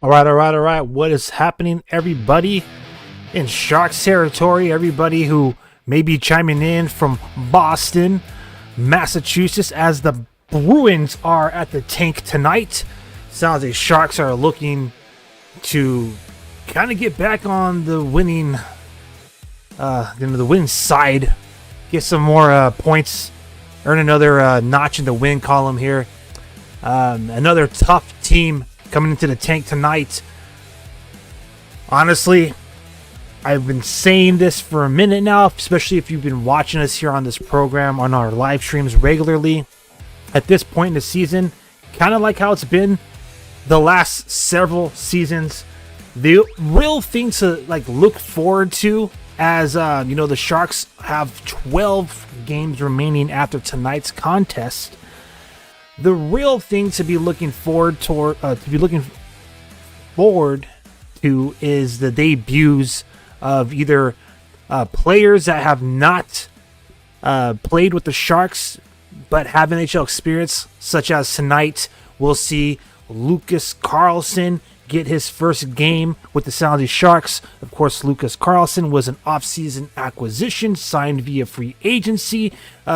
All right. What is happening, everybody in Sharks territory? Everybody who may be chiming in from Boston, Massachusetts, as the Bruins are at the tank tonight. Sounds like Sharks are looking to kind of get back on the winning, the win side, get some more points, earn another notch in the win column here. Another tough team coming into the tank tonight. Honestly, I've been saying this for a minute now, especially if you've been watching us here on this program, on our live streams regularly. At this point in the season, kind of like how it's been the last several seasons, the real thing to look forward to, as the Sharks have 12 games remaining after tonight's contest. The real thing to be looking forward to, is the debuts of either players that have not played with the Sharks but have NHL experience, such as tonight we'll see Lucas Carlsson get his first game with the San Jose Sharks. Of course, Lucas Carlsson was an offseason acquisition signed via free agency,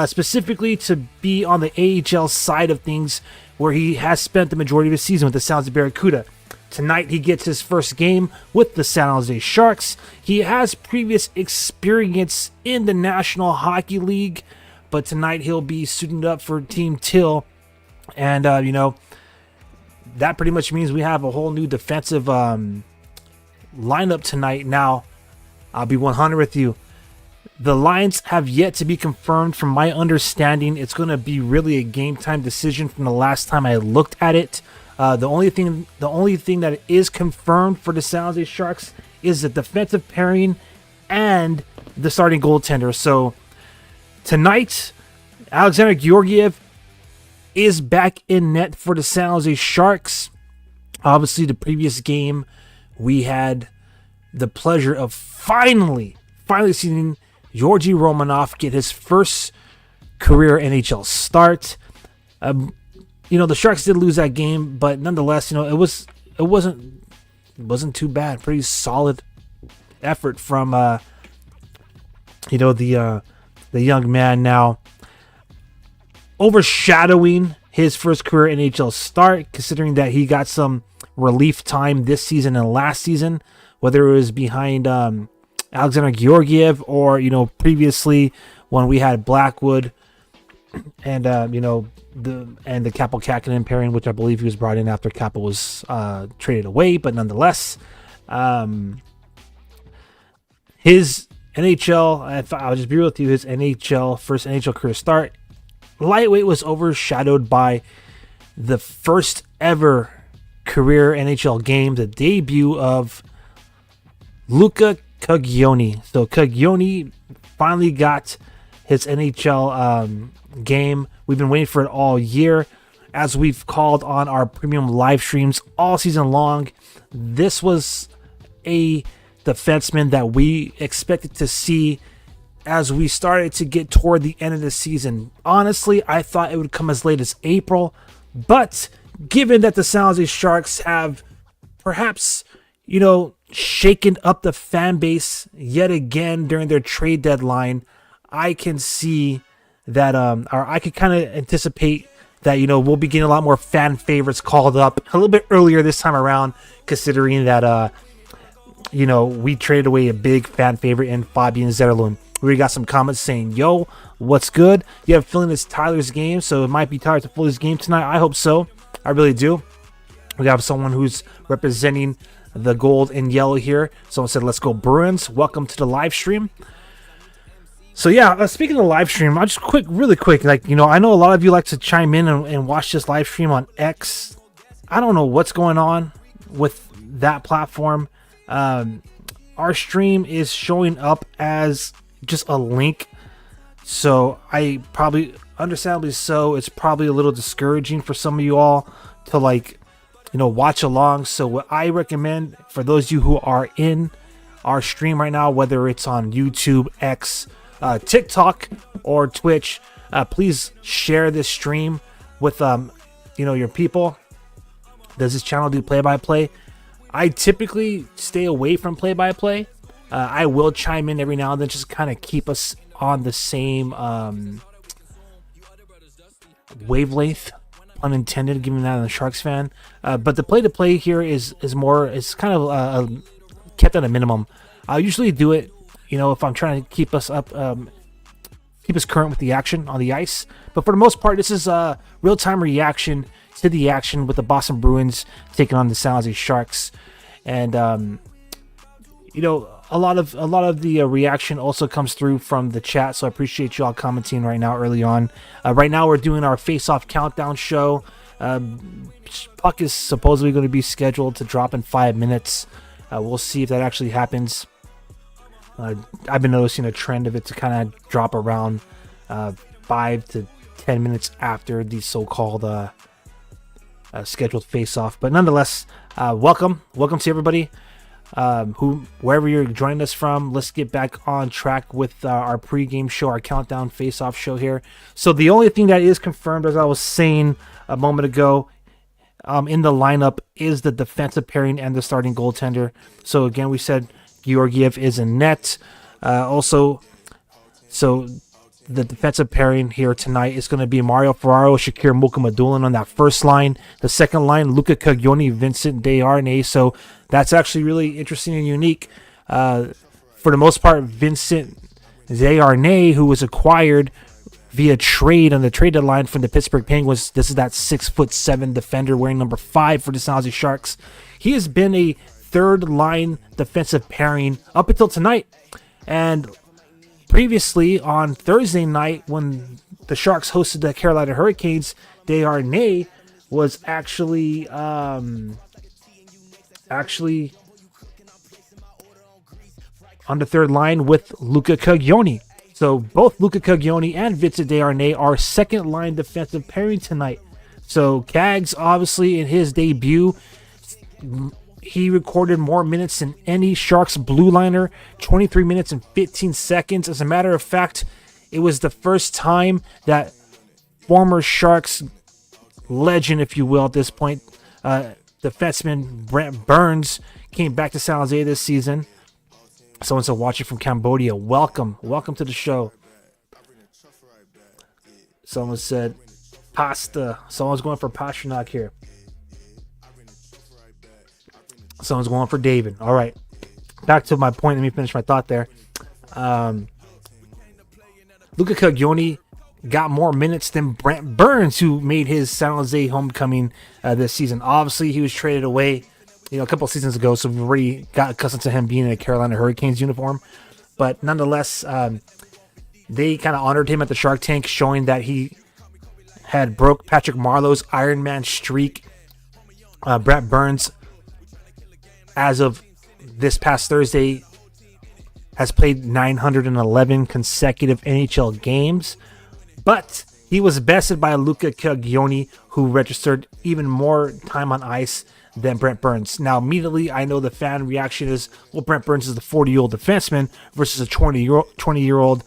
specifically to be on the AHL side of things, where he has spent the majority of the season with the San Jose Barracuda. Tonight, he gets his first game with the San Jose Sharks. He has previous experience in the National Hockey League, but tonight he'll be suiting up for Team Teal. And, that pretty much means we have a whole new defensive lineup tonight. Now, I'll be 100 with you. The lines have yet to be confirmed. From my understanding, it's going to be really a game time decision from the last time I looked at it. The only thing that is confirmed for the San Jose Sharks is the defensive pairing and the starting goaltender. So tonight, Alexander Georgiev is back in net for the San Jose Sharks. Obviously, the previous game, we had the pleasure of finally seeing Georgi Romanov get his first career NHL start. The Sharks did lose that game, but nonetheless, it wasn't too bad. Pretty solid effort from the young man. Now, overshadowing his first career NHL start, considering that he got some relief time this season and last season, whether it was behind Alexander Georgiev or previously when we had Blackwood and the Kaapo Kähkönen pairing, which I believe he was brought in after Kaapo was traded away, but nonetheless, his NHL, I'll just be real with you, his first NHL career start, lightweight, was overshadowed by the first ever career NHL game, the debut of Luca Caglioni. So Caglioni finally got his NHL game. We've been waiting for it all year, as we've called on our premium live streams all season long. This was a defenseman that we expected to see as we started to get toward the end of the season. Honestly, I thought it would come as late as April, but given that the San Jose Sharks have perhaps, shaken up the fan base yet again during their trade deadline, I can see that, or I could kind of anticipate that, we'll be getting a lot more fan favorites called up a little bit earlier this time around, considering that, we traded away a big fan favorite in Fabian Zetterlund. We got some comments saying, yo, what's good? You have a feeling it's Tyler's game, so it might be Tyler Toffoli's game tonight. I hope so. I really do. We have someone who's representing the gold and yellow here. Someone said, let's go Bruins. Welcome to the live stream. So yeah, speaking of the live stream, I'll just really quick, I know a lot of you like to chime in and watch this live stream on X. I don't know what's going on with that platform. Our stream is showing up as just a link, so I probably, understandably so, it's probably a little discouraging for some of you all to watch along. So what I recommend for those of you who are in our stream right now, whether it's on YouTube, X, TikTok, or Twitch, please share this stream with your people. Does this channel do play-by-play? I typically stay away from play-by-play. I will chime in every now and then, just kind of keep us on the same wavelength, unintended, given that I'm a Sharks fan. But the play-to-play here is kind of kept at a minimum. I usually do it, if I'm trying to keep us up, keep us current with the action on the ice. But for the most part, this is a real-time reaction to the action with the Boston Bruins taking on the San Jose Sharks. And a lot of the reaction also comes through from the chat, so I appreciate you all commenting right now early on. Right now we're doing our face-off countdown show. Puck is supposedly going to be scheduled to drop in 5 minutes. We'll see if that actually happens. I've been noticing a trend of it to kind of drop around 5 to 10 minutes after the so-called scheduled face-off. But nonetheless, welcome to everybody. Wherever you're joining us from, let's get back on track with our pregame show, our countdown face-off show here. So the only thing that is confirmed, as I was saying a moment ago, in the lineup is the defensive pairing and the starting goaltender. So again, we said Georgiev is in net. So the defensive pairing here tonight is going to be Mario Ferraro, Shakir Mukhamadullin on that first line. The second line, Luca Caglioni, Vincent Desharnais. So that's actually really interesting and unique. For the most part, Vincent Desharnais, who was acquired via trade on the trade deadline from the Pittsburgh Penguins. This is that 6'7" defender wearing number 5 for the San Jose Sharks. He has been a third line defensive pairing up until tonight. And previously on Thursday night, when the Sharks hosted the Carolina Hurricanes, Desharnais was actually on the third line with Luca Caglioni. So both Luca Caglioni and Vincent Desharnais are second line defensive pairing tonight. So Cags, obviously in his debut, he recorded more minutes than any Sharks blue liner, 23 minutes and 15 seconds. As a matter of fact, it was the first time that former Sharks legend, if you will, at this point, defenseman Brent Burns came back to San Jose this season. Someone said watching from Cambodia. Welcome to the show. Someone said pasta. Someone's going for Pasternak here. Someone's going for David. All right. Back to my point. Let me finish my thought there. Luca Caglioni got more minutes than Brent Burns, who made his San Jose homecoming this season. Obviously, he was traded away a couple of seasons ago, so we've already got accustomed to him being in a Carolina Hurricanes uniform. But nonetheless, they kind of honored him at the Shark Tank, showing that he had broke Patrick Marleau's Iron Man streak. Brent Burns, as of this past Thursday, has played 911 consecutive NHL games, but he was bested by Luca Caglioni, who registered even more time on ice than Brent Burns. Now, immediately, I know the fan reaction is, well, Brent Burns is the 40-year-old defenseman versus a 20-year-old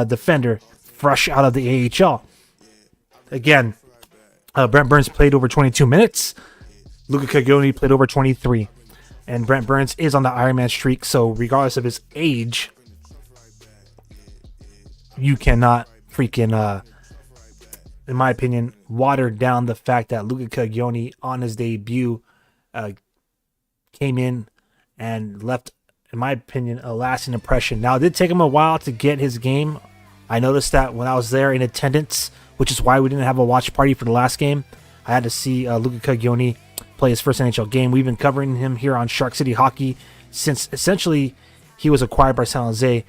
defender fresh out of the AHL. Again, Brent Burns played over 22 minutes. Luca Caglioni played over 23. And Brent Burns is on the Ironman streak, so regardless of his age, you cannot freaking, in my opinion, water down the fact that Luca Caglioni on his debut came in and left, in my opinion, a lasting impression. Now, it did take him a while to get his game. I noticed that when I was there in attendance, which is why we didn't have a watch party for the last game. I had to see Luca Caglioni play his first NHL game. We've been covering him here on Shark City Hockey since essentially he was acquired by San Jose.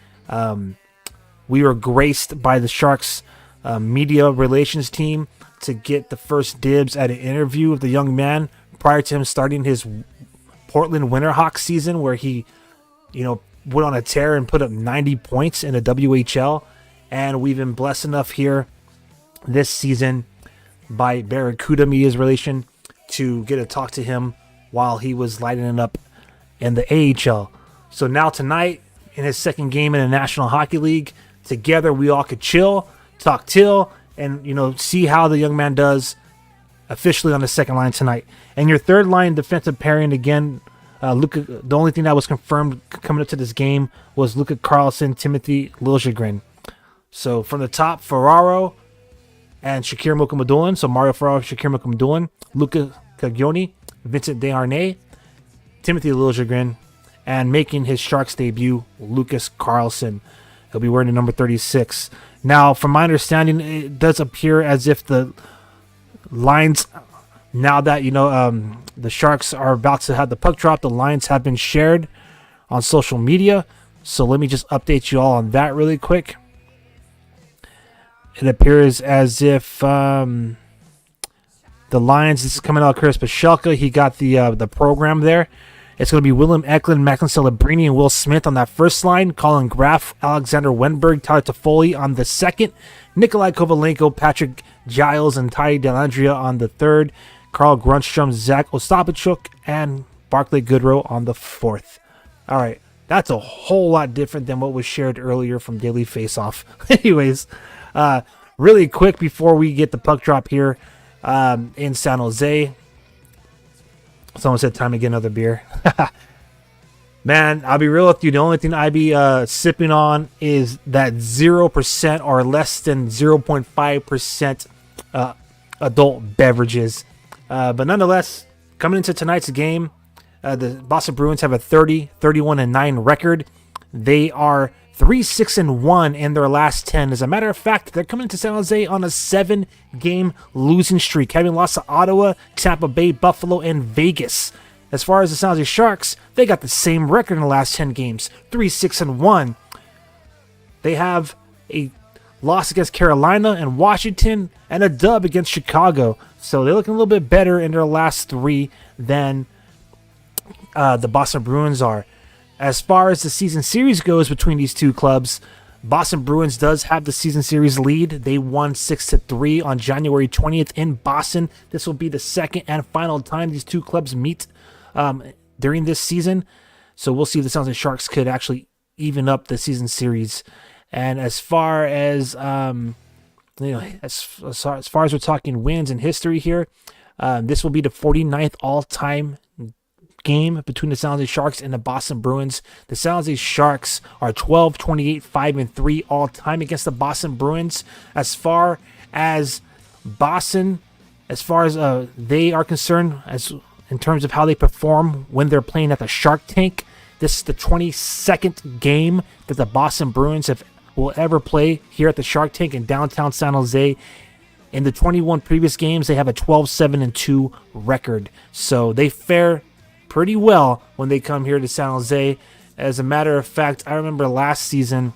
We were graced by the Sharks media relations team to get the first dibs at an interview of the young man prior to him starting his Portland Winterhawks season, where he, went on a tear and put up 90 points in the WHL. And we've been blessed enough here this season by Barracuda Media's relation to get to talk to him while he was lighting it up in the AHL. So now tonight, in his second game in the National Hockey League, together we all could chill, talk Teal, and see how the young man does officially on the second line tonight. And your third line defensive pairing, again, Luka. The only thing that was confirmed coming up to this game was Luka Carlson, Timothy Liljegren. So from the top, Ferraro and Shakir Mukhamadullin. So Mario Ferraro, Shakir Mukhamadullin, Luka Caglioni, Vincent Desharnais, Timothy Liljegren, and making his Sharks debut, Lucas Carlson. He'll be wearing the number 36. Now, from my understanding, it does appear as if the lines, now that the Sharks are about to have the puck drop, the lines have been shared on social media. So let me just update you all on that really quick. It appears as if the lines, this is coming out of Chris Pashelka. He got the program there. It's going to be William Eklund, Macklin Celebrini, and Will Smith on that first line. Colin Graf, Alexander Wenberg, Tyler Toffoli on the second. Nikolai Kovalenko, Patrick Giles, and Ty Dellandrea on the third. Carl Grunstrom, Zach Ostapachuk, and Barclay Goodrow on the fourth. All right, that's a whole lot different than what was shared earlier from Daily Faceoff. Anyways, really quick before we get the puck drop here in San Jose. Someone said time to get another beer. Man, I'll be real with you. The only thing I be sipping on is that 0% or less than 0.5% adult beverages. But nonetheless, coming into tonight's game, the Boston Bruins have a 30-31-9 record. They are 3-6-1 in their last 10. As a matter of fact, they're coming into San Jose on a 7-game losing streak, having lost to Ottawa, Tampa Bay, Buffalo, and Vegas. As far as the San Jose Sharks, they got the same record in the last 10 games, 3-6-1. They have a loss against Carolina and Washington and a dub against Chicago. So they're looking a little bit better in their last 3 than the Boston Bruins are. As far as the season series goes between these two clubs, Boston Bruins does have the season series lead. They won 6-3 on January 20th in Boston. This will be the second and final time these two clubs meet during this season. So we'll see if the San Jose Sharks could actually even up the season series. And as far as as far as we're talking wins in history here, this will be the 49th all-time game between the San Jose Sharks and the Boston Bruins. The San Jose Sharks are 12-28-5-3 all time against the Boston Bruins. As far as Boston, as far as they are concerned, as in terms of how they perform when they're playing at the Shark Tank, this is the 22nd game that the Boston Bruins will ever play here at the Shark Tank in downtown San Jose. In the 21 previous games, they have a 12-7-2 record. So they fare pretty well when they come here to San Jose. As a matter of fact, I remember last season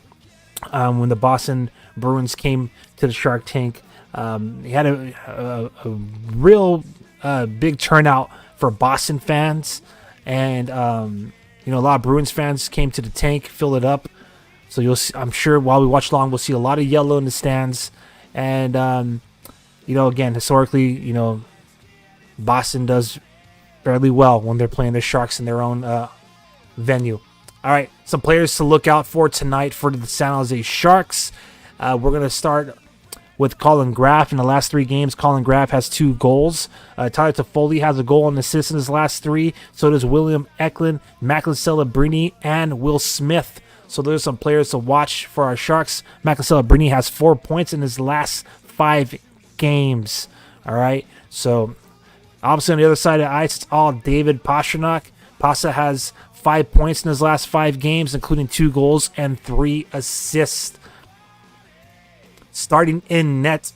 when the Boston Bruins came to the Shark Tank, they had a real big turnout for Boston fans, and a lot of Bruins fans came to the tank, filled it up. So you'll see, I'm sure while we watch along, we'll see a lot of yellow in the stands, and again, historically, Boston does fairly well when they're playing the Sharks in their own venue. All right, some players to look out for tonight for the San Jose Sharks. We're going to start with Colin Graf. In the last 3 games, Colin Graf has 2 goals. Tyler Toffoli has a goal and assist in his last 3. So does William Eklund, Macklin Celebrini, and Will Smith. So there's some players to watch for our Sharks. Macklin Celebrini has 4 points in his last 5 games. All right, so obviously on the other side of the ice, it's all David Pastrnak. Pasta has 5 points in his last 5 games, including 2 goals and 3 assists. Starting in net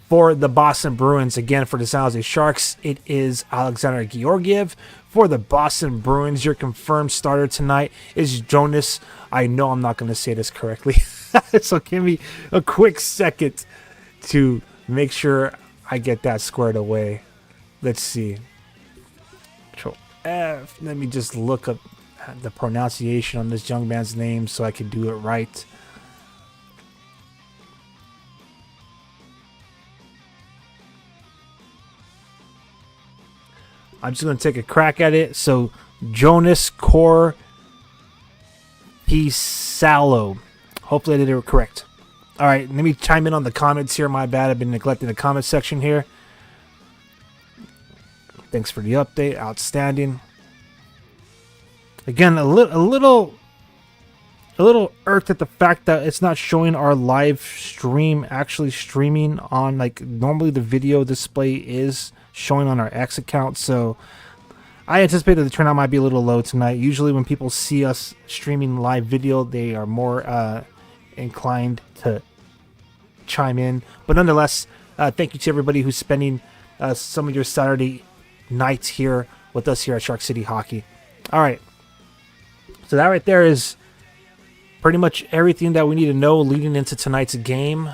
for the Boston Bruins, again for the San Jose Sharks, it is Alexander Georgiev. For the Boston Bruins, your confirmed starter tonight is Jonas. I know I'm not going to say this correctly, so give me a quick second to make sure I get that squared away. Let's see. Control F. Let me just look up the pronunciation on this young man's name so I can do it right. I'm just going to take a crack at it. So, Jonas Korpisalo. Hopefully I did it correct. All right, let me chime in on the comments here. My bad, I've been neglecting the comment section here. Thanks for the update. Outstanding. Again, a little irked at the fact that it's not showing our live stream actually streaming on, like, normally the video display is showing on our X account. So I anticipated the turnout might be a little low tonight. Usually when people see us streaming live video, they are more inclined to chime in. But nonetheless, thank you to everybody who's spending some of your Saturday nights here with us here at Shark City Hockey. All right. So that right there is pretty much everything that we need to know leading into tonight's game.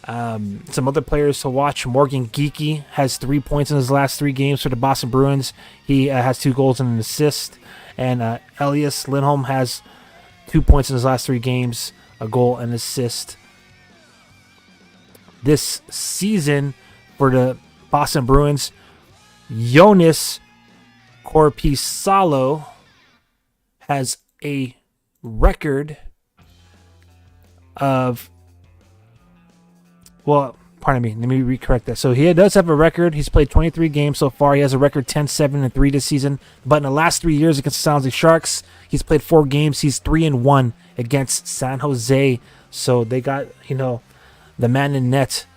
Some other players to watch. Morgan Geekie has 3 points in his last 3 games for the Boston Bruins. He has 2 goals and an assist. And Elias Lindholm has 2 points in his last 3 games, a goal and assist. This season for the Boston Bruins, Jonas Korpisalo has a record of, well, pardon me, let me recorrect that. So he does have a record. He's played 23 games so far. He has a record 10-7-3 this season. But in the last 3 years against the San Jose Sharks, he's played 4 games. He's 3-1 against San Jose. So they got, the man in net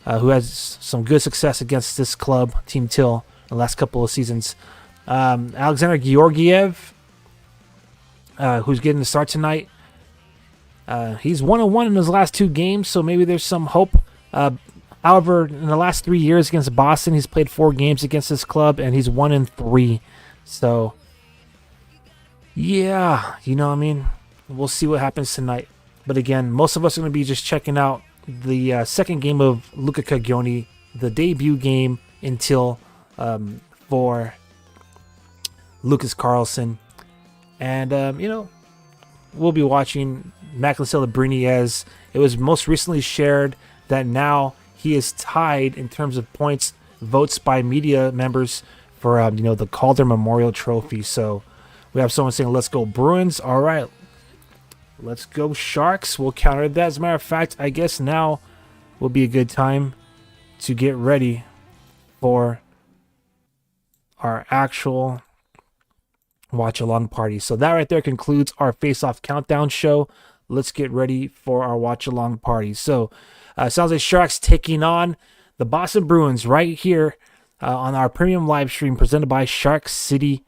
who has some good success against this club, Team Teal, the last couple of seasons. Alexander Georgiev, who's getting the start tonight. He's 1-1 in his last 2 games, so maybe there's some hope. However, in the last 3 years against Boston, he's played 4 games against this club, and he's 1-3. So, yeah, we'll see what happens tonight. But again, most of us are going to be just checking out the second game of Luka Cagioni, the debut game until for Lucas Carlson. And, we'll be watching Macklin Celebrini, as it was most recently shared that now he is tied in terms of points, votes by media members for, the Calder Memorial Trophy. So we have someone saying, let's go Bruins. All right, let's go Sharks. We'll counter that. As a matter of fact, I guess now will be a good time to get ready for our actual watch along party. So that right there concludes our face-off countdown show. Let's get ready for our watch along party. So sounds like Sharks taking on the Boston Bruins right here on our premium live stream presented by Shark City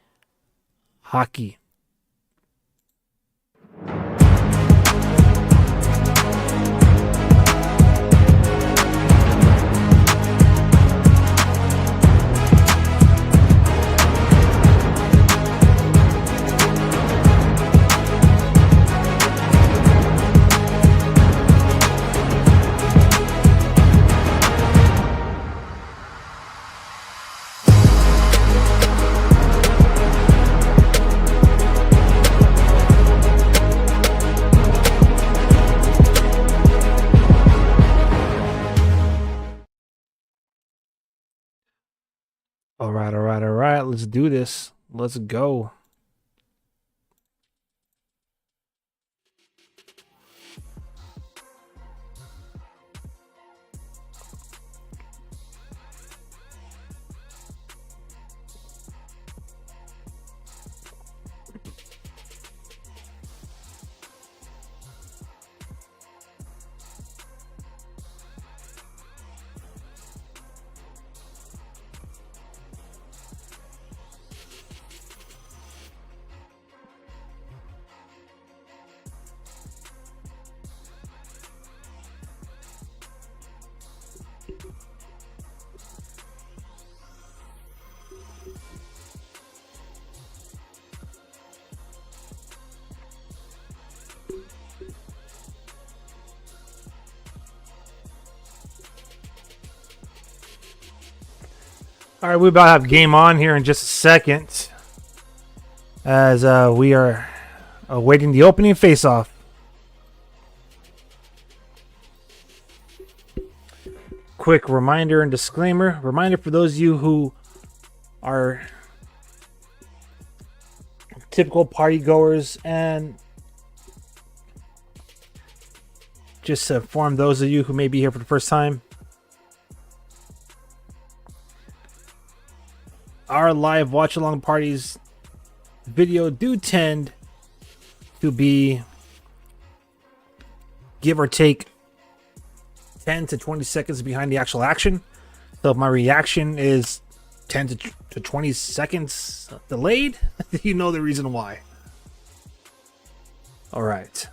Hockey. All right. Let's do this. Let's go. All right, we're about to have game on here in just a second, as we are awaiting the opening face-off. Quick reminder and disclaimer. Reminder for those of you who are typical party goers, and just to inform those of you who may be here for the first time, our live watch along parties video do tend to be, give or take, 10 to 20 seconds behind the actual action. So if my reaction is 10 to 20 seconds delayed, you know the reason why. All right.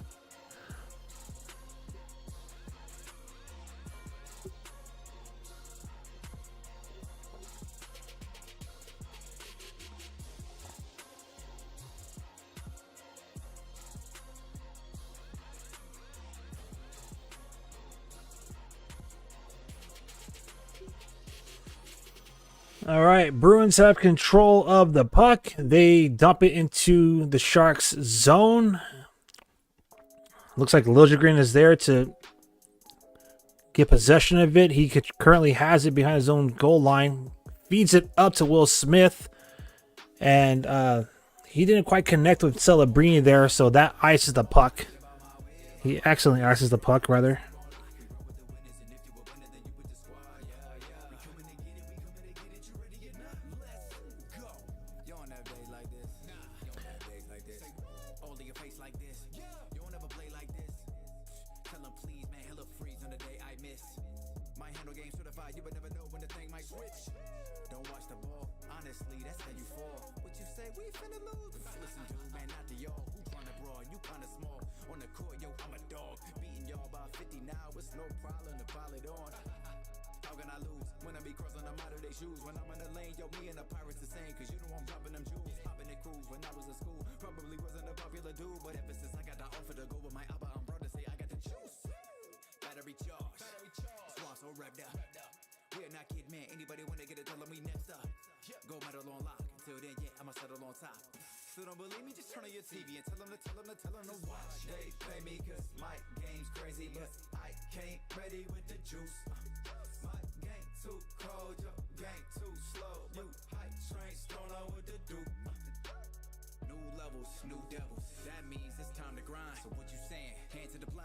All right, Bruins have control of the puck. They dump it into the Sharks' zone. Looks like Liljegren is there to get possession of it. He currently has it behind his own goal line. Feeds it up to Will Smith. And he didn't quite connect with Celebrini there, so that ices the puck. He accidentally ices the puck, rather. When I'm in the lane, yo, me and the pirates the same. Cause you know I'm dropping them jewels. Popping the cruise when I was in school. Probably wasn't a popular dude, but ever since I got the offer to go with my Abba, I'm proud to say I got the juice. Battery charge. Swan so revved up. We're not kidding, man. Anybody wanna get it, tell them we next up. Gold medal on lock. Until then, yeah, I'ma settle on top. So don't believe me, just turn on your TV and tell them to watch. They play me cause my game's crazy, but I came ready with the juice. My game too cold, yo. Game too slow, you hype train, don't know what to do. New levels, new devils. That means it's time to grind. So what you saying? Hand to the plow,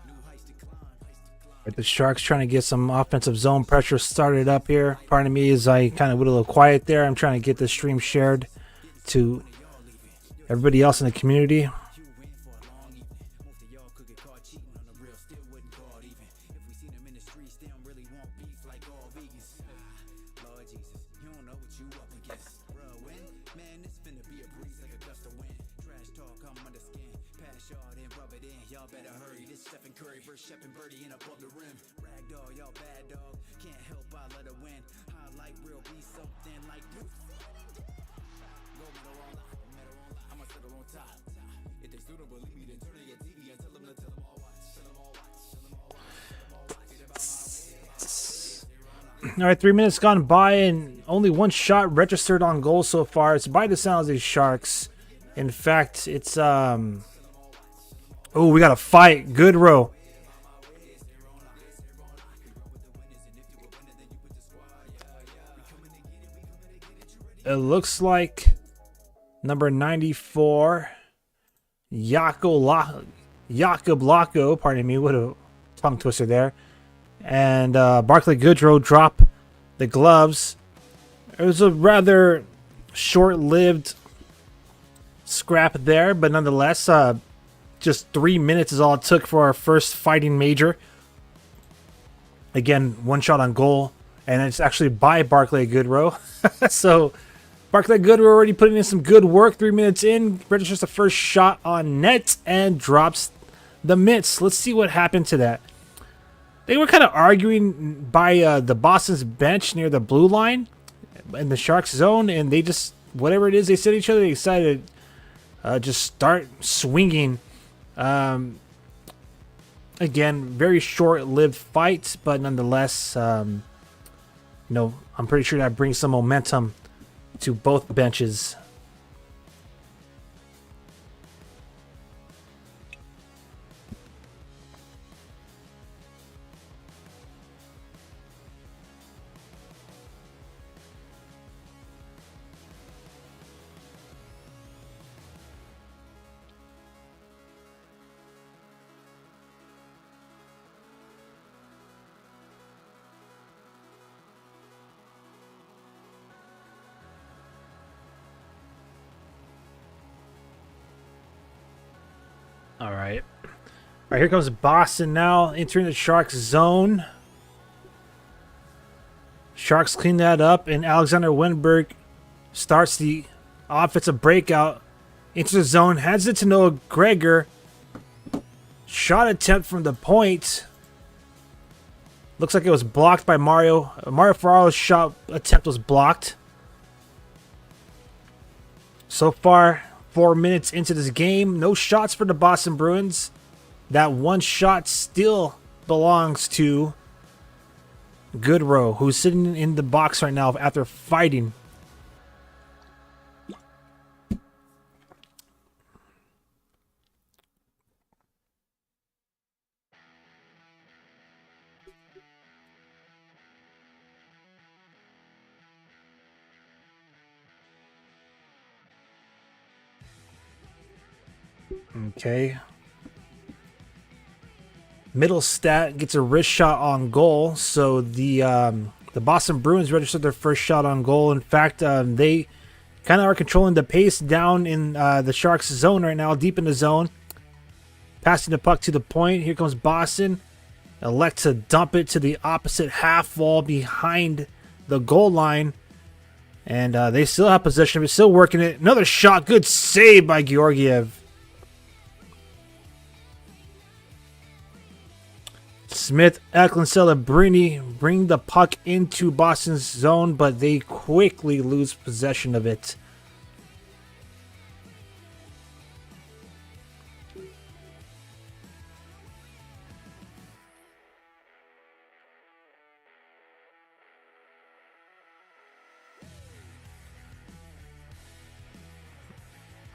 new heights to climb. The Sharks trying to get some offensive zone pressure started up here. Pardon me as I kind of went a little quiet there. I'm trying to get the stream shared to everybody else in the community. All right, 3 minutes gone by and only one shot registered on goal so far. It's by the sounds of these Sharks. In fact, it's oh, we got a fight. Goodrow. It looks like number 94, Jakob Lacko, pardon me, what a tongue twister there. And Barclay Goodrow drop the gloves. It was a rather short-lived scrap there, but nonetheless, just 3 minutes is all it took for our first fighting major. Again, one shot on goal, and it's actually by Barclay Goodrow. So Barclay Goodrow already putting in some good work. 3 minutes in, registers the first shot on net and drops the mitts. Let's see what happened to that. They were kind of arguing by the Boston's bench near the blue line in the Sharks zone, and they just, whatever it is they said to each other, they decided to just start swinging. Again, very short-lived fight, but nonetheless, I'm pretty sure that brings some momentum to both benches. All right. All right, here comes Boston now entering the Sharks zone. Sharks clean that up, and Alexander Wenberg starts the offensive breakout into the zone, hands it to Noah Gregor. Shot attempt from the point. Looks like it was blocked by Mario. Mario Ferraro's shot attempt was blocked. So far, 4 minutes into this game, no shots for the Boston Bruins. That one shot still belongs to Goodrow, who's sitting in the box right now after fighting. Okay. Middlestat gets a wrist shot on goal, so the Boston Bruins registered their first shot on goal. In fact, they kind of are controlling the pace down in the Sharks' zone right now, deep in the zone. Passing the puck to the point. Here comes Boston. Elect to dump it to the opposite half wall behind the goal line. And they still have possession of it, still working it. Another shot. Good save by Georgiev. Smith, Eklund, Celebrini bring the puck into Boston's zone, but they quickly lose possession of it.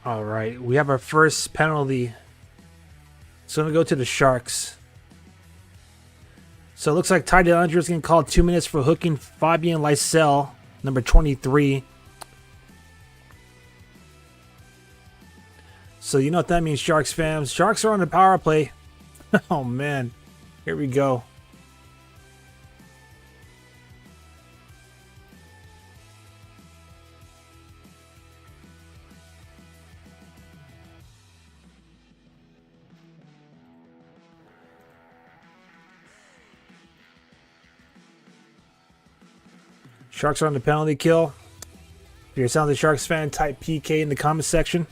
All right, we have our first penalty. It's going to go to the Sharks. So it looks like Ty Dellinger is getting called 2 minutes for hooking Fabian Lysell, number 23. So you know what that means, Sharks fans. Sharks are on the power play. Oh, man. Here we go. Sharks are on the penalty kill. If you're a Sound of the Sharks fan, type PK in the comment section.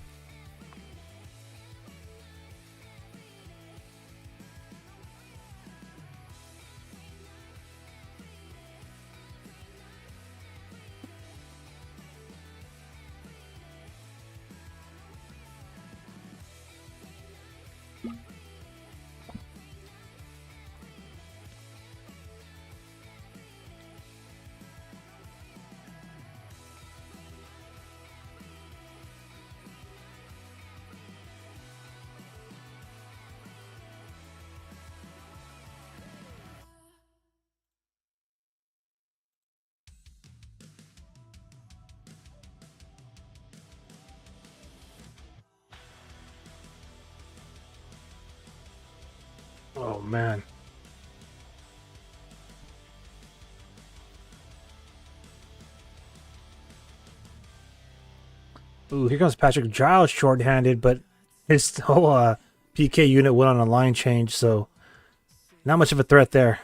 Oh, man. Ooh, here comes Patrick Giles shorthanded, but his whole PK unit went on a line change, so not much of a threat there.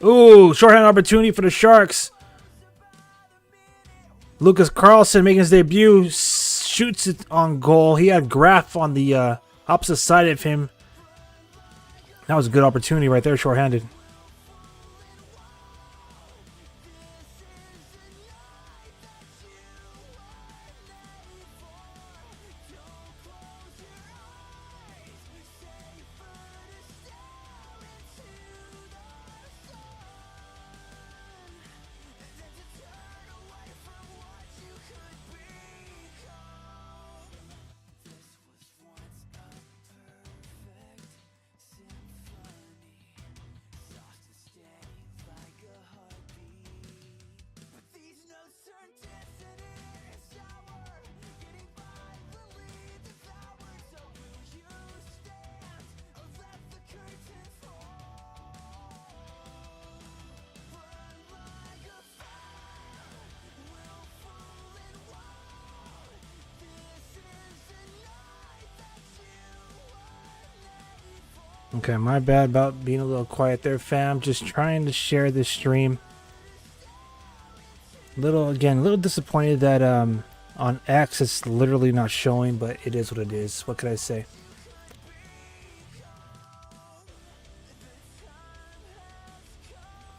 Ooh, shorthand opportunity for the Sharks. Lucas Carlson making his debut, shoots it on goal. He had Graf on the opposite side of him. That was a good opportunity right there, shorthanded. Okay, my bad about being a little quiet there, fam. Just trying to share this stream. A little disappointed that on X it's literally not showing, but it is what it is. What could I say?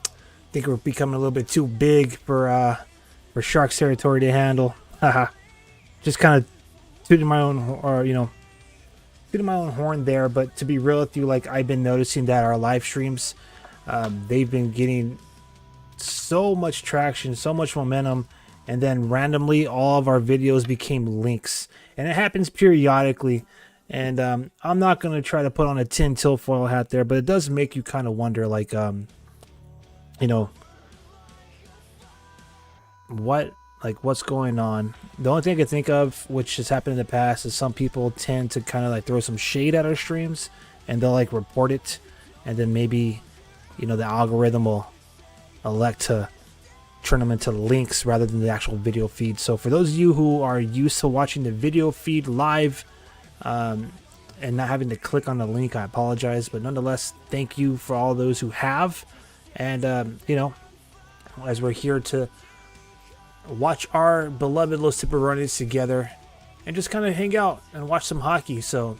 I think we're becoming a little bit too big for Sharks territory to handle. Haha. Just kind of tooting my own, or tooting my own horn there. But to be real with you, like I've been noticing that our live streams, they've been getting so much traction, so much momentum, and then randomly all of our videos became links, and it happens periodically. And I'm not gonna try to put on a tinfoil hat there, but it does make you kind of wonder, like what's going on. The only thing I can think of, which has happened in the past, is some people tend to kind of like throw some shade at our streams, and they'll like report it, and then maybe the algorithm will elect to turn them into links rather than the actual video feed. So for those of you who are used to watching the video feed live and not having to click on the link, I apologize, but nonetheless, thank you for all those who have. And as we're here to watch our beloved Los Tiburones together and just kind of hang out and watch some hockey. So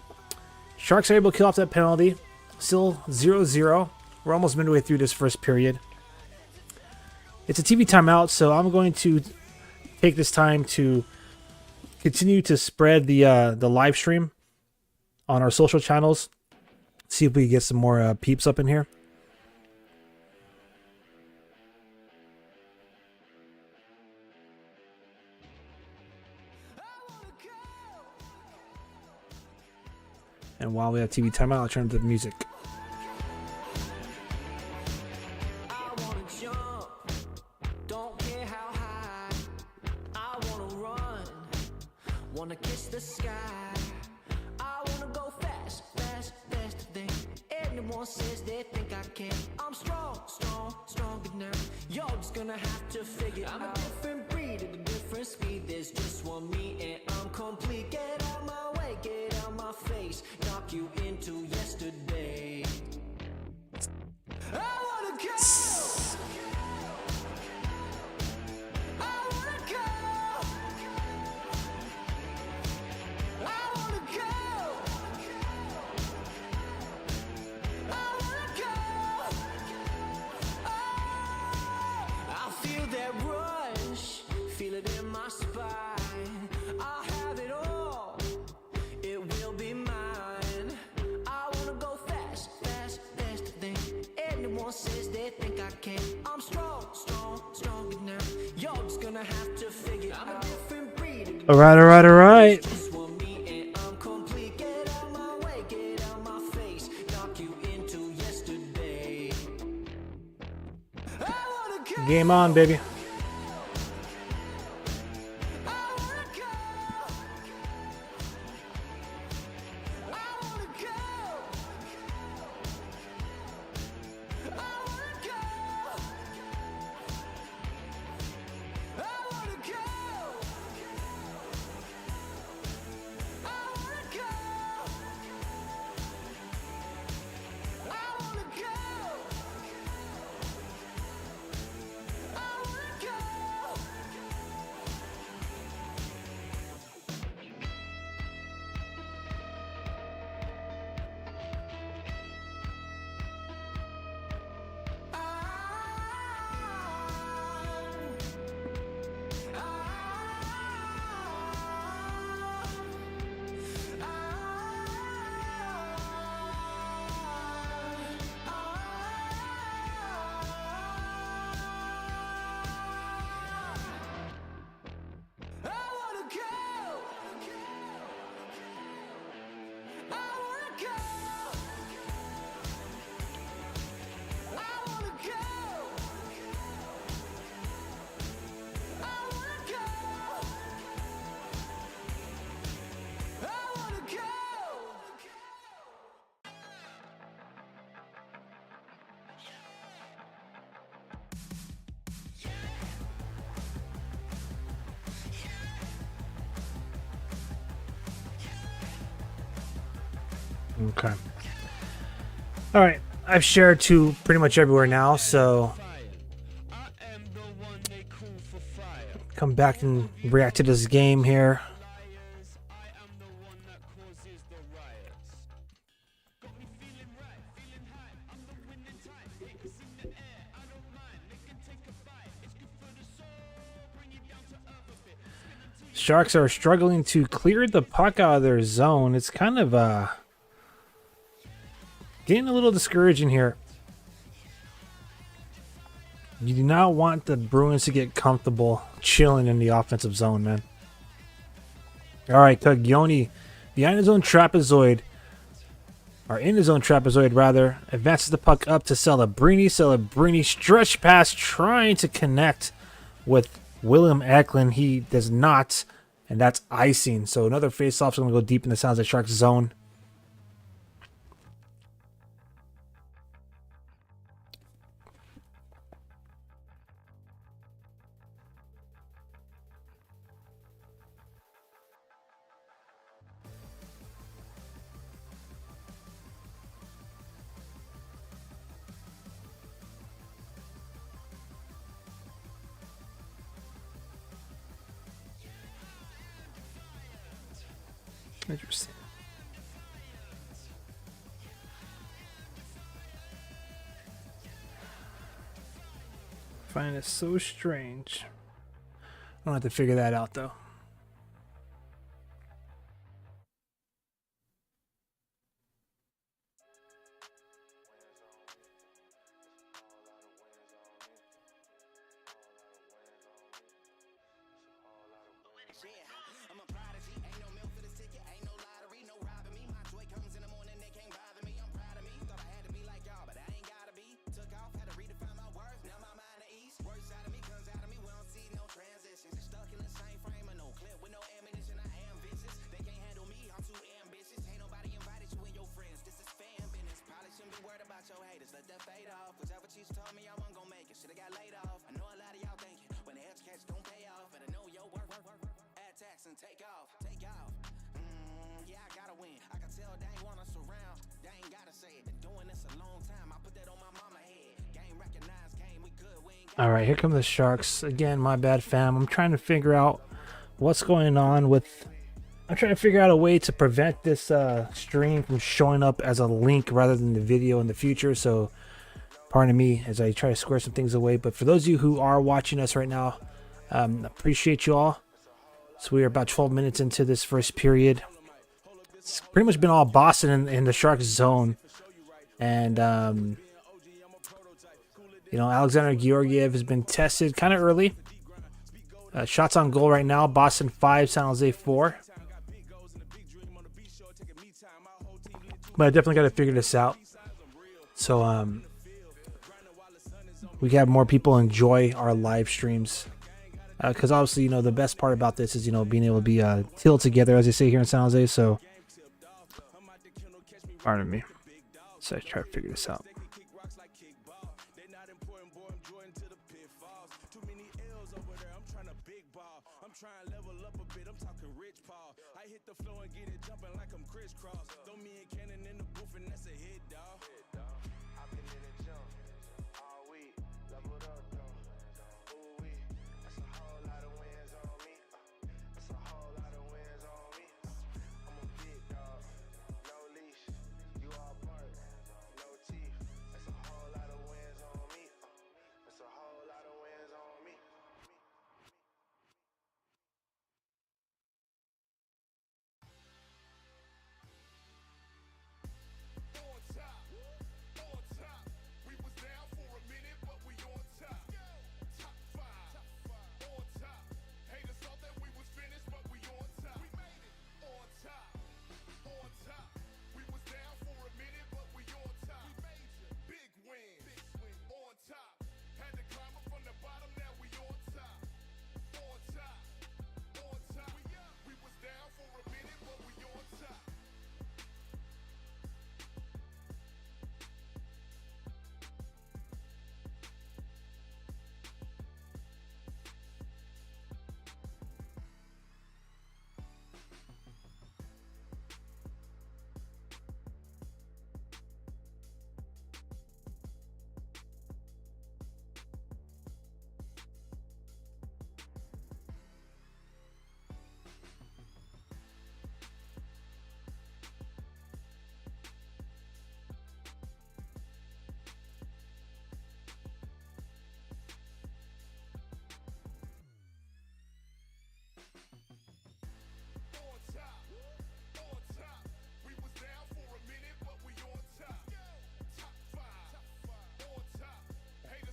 Sharks are able to kill off that penalty. Still 0-0. We're almost midway through this first period. It's a TV timeout, so I'm going to take this time to continue to spread the live stream on our social channels. See if we can get some more peeps up in here. And while we have TV timeout, I'll turn to the music. Wanna kiss the sky. I wanna go fast, fast, faster than anyone says they think I can. I'm strong, strong, stronger now. You're just gonna have to figure I'm a different breed at a different speed. There's just one me and I'm complete. Get out my way, get out my face. Knock you into yesterday. I wanna go. Says they think I can. I'm strong, strong, stronger now. You're just gonna have to figure I'm a different breed. All right. Just want me and I'm complete. Get out my way, get out my face. Knock you into yesterday. I wanna go. Game on, baby. Okay. All right, I've shared to pretty much everywhere now, so come back and react to this game here. Sharks are struggling to clear the puck out of their zone. It's kind of getting a little discouraging here. You do not want the Bruins to get comfortable chilling in the offensive zone, man. All right, Taglioni behind his own trapezoid, or in his own trapezoid rather, advances the puck up to Celebrini. Celebrini stretch pass trying to connect with William Eklund. He does not, and that's icing. So another face-off is going to go deep in the Sounds of Sharks zone. Interesting. I find it so strange. I don't have to figure that out though. I'm a prodigy, ain't no milk for this ticket, ain't no lottery, no robbing me. My joy comes in the morning, they can't bother me. I'm proud of me, thought I had to be like y'all, but I ain't gotta be. Took off, had to redefine my worth, now my mind at ease. Worst out of me comes out of me, we don't see no transitions. Stuck in the same frame of no clip with no ammunition, I am vicious. They can't handle me, I'm too ambitious. Ain't nobody invited you and your friends, this is fan business. Probably shouldn't be worried about your haters, let that fade off. Whichever cheese told me I wasn't gonna make it, should've got laid off. I know a lot of y'all thinking, when the edge catch don't pay off, but I know your work. Tax and take off. Yeah, I gotta win. I can tell they ain't want us around. They ain't gotta say it. Been doing this a long time. I put that on my mama head. Game recognized, game we good. We ain't All right, here come the Sharks again. My bad, fam. I'm trying to figure out what's going on with. I'm trying to figure out a way to prevent this stream from showing up as a link rather than the video in the future. So, pardon me as I try to square some things away. But for those of you who are watching us right now, appreciate you all. So we are about 12 minutes into this first period. It's pretty much been all Boston in the Sharks zone. And, you know, Alexander Georgiev has been tested kind of early. Shots on goal right now, Boston 5, San Jose 4. But I definitely got to figure this out. So we can have more people enjoy our live streams. Because obviously, you know, the best part about this is, you know, being able to be Teal together, as they say here in San Jose. So, pardon me. So I try to figure this out.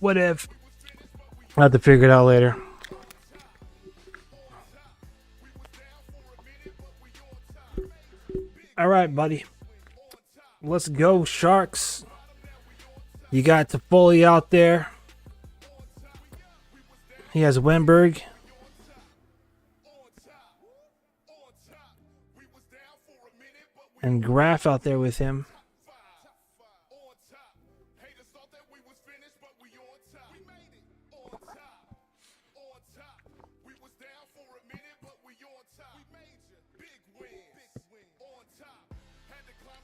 What if? I'll have to figure it out later. All right, buddy. Let's go, Sharks. You got Toffoli out there. He has Wenberg. And Graf out there with him.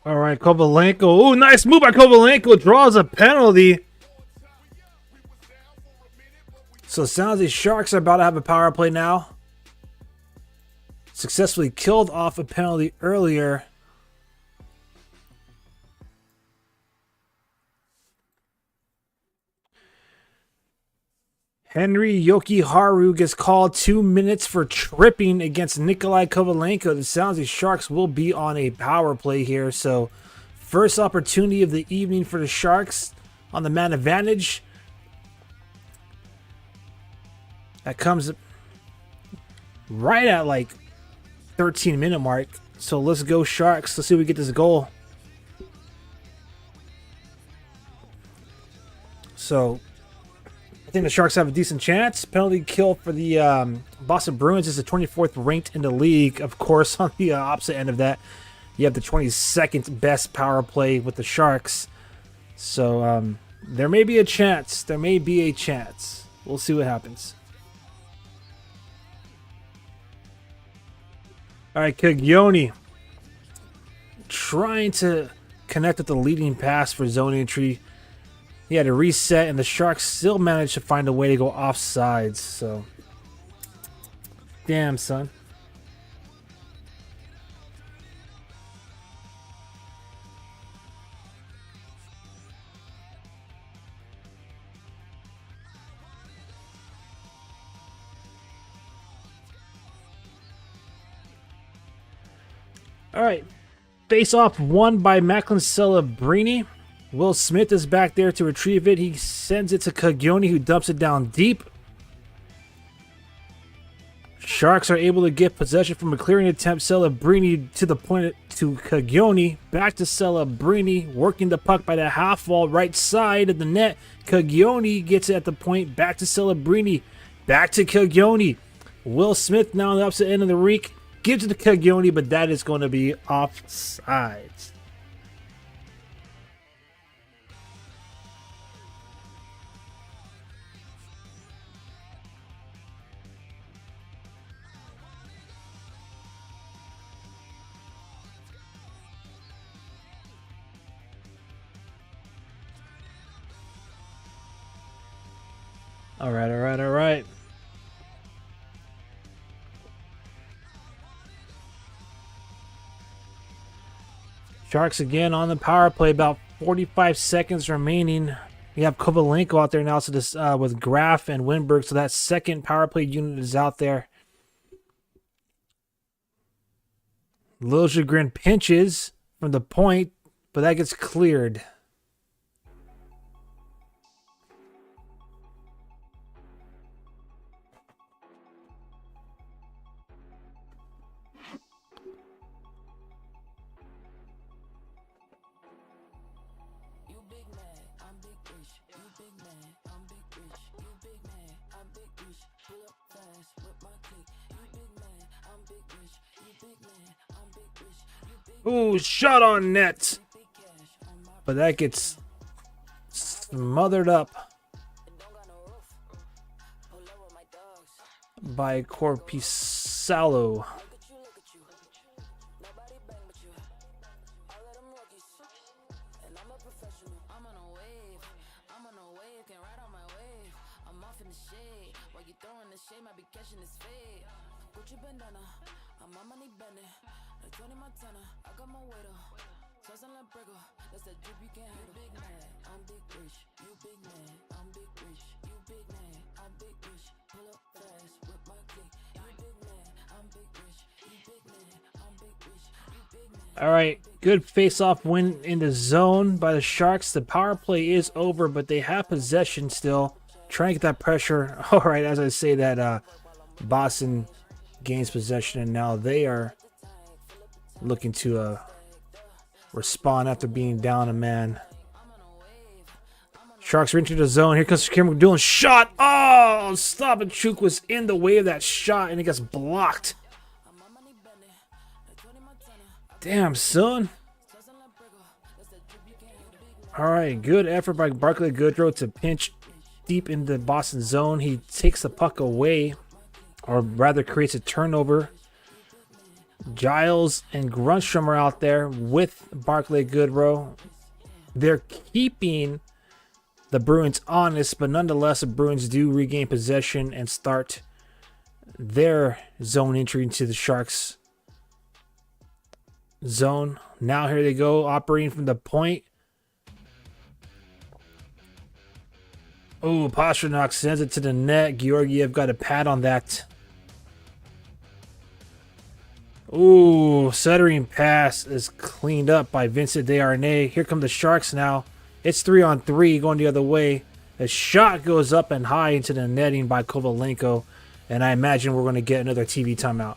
All right, Kovalenko. Oh, nice move by Kovalenko. Draws a penalty. So it sounds like the Sharks are about to have a power play now. Successfully killed off a penalty earlier. Henry Yokiharu gets called 2 minutes for tripping against Nikolai Kovalenko. It sounds like Sharks will be on a power play here. So first opportunity of the evening for the Sharks on the man advantage. That comes right at like 13-minute mark. So let's go Sharks. Let's see if we get this goal. So I think the Sharks have a decent chance. Penalty kill for the Boston Bruins is the 24th ranked in the league. Of course, on the opposite end of that, you have the 22nd best power play with the Sharks. So there may be a chance. There may be a chance. We'll see what happens. All right, Caglioni trying to connect with the leading pass for zone entry. He had to reset, and the Sharks still managed to find a way to go offsides. So, damn, son. All right, face-off won by Macklin Celebrini. Will Smith is back there to retrieve it. He sends it to Caglioni, who dumps it down deep. Sharks are able to get possession from a clearing attempt. Celebrini to the point to Caglioni. Back to Celebrini, working the puck by the half wall, right side of the net. Caglioni gets it at the point. Back to Celebrini. Back to Caglioni. Will Smith now on the opposite end of the rink. Gives it to Caglioni, but that is going to be offsides. All right. Sharks again on the power play. About 45 seconds remaining. You have Kovalenko out there now, so this with Graf and Wenberg. So that second power play unit is out there. Liljegren pinches from the point, but that gets cleared. Ooh, shot on net. But that gets smothered up by Corpusalo. All right, good face-off win in the zone by the Sharks. The power play is over, but they have possession still. Trying to get that pressure. All right, as I say that, Boston gains possession, and now they are looking to respond after being down a man. Sharks are into the zone. Here comes Cameron doing shot. Oh, Stavachuk was in the way of that shot, and it gets blocked. Damn, son. All right, good effort by Barclay Goodrow to pinch deep in the Boston zone. He takes the puck away, or rather creates a turnover. Giles and Grunstrom are out there with Barclay Goodrow. They're keeping the Bruins honest, but nonetheless, the Bruins do regain possession and start their zone entry into the Sharks' zone. Now here they go, operating from the point. Oh, Pastrnak sends it to the net. Georgiev got a pad on that. Ooh, Suttering pass is cleaned up by Vincent Desharnais. Here come the Sharks now. It's 3-on-3 going the other way. A shot goes up and high into the netting by Kovalenko, and I imagine we're going to get another TV timeout.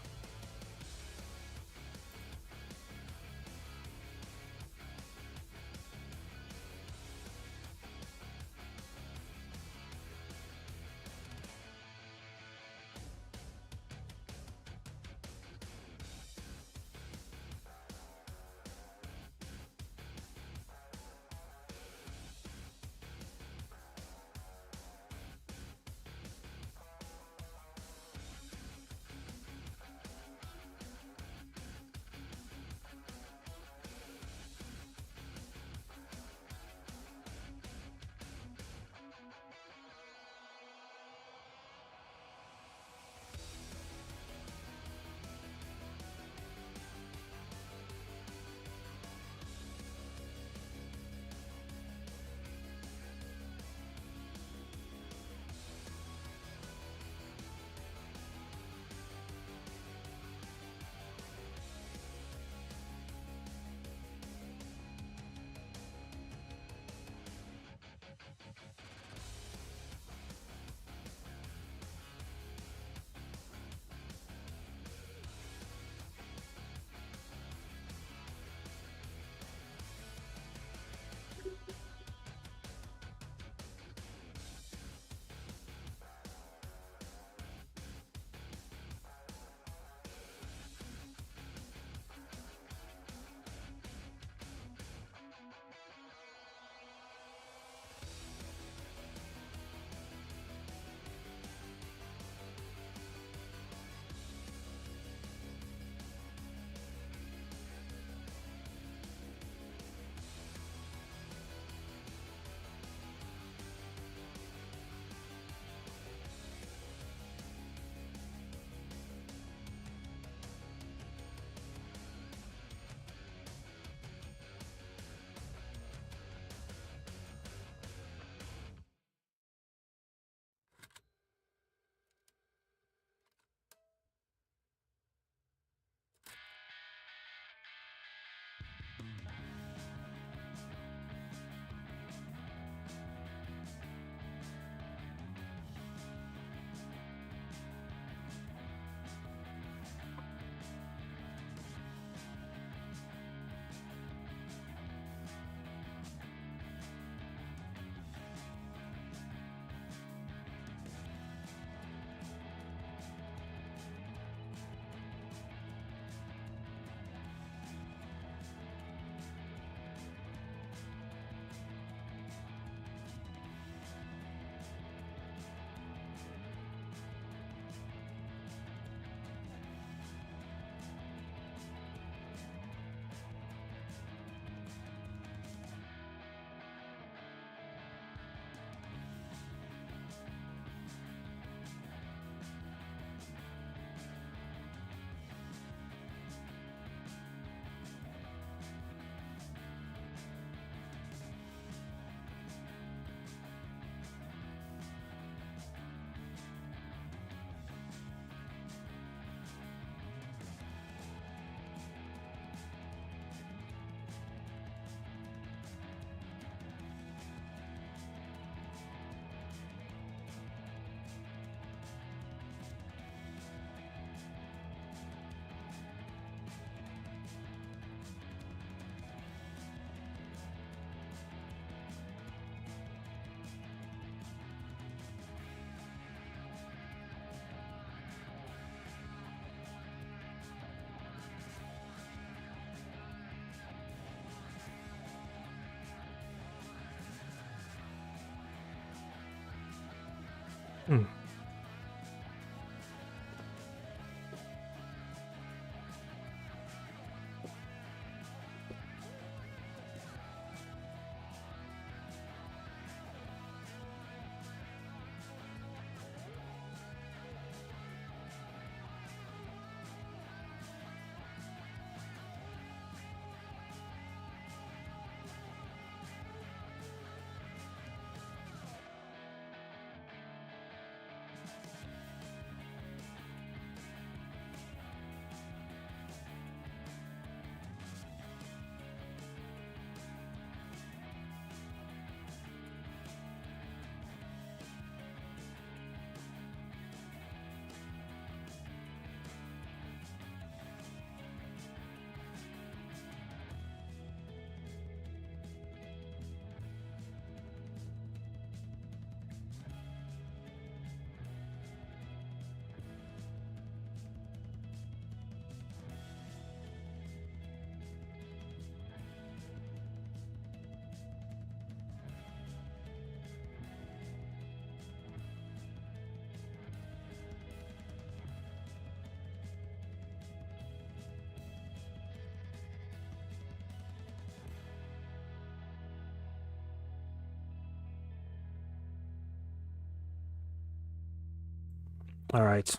All right.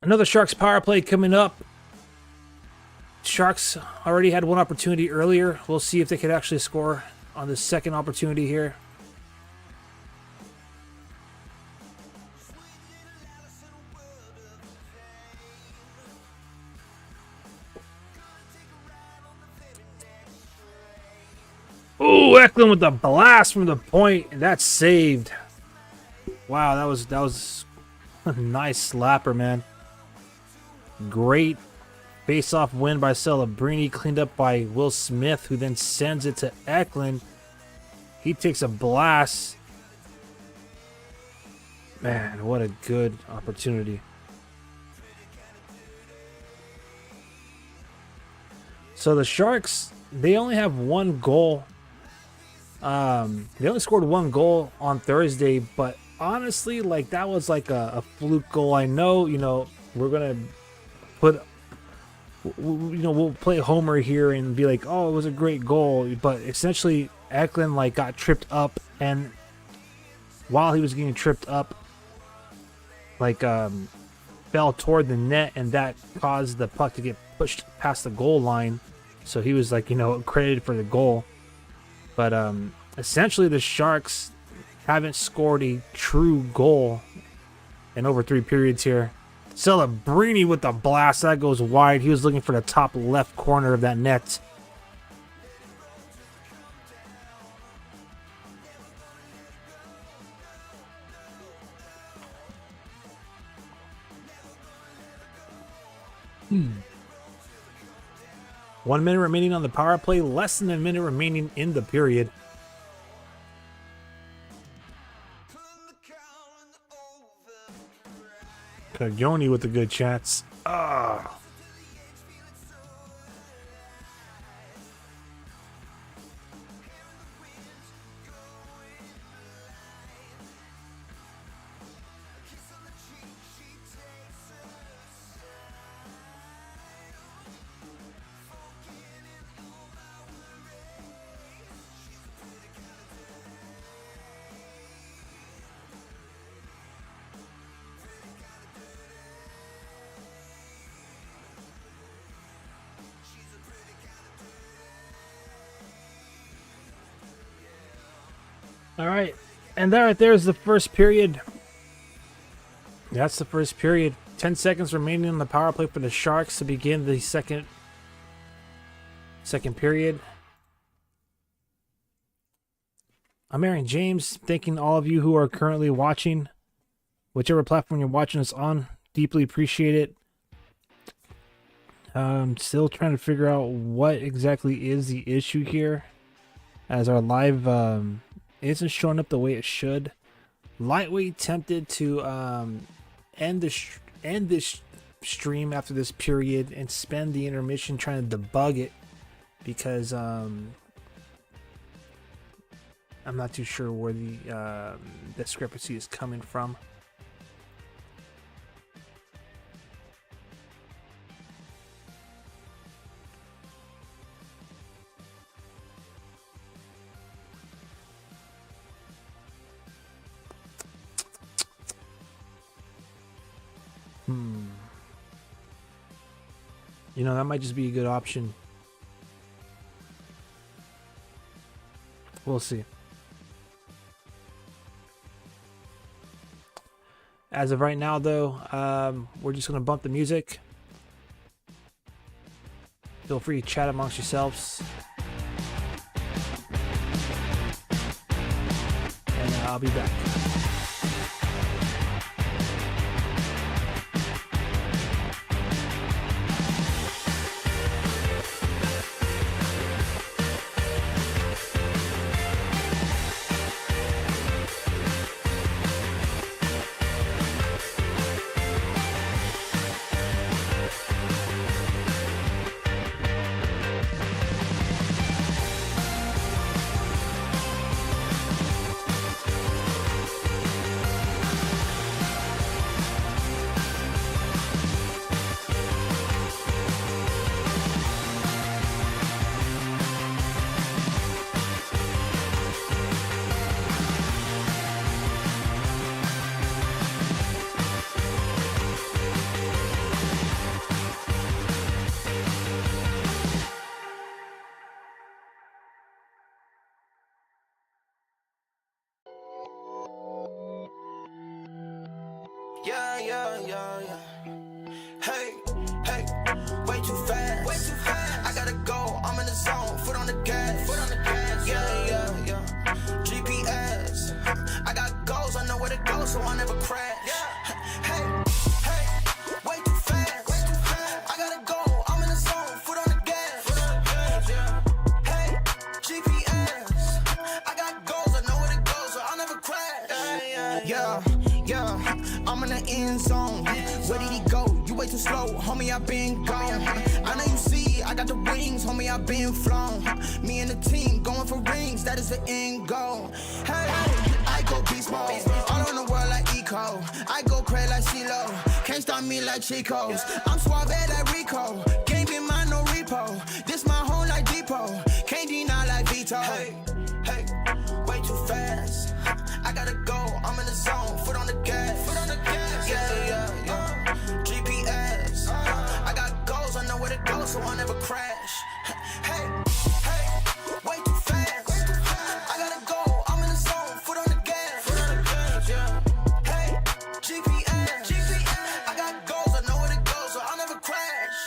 Another Sharks power play coming up. Sharks already had one opportunity earlier. We'll see if they could actually score on the second opportunity here. Oh, Eklund with the blast from the point, and that's saved. Wow, that was a nice slapper, man. Great face-off win by Celebrini, cleaned up by Will Smith, who then sends it to Eklund. He takes a blast. Man, what a good opportunity. So the Sharks, they only have one goal. They only scored one goal on Thursday, but honestly, like, that was like a fluke goal. I know, we're gonna put, we'll play Homer here and be like, oh, it was a great goal, but essentially Eklund like got tripped up, and while he was getting tripped up, like fell toward the net, and that caused the puck to get pushed past the goal line. So he was like, credited for the goal. But essentially the Sharks haven't scored a true goal in over 3 periods here. Celebrini with the blast. That goes wide. He was looking for the top left corner of that net. Hmm. 1 minute remaining on the power play. Less than a minute remaining in the period. Caglioni with a good chance. Ah. All right, and that right there is the first period. That's the first period. 10 seconds remaining on the power play for the Sharks to begin the second period. I'm Aaron James, thanking all of you who are currently watching, whichever platform you're watching us on. Deeply appreciate it. Still trying to figure out what exactly is the issue here, as our live isn't showing up the way it should. Lightweight tempted to end this stream after this period and spend the intermission trying to debug it, because I'm not too sure where the discrepancy is coming from. You know, that might just be a good option. We'll see. As of right now, though, we're just going to bump the music. Feel free to chat amongst yourselves. And I'll be back. Yeah. Hey, way too fast. I gotta go, I'm in the zone, foot on the gas. Yeah. GPS, I got goals, I know where to go, so I never crash. Hey, way too fast. I gotta go, I'm in the zone, foot on the gas. Hey, GPS, I got goals, I know where to go, so I'll never crash. Yeah. I'm in the end zone. Where did he go? You way too slow, homie, I been gone. I know you see, I got the rings, homie, I been flown. Me and the team going for rings, that is the end goal. Hey, I go beast mode, all on the world like Eco. I go crazy like CeeLo, can't stop me like Chico's. I'm suave like Rico, can't be mine no repo. This my home like Depot, can't deny like Vito. Hey, way too fast. I gotta go, I'm in the zone, foot on the gas. Yeah. GPS, I got goals, I know where to go, so I'll never crash. Hey, way too fast. I gotta go, I'm in the zone, foot on the gas. Hey, GPS, I got goals, I know where to go, so I'll never crash.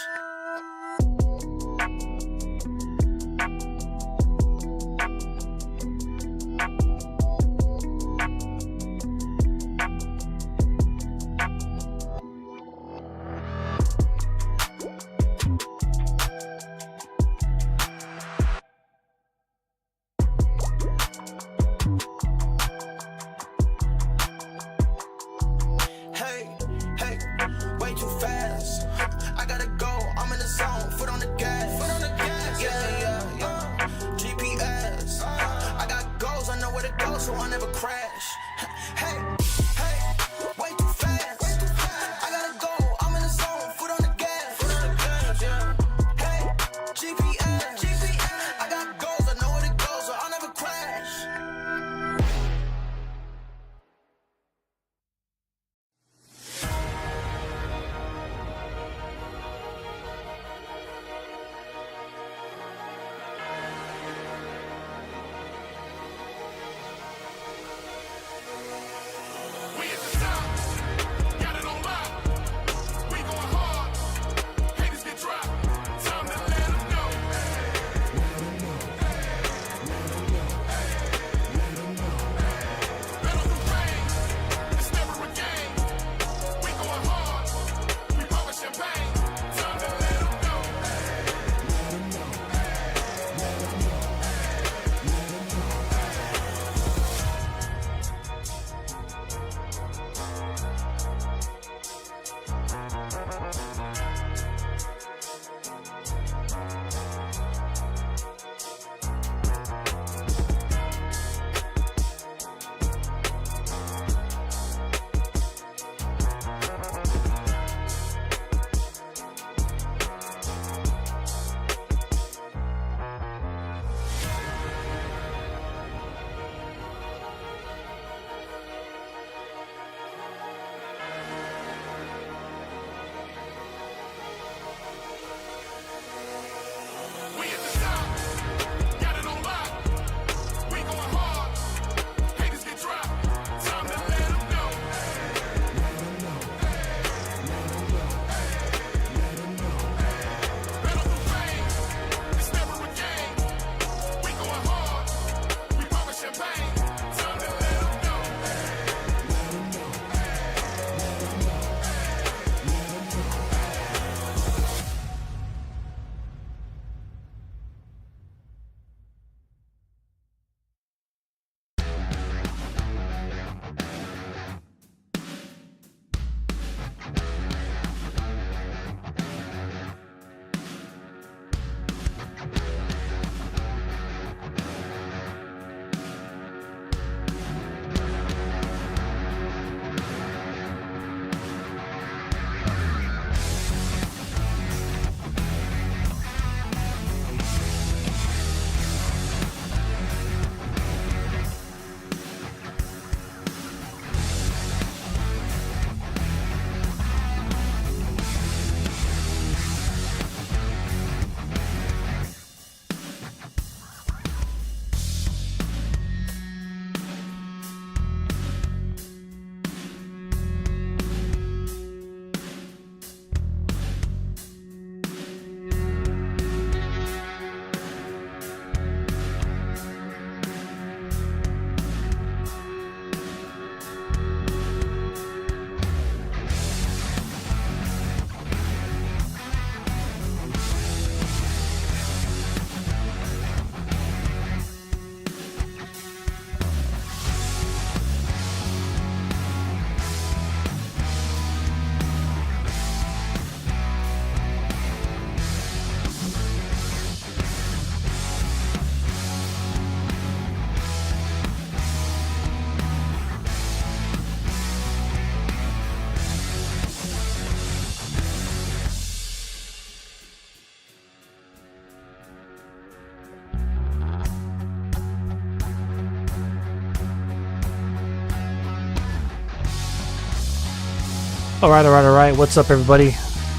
All right. What's up, everybody?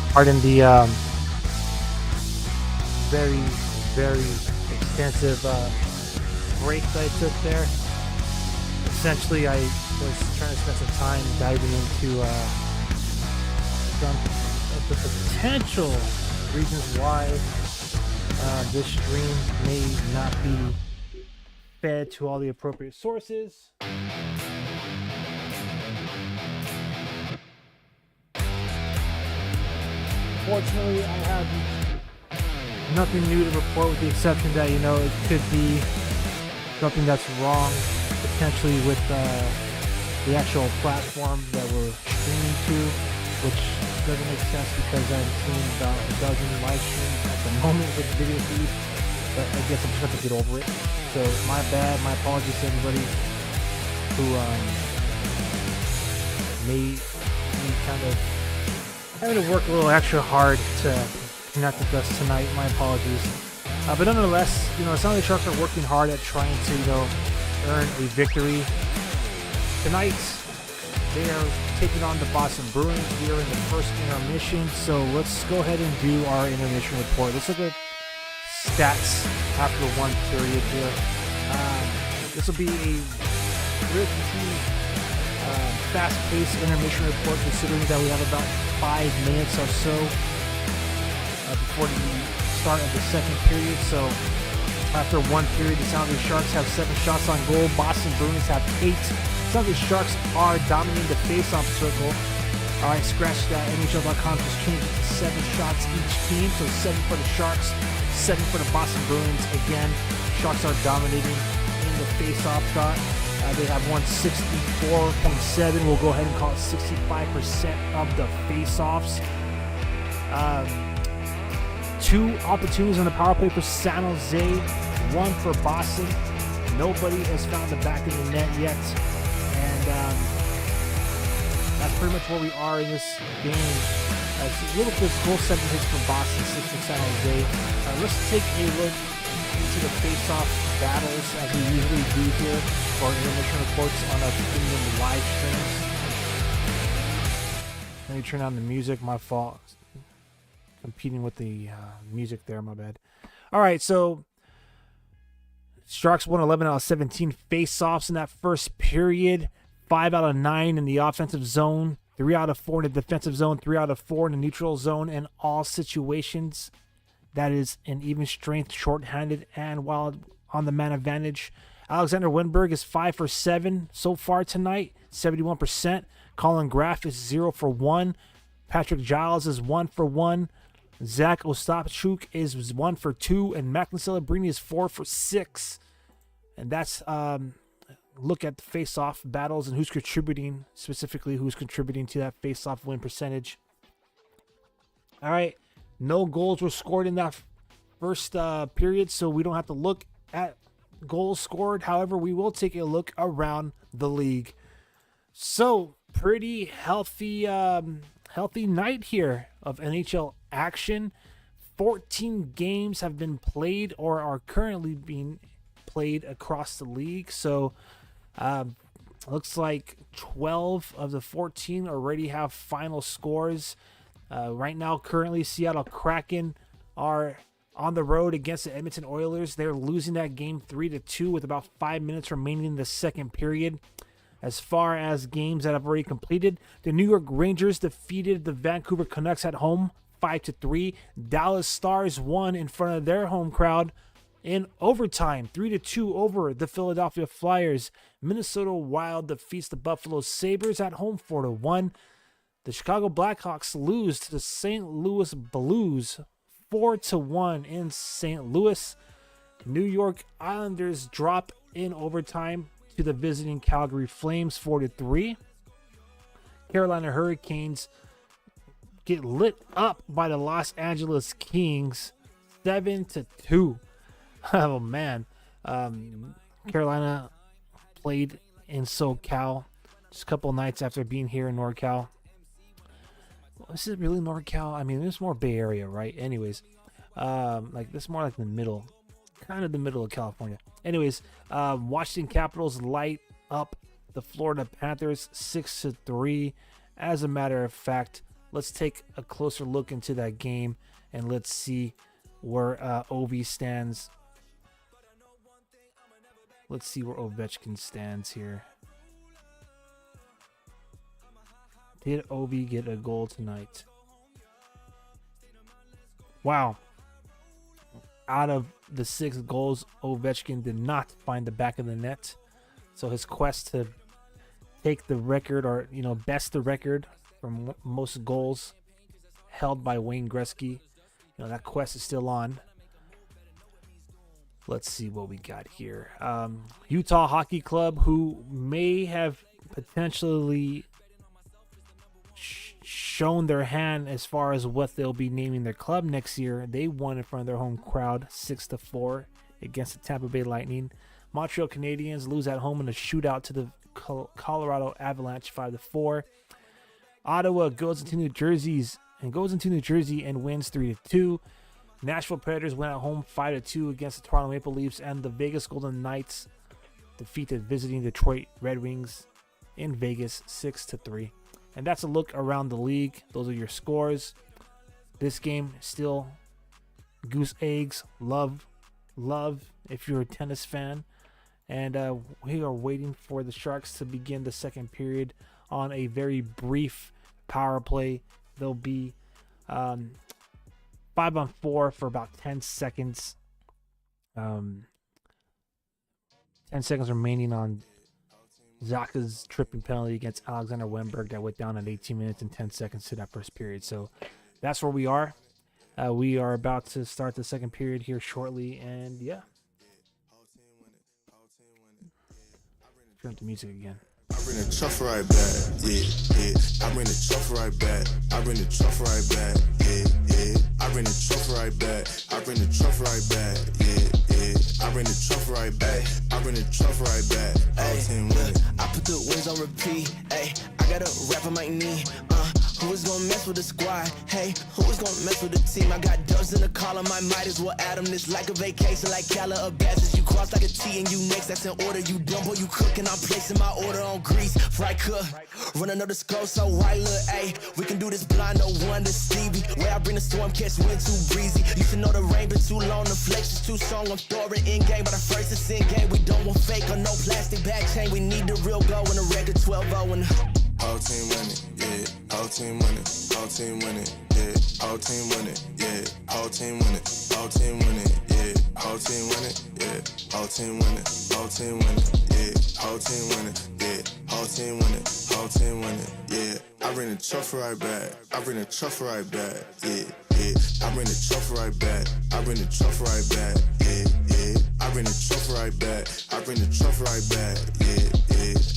Pardon the very, very extensive break that I took there. Essentially, I was trying to spend some time diving into some of the potential reasons why this stream may not be fed to all the appropriate sources. Fortunately, I have nothing new to report with the exception that, it could be something that's wrong potentially with the actual platform that we're streaming to, which doesn't make sense because I'm seeing about a dozen live streams at the moment with video feed, but I guess I'm just going to get over it. So my bad, my apologies to everybody who may be kind of having to work a little extra hard to connect with us tonight. My apologies. But nonetheless, it sounds like Sharks are working hard at trying to, earn a victory. Tonight, they are taking on the Boston Bruins. We are in the first intermission, so let's go ahead and do our intermission report. Let's look at stats after one period here. This will be a really fast-paced intermission report, considering that we have about 5 minutes or so before the start of the second period. So after one period, the San Jose Sharks have 7 shots on goal. Boston Bruins have 8. San Jose Sharks are dominating the face-off circle. All right, scratch that. NHL.com just changed it to 7 shots each team. So 7 for the Sharks, 7 for the Boston Bruins. Again, Sharks are dominating in the face-off shot. They have won 64.7. We'll go ahead and call it 65% of the face-offs. 2 opportunities on the power play for San Jose, 1 for Boston. Nobody has found the back of the net yet. And that's pretty much where we are in this game. A little bit of goal 7 hits for Boston, 6 for San Jose. Let's take a look into the face-off battles as we usually do here for intermission reports on our premium live streams. Let me turn on the music. My fault. Competing with the music there. My bad. All right, so Sharks won 11 out of 17 face-offs in that first period. 5 out of 9 in the offensive zone. 3 out of 4 in the defensive zone. 3 out of 4 in the neutral zone in all situations. That is an even strength, shorthanded, and while on the man advantage. Alexander Wenberg is 5 for 7 so far tonight, 71%. Colin Graff is 0 for 1. Patrick Giles is 1 for 1. Zach Ostapchuk is 1 for 2. And Macklin Celebrini is 4 for 6. And that's look at the face-off battles and who's contributing, specifically who's contributing to that face-off win percentage. All right. No goals were scored in that first period, so we don't have to look at goals scored. However, we will take a look around the league. So, pretty healthy night here of NHL action. 14 games have been played or are currently being played across the league. So, looks like 12 of the 14 already have final scores. Right now, currently, Seattle Kraken are on the road against the Edmonton Oilers. They're losing that game 3-2 with about 5 minutes remaining in the second period. As far as games that have already completed, the New York Rangers defeated the Vancouver Canucks at home 5-3. Dallas Stars won in front of their home crowd in overtime 3-2 over the Philadelphia Flyers. Minnesota Wild defeats the Buffalo Sabres at home 4-1. The Chicago Blackhawks lose to the St. Louis Blues 4-1 in St. Louis. New York Islanders drop in overtime to the visiting Calgary Flames 4-3. Carolina Hurricanes get lit up by the Los Angeles Kings 7-2. Oh man. Carolina played in SoCal just a couple nights after being here in NorCal. Is it really NorCal? I mean, there's more Bay Area, right? Anyways, like this is more like the middle, kind of the middle of California. Anyways, Washington Capitals light up the Florida Panthers 6-3. As a matter of fact, let's take a closer look into that game and let's see where Ovi stands. Let's see where Ovechkin stands here. Did Ovi get a goal tonight? Wow. Out of the 6 goals, Ovechkin did not find the back of the net. So his quest to take the record, or best the record for most goals held by Wayne Gretzky, that quest is still on. Let's see what we got here. Utah Hockey Club, who may have potentially shown their hand as far as what they'll be naming their club next year. They won in front of their home crowd 6-4 against the Tampa Bay Lightning. Montreal Canadiens lose at home in a shootout to the Colorado Avalanche 5-4. Ottawa goes into New Jersey and wins 3-2. Nashville Predators went at home 5-2 against the Toronto Maple Leafs, and the Vegas Golden Knights defeated visiting Detroit Red Wings in Vegas 6-3. And that's a look around the league. Those are your scores. This game still goose eggs. Love if you're a tennis fan. And we are waiting for the Sharks to begin the second period on a very brief power play. There'll be 5-on-4 for about 10 seconds. 10 seconds remaining on Zaka's tripping penalty against Alexander Wennberg that went down at 18 minutes and 10 seconds to that first period. So that's where we are. We are about to start the second period here shortly, and yeah. Turn up the music again. I bring the chuff right back, yeah. I bring the chuff right back. I bring the chuff right back, yeah. I bring the chuff right back. I bring the chuff right back, yeah. I bring the chuff right back. I bring the chuff right back. I put the wins on repeat. Ay, I got a rap on my knee. Who is gonna mess with the squad? Hey, who is gonna mess with the team? I got dubs in the column, I might as well add them. This like a vacation, like Cala or Bassett. You cross like a T and you next, that's in order. You dumb boy, you cooking, I'm placing my order on grease. Fry cook, run another skull, so white look, ayy. We can do this blind, no wonder Stevie. Where I bring the storm, catch wind too breezy. You should know the rain been too long, the flex is too strong. I'm throwing in game, but the first is in game. We don't want fake or no plastic back chain. We need the real go in the record 12-0 and whole team winning, yeah. Whole team winning, whole team winning, yeah. Whole team winning, yeah. Whole team winning, whole team winning, yeah. Whole team winning, yeah. Whole team winning, whole team winning, yeah. Whole team winning, yeah. Whole team winning, whole team winning, yeah. I bring the chuff right back. I bring the chuff right back, yeah. I bring the chuff right back. I bring the chuff right back, yeah. I bring the chuff right back. I bring the chuff right back, yeah.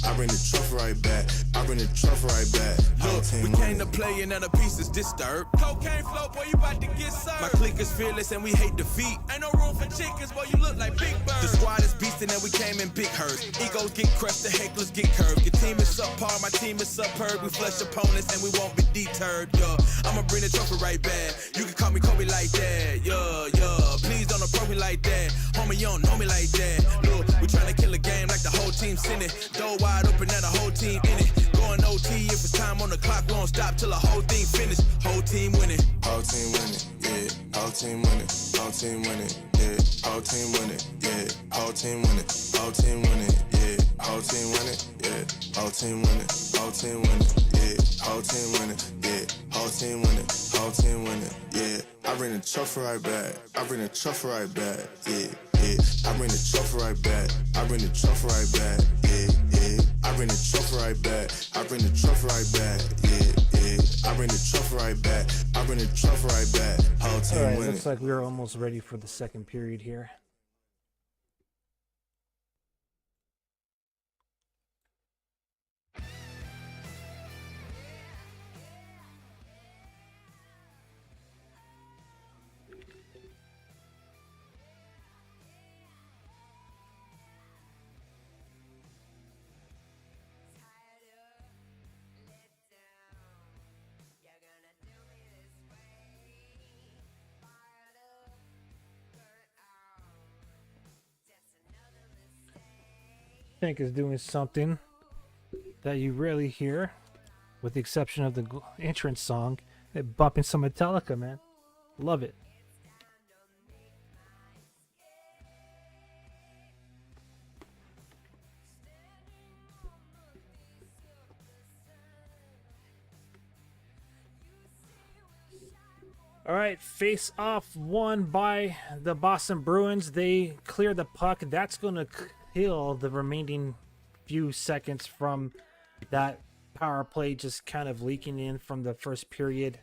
I bring the truff right back. I bring the truff right back. Look, we came to play and other pieces disturbed. Cocaine flow, boy, you about to get served. My clique is fearless and we hate defeat. Ain't no room for chickens, boy, you look like Big Bird. The squad is beastin' and we came in big herds. Egos get crushed, the hecklers get curved. Your team is subpar, my team is superb. We flush opponents and we won't be deterred, yeah. I'ma bring the trophy right back. You can call me Kobe like that, yeah. Please don't approach me like that. Homie, you don't know me like that. Look, we tryna kill a game like the whole team sinning. Door wide open and the whole team in it. Going OT if it's time on the clock, we won't stop till the whole thing finished. Whole team winning. Whole team winning, yeah. Whole team winning, whole team winning, yeah. Whole team winning, yeah. Whole team winning, whole team winning, yeah. Whole team winning, yeah. Whole team winning, whole team winning, yeah. Whole team winning, yeah. Whole team winning, whole team winning, yeah. I bring the chuff right back. I bring the chuff right back, yeah. I bring the chuff right back. I bring the chuff right back, yeah. I bring the chuff right back. I bring the chuff right back, yeah. I bring the chuff right back. I bring the chuff right back. Whole team All right, winning. looks like we're almost ready for the second period here. Tank is doing something that you rarely hear. with the exception of the entrance song. They're bumping some Metallica, man. Love it. All right, face off won by the Boston Bruins. They clear the puck. That's going to kill the remaining few seconds from that power play just kind of leaking in from the first period.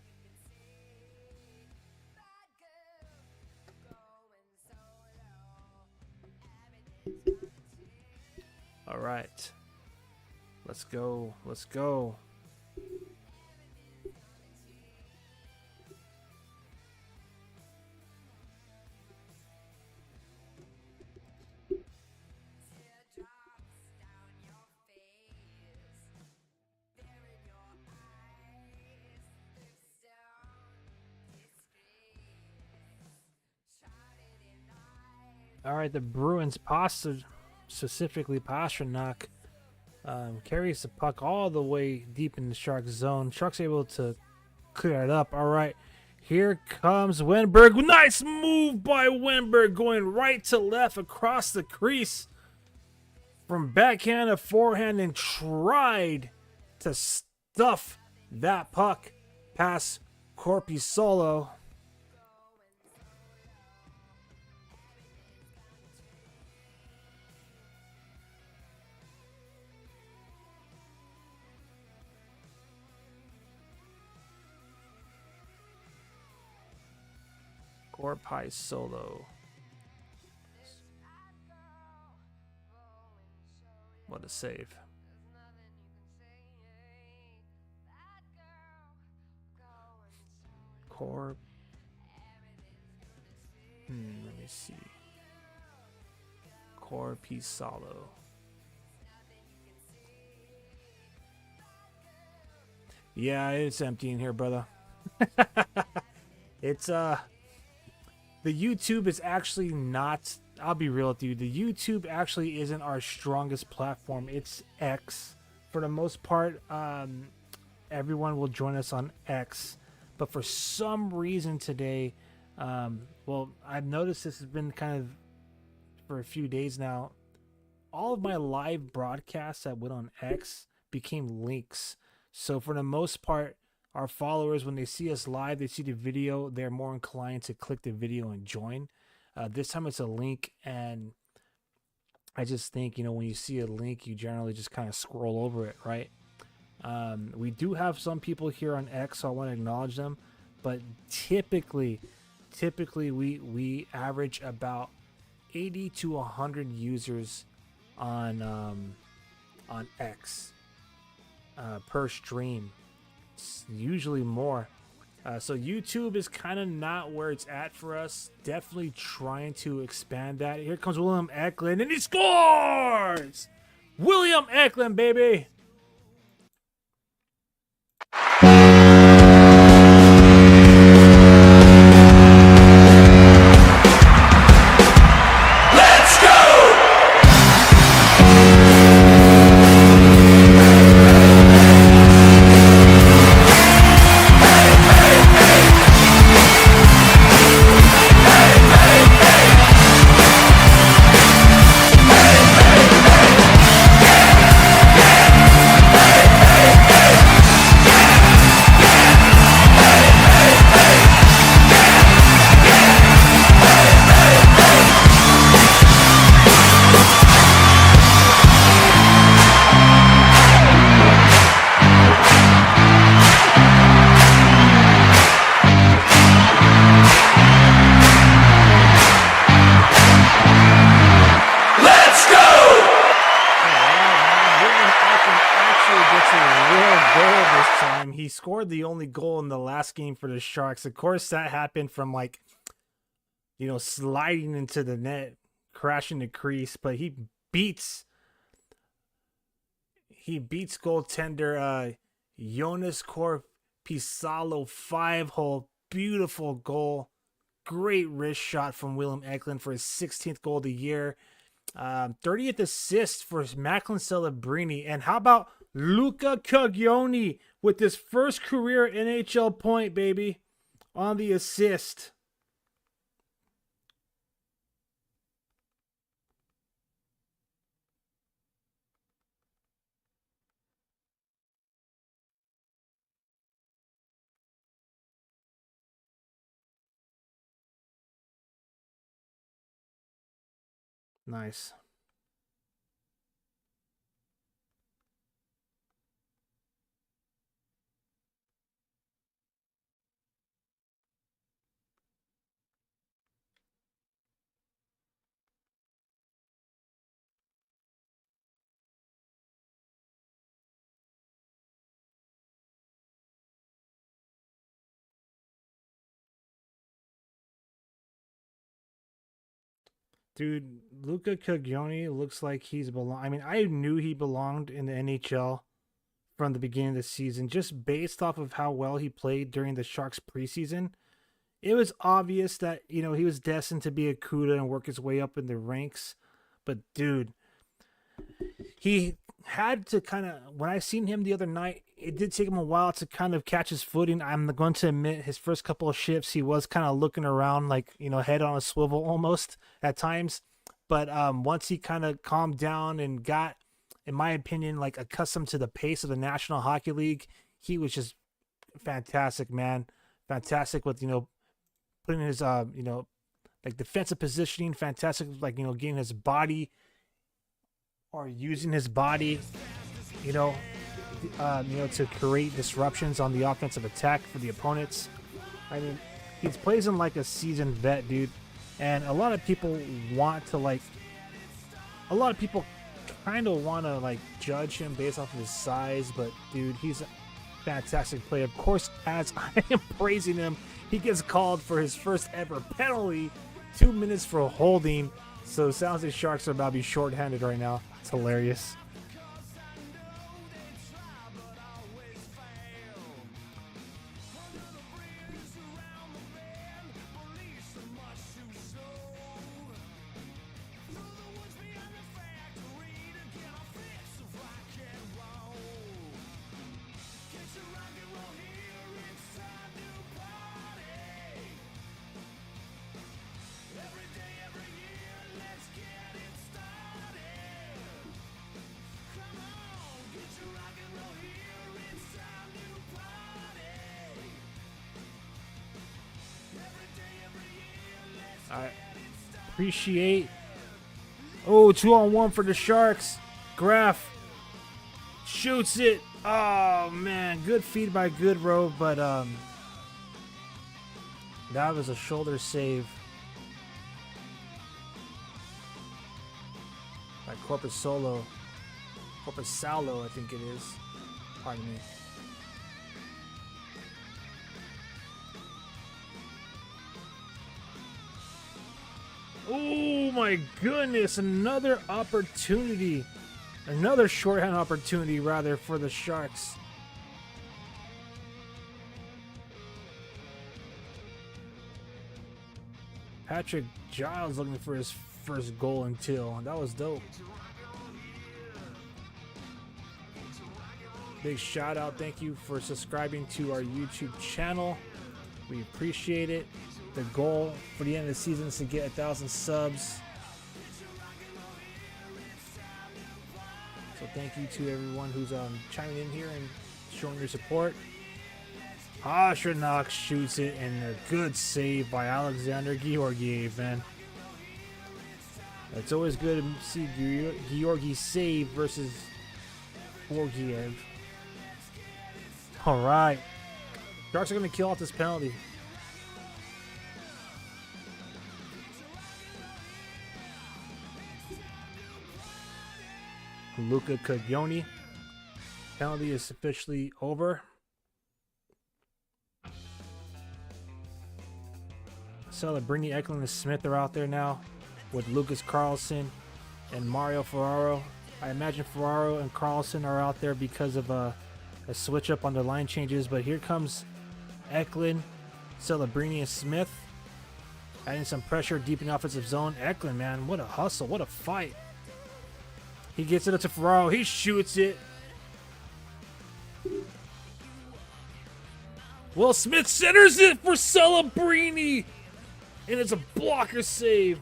All right. Let's go. Let's go. All right, the Bruins, specifically Pasternak, carries the puck all the way deep in the Sharks zone. Sharks able to clear it up. All right, here comes Wenberg. Nice move by Wenberg, going right to left across the crease from backhand to forehand, and tried to stuff that puck past Corpi Solo. Corpi Solo. What a save. Corp. Let me see. Corpi Solo. Yeah, it's empty in here, brother. It's the YouTube is actually not, I'll be real with you, the YouTube actually isn't our strongest platform. It's X. For the most part, everyone will join us on X. But for some reason today, well, I've noticed this has been kind of for a few days now. All of my live broadcasts that went on X became links. So for the most part, our followers, when they see us live, they see the video, they're more inclined to click the video and join. This time it's a link, and I just think, when you see a link, you generally just kind of scroll over it, right? We do have some people here on X, so I want to acknowledge them, but typically we average about 80 to 100 users on X per stream. It's usually more. So YouTube is kind of not where it's at for us. Definitely trying to expand that. Here comes William Eklund, and he scores! William Eklund, baby! He scored the only goal in the last game for the Sharks. Of course, that happened from sliding into the net, crashing the crease, but he beats goaltender Jonas Korpisalo 5-hole. Beautiful goal. Great wrist shot from William Eklund for his 16th goal of the year. 30th assist for Macklin Celebrini. And how about Luca Caglioni with his first career NHL point, baby, on the assist. Nice. Dude, Luca Caglioni looks like he's belong. I mean, I knew he belonged in the NHL from the beginning of the season, just based off of how well he played during the Sharks preseason. It was obvious that, he was destined to be a CUDA and work his way up in the ranks. But dude, he had to kind of, when I seen him the other night, it did take him a while to kind of catch his footing. I'm going to admit, his first couple of shifts, he was kind of looking around like, head on a swivel almost at times. But once he kind of calmed down and got, in my opinion, like accustomed to the pace of the National Hockey League, he was just fantastic, man. Fantastic with, putting his, like defensive positioning, fantastic, like, getting his body or using his body, to create disruptions on the offensive attack for the opponents. I mean, he plays him like a seasoned vet, dude. And a lot of people kind of want to judge him based off of his size, but dude, he's a fantastic player. Of course, as I am praising him, he gets called for his first ever penalty, 2 minutes for holding. So it sounds like Sharks are about to be shorthanded right now. It's hilarious. I appreciate. Oh, 2-on-1 for the Sharks. Graf shoots it. Oh man, good feed by Goodrow, but that was a shoulder save by Corpusalo, I think it is. Pardon me. Oh my goodness, another opportunity. Another shorthand opportunity, rather, for the Sharks. Patrick Giles looking for his first goal in Teal. That was dope. Big shout out. Thank you for subscribing to our YouTube channel. We appreciate it. The goal for the end of the season is to get 1,000 subs. So thank you to everyone who's chiming in here and showing your support. Pastrnak shoots it, and a good save by Alexander Georgiev, man. It's always good to see Georgiev save versus Georgiev. All right. Sharks are going to kill off this penalty. Luca Caglioni. Penalty is officially over. Celebrini, Eklund, and Smith are out there now with Lucas Carlson and Mario Ferraro. I imagine Ferraro and Carlson are out there because of a switch up on the line changes, but here comes Eklund, Celebrini, and Smith adding some pressure deep in the offensive zone. Eklund, man, what a hustle, what a fight. He gets it up to Ferraro. He shoots it. Will Smith centers it for Celebrini, and it's a blocker save.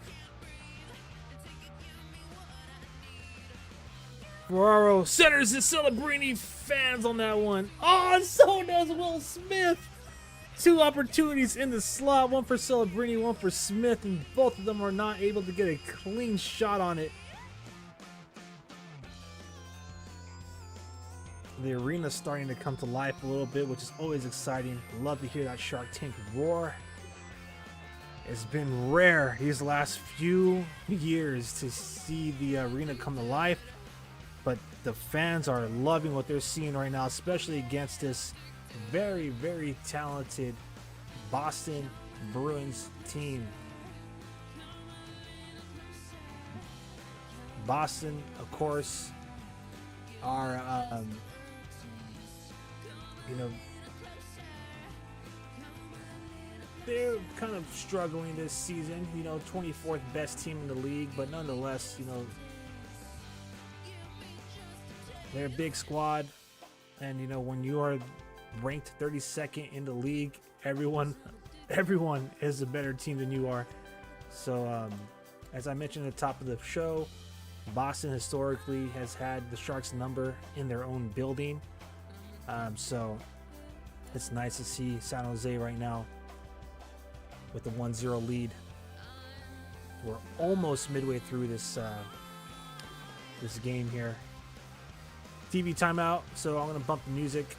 Ferraro centers it. Celebrini fans on that one. Oh, and so does Will Smith. 2 opportunities in the slot, one for Celebrini, one for Smith, and both of them are not able to get a clean shot on it. The arena's starting to come to life a little bit, which is always exciting. Love to hear that Shark Tank roar. It's been rare these last few years to see the arena come to life, but the fans are loving what they're seeing right now, especially against this very, very talented Boston Bruins team. Boston, of course, are they're kind of struggling this season. 24th best team in the league, but nonetheless, they're a big squad, and when you are ranked 32nd in the league, everyone is a better team than you are. So as I mentioned at the top of the show, Boston historically has had the Sharks number in their own building, so it's nice to see San Jose right now with the 1-0 lead. We're almost midway through this game here. TV timeout, so I'm gonna bump the music.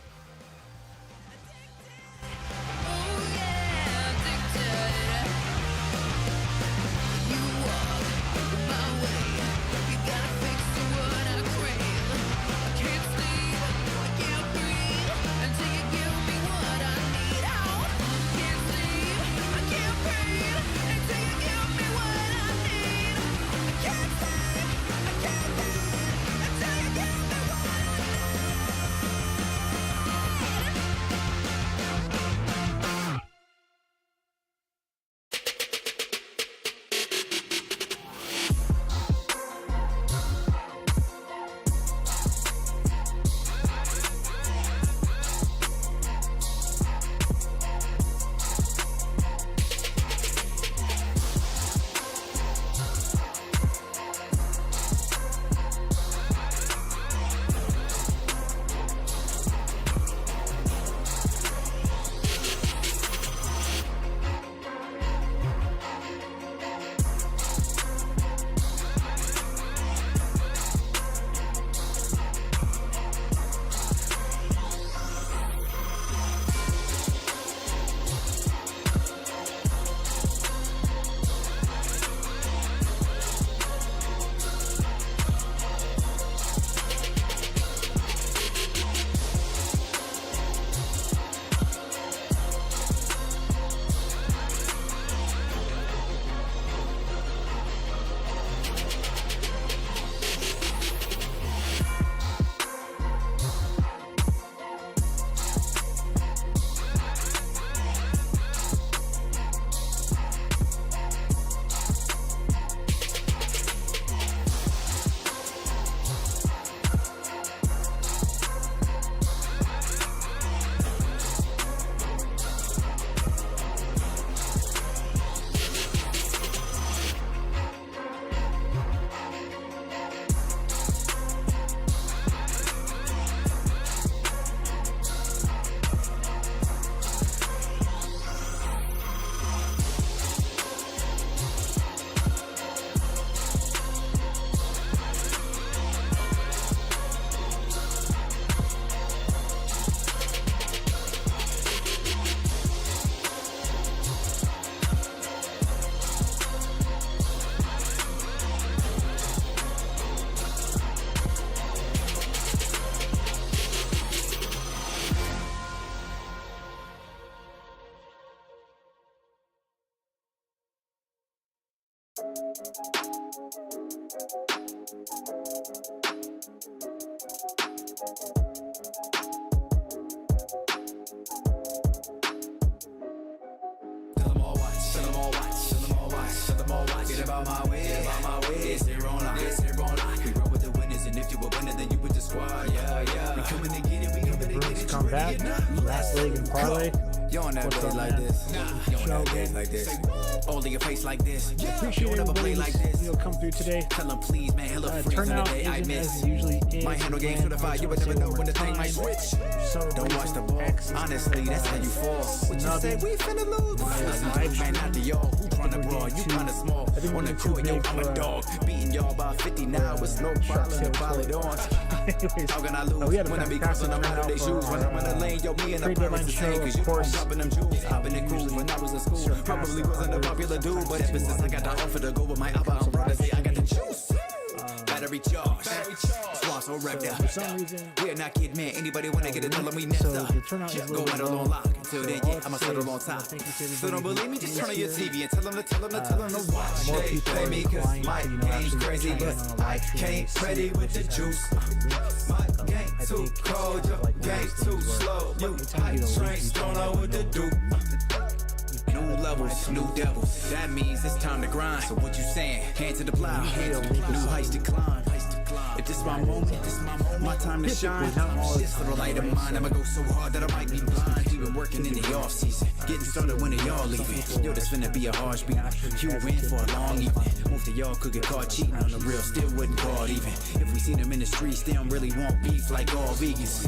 Come back, last leg in parlay. You don't have What's days up, like man? this. You don't have days like this. Only a face like this. Appreciate You don't ever everybody play like who's, this. come through today. Tell them please, man. Hella freeze on the Turnout day I isn't miss. as it usually is. My handle games with a fire. You would never know when the thing might switch. Don't watch the ball. Honestly, that's how you fall. What you say? We finna lose. Listen to it, man, not to y'all. Who tryna brawl? You kinda small. On the court, yo, I'm a dog. Beating y'all by 50 now. It's no problem to pile it on. How can I lose when I be crossing them out of their shoes? When I'm in the lane, yo, me and the Pirates the same. Cause you was dropping them jewels. Hopping in cruise when I was in school. Probably wasn't a popular dude, but ever since I got the offer to go with my album, I'm proud to say I got the juice. Battery charge. Swaps or rep For some reason, we're not kidding, man. Anybody wanna get it, tell them we next so up. the turnout is a Go little metal low. on lock. Until then, yeah, I'ma settle on top. Thank you to So don't everybody believe me, just who turn on your is here. TV and tell them to watch. More They people play are me cause applying my to, game's actually crazy, chime in but on a I live stream can't and see ready if with the this juice. has My I game too think cold, your like one of game those too things where slow. You every time you hype get a link, trains, you don't know kinda what to do. New levels, new devils. That means it's time to grind. So what you saying? Hand to the plow. New heights to climb. If this my moment, my time to shine. This little light of mine, I'ma go so hard that I might be blind. We been working in the off season, getting started when they all leaving. Yo, this finna be a harsh beat. You win for a long evening. Most of y'all could get caught cheating on the real, still wouldn't call it even. If we see them in the streets, they don't really want beef like all vegans.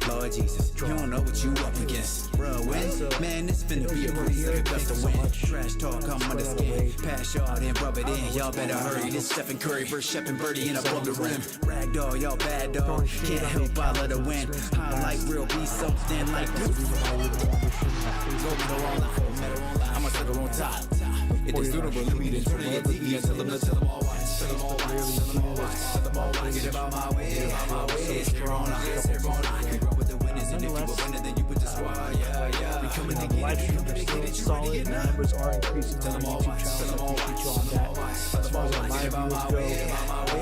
Lord Jesus, you don't know what you up against. Bruh, win, man, this finna be a breeze. Look at us to win. Trash talk, I'm on the skin. Pass y'all, then rub it in. Y'all better hurry. This Stephen Curry versus Shep and Birdie in above the rim. Ragdoll, y'all bad dog. Can't help I let it win. Highlight real be something like this. I'ma settle on top. If they still don't believe me, then turn on your TV and tell them all watch. Tell them all watch. Tell them all watch. Tell them all watch. Get about my way. It's here on us. It's here on us. You grow with the winners, and if you a winner, then you with the squad. Yeah. We coming to get it. We coming to get it. You ready or not? Numbers are increasing on the YouTube channel. Tell them all watch. Appreciate you on that. As far as our live viewers go,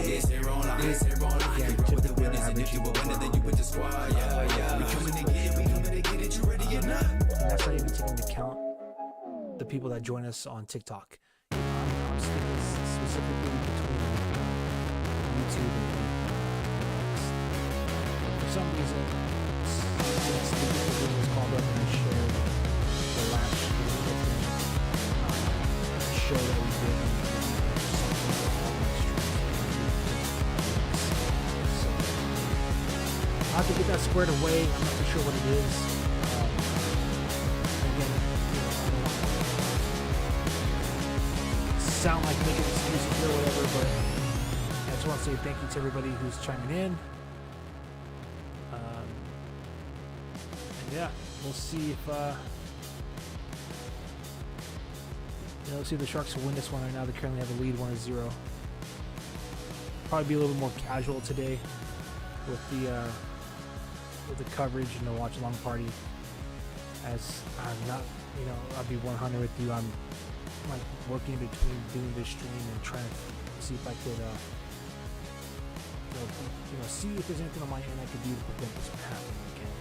It's here on us. It's here on us. You grow with the winners, and if you a winner, then you with the squad. Yeah. We coming to get it. We coming to get it. You ready or not? and that's not even taking into account the people that join us on TikTok. I'm speaking specifically between YouTube and for some reason, since the video was called up and I shared the last show that we did, so I'll have to get that squared away. I'm not too sure what it is. Again, I don't want to sound like making excuses here or whatever, but I just want to say thank you to everybody who's chiming in. And yeah, we'll see if let's see if the Sharks will win this one. Right now they currently have a lead 1-0. Probably be a little more casual today with the coverage and the watch along party, as I'm not, I'll be 100 with you. I'm like working between doing this stream and trying to see if I could see if there's anything on my end I could do to prevent this from happening again.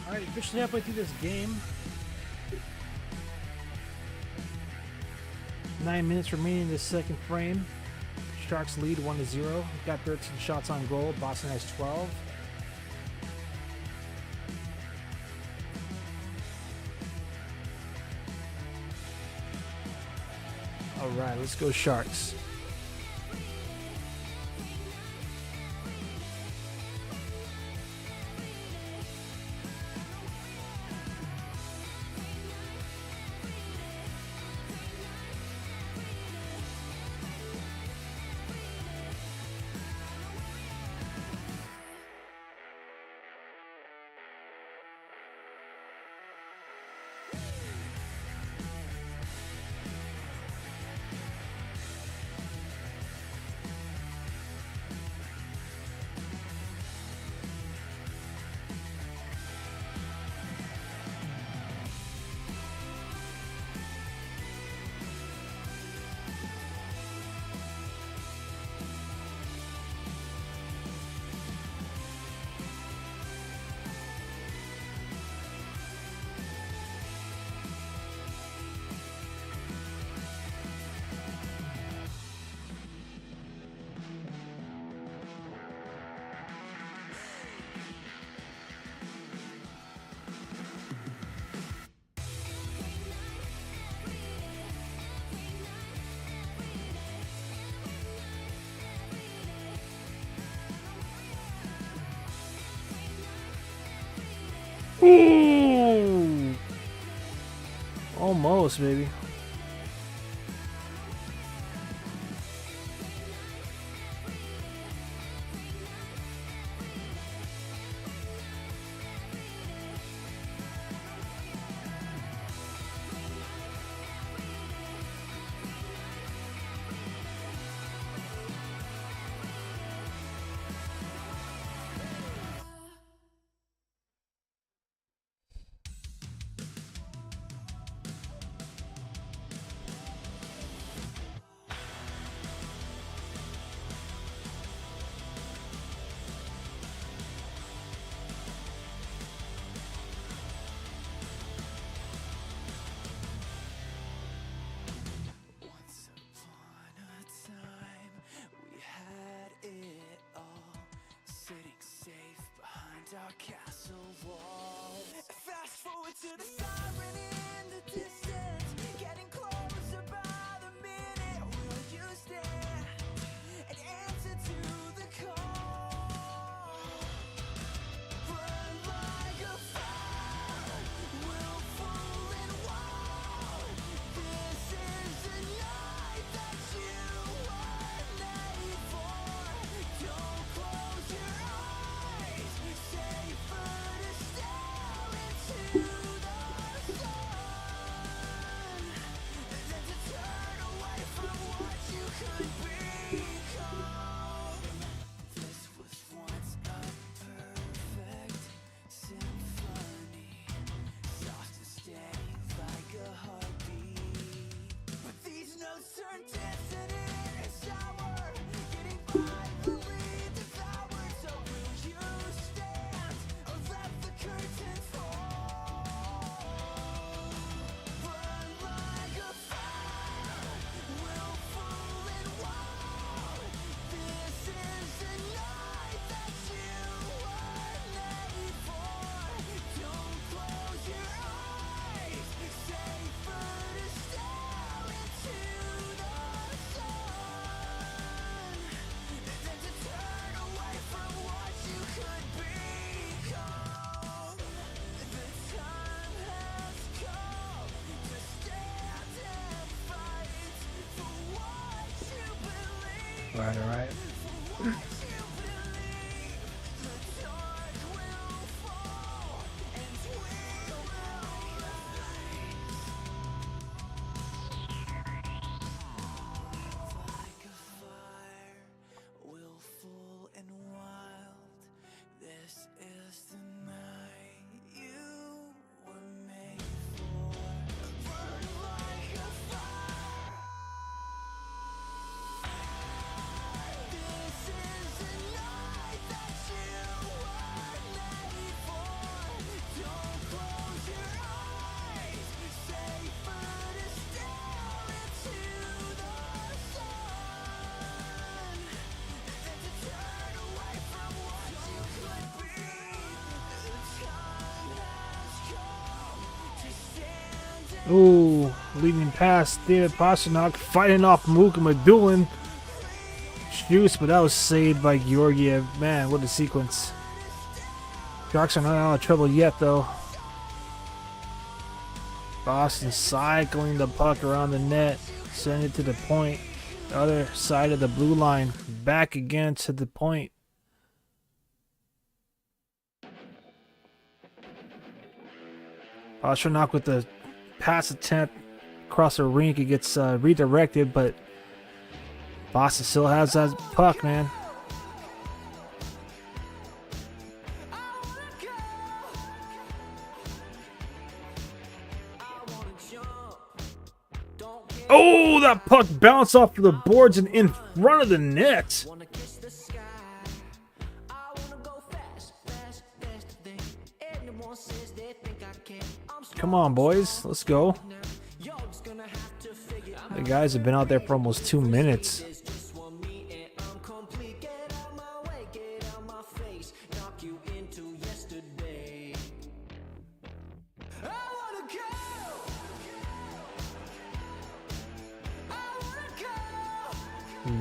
Alright, officially halfway through this game. 9 minutes remaining in the second frame. Sharks lead 1-0. Got 13 shots on goal. Boston has 12. All right, let's go Sharks. Ooh! Almost, baby. Once upon a time, we had it all, sitting safe behind our castle wall. Fast forward to the siren in the distance, getting closer by the minute. Will you stand and answer to the call? Burn like a fire, willful and wild. This is the night that you were made for. Don't close your eyes, safer to stare into the sun than to turn away from what you could become. This was once a perfect symphony, soft and steady like a heartbeat. But these notes turn dissonant and sour, getting violently devoured. So will you stand or let the curtain fall? Burn like a fire, willful and wild. This is the night that you were made for. Don't close your eyes, safer to stare into the sun than to turn away from what you could become. The time has come to stand and fight for what you believe. All right. For what you believe, the dark will fall and we will rise. Like a fire, willful and wild. This is the night you were made for. Burn like a fire. Ooh, leading past David Pastrnak, fighting off Muka Madulin. Shoots, but that was saved by Georgiev. Man, what a sequence. Sharks are not out of trouble yet, though. Boston cycling the puck around the net, sending it to the point. The other side of the blue line, back again to the point. Pastrnak with the pass attempt across the rink. It gets redirected, but Boston still has that puck, man. Oh, that puck bounced off the boards and in front of the net. Come on, boys. Let's go. The guys have been out there for almost 2 minutes.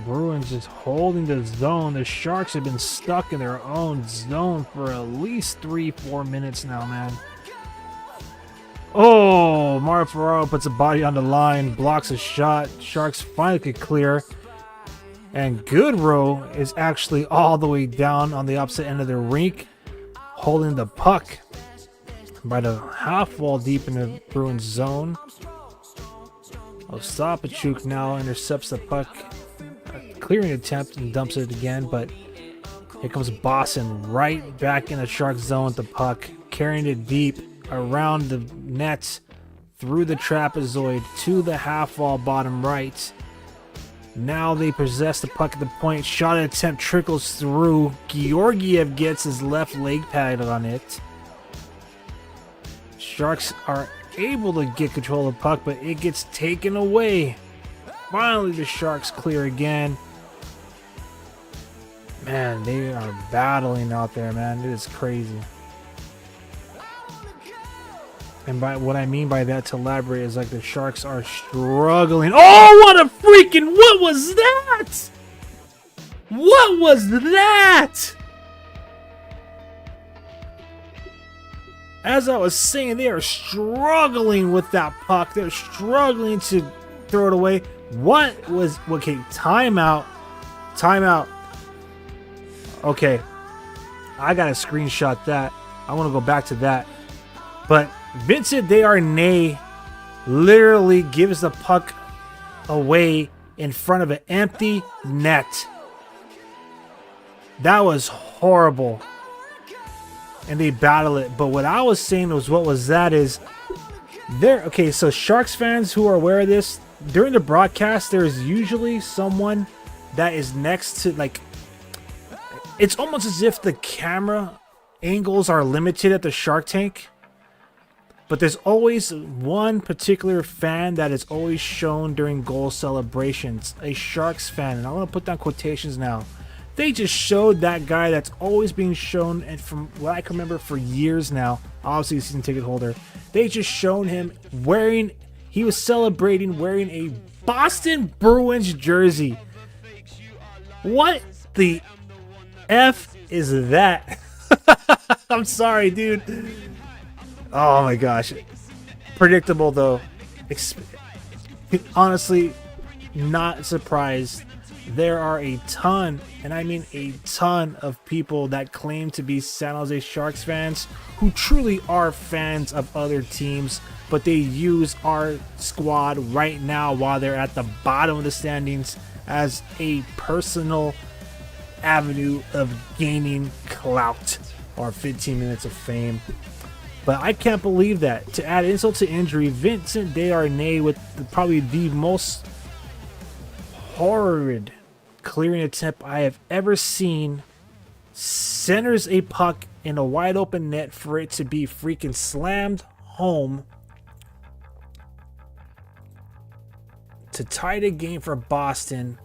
Bruins just holding the zone. The Sharks have been stuck in their own zone for at least 3-4 minutes now, man. Oh, Mario Ferraro puts a body on the line, blocks a shot. Sharks finally get clear. And Goodrow is actually all the way down on the opposite end of the rink, holding the puck by the half wall deep in the Bruins zone. Ostapachuk now intercepts the puck. Clearing attempt and dumps it again, but here comes Boston right back in the Shark zone with the puck, carrying it deep around the net, through the trapezoid to the half wall bottom right. Now they possess the puck at the point. Shot attempt trickles through. Georgiev gets his left leg pad on it. Sharks are able to get control of the puck, but it gets taken away. Finally, the Sharks clear again. Man, they are battling out there, man. It is crazy. And by what I mean by that, to elaborate, is like the Sharks are struggling. Oh, what a freaking... What was that? What was that? As I was saying, they are struggling with that puck. They're struggling to throw it away. What was... Okay, timeout. Timeout. Okay. I gotta screenshot that. I want to go back to that. But Vincent Desharnais literally gives the puck away in front of an empty net. That was horrible. And they battle it. But what I was saying was, what was that is... There. Okay, so Sharks fans who are aware of this, during the broadcast, there's usually someone that is next to, like... It's almost as if the camera angles are limited at the Shark Tank. But there's always one particular fan that is always shown during goal celebrations. A Sharks fan. And I want to put down quotations now. They just showed that guy that's always being shown, and from what I can remember for years now, obviously a season ticket holder, they just shown him wearing, he was celebrating wearing a Boston Bruins jersey. What the F is that? I'm sorry, dude. Oh my gosh. Predictable though. Honestly, not surprised. There are a ton, and I mean a ton, of people that claim to be San Jose Sharks fans who truly are fans of other teams, but they use our squad right now while they're at the bottom of the standings as a personal avenue of gaining clout or 15 minutes of fame. But I can't believe that. To add insult to injury, Vincent Desharnais, with probably the most horrid clearing attempt I have ever seen, centers a puck in a wide open net for it to be freaking slammed home to tie the game for Boston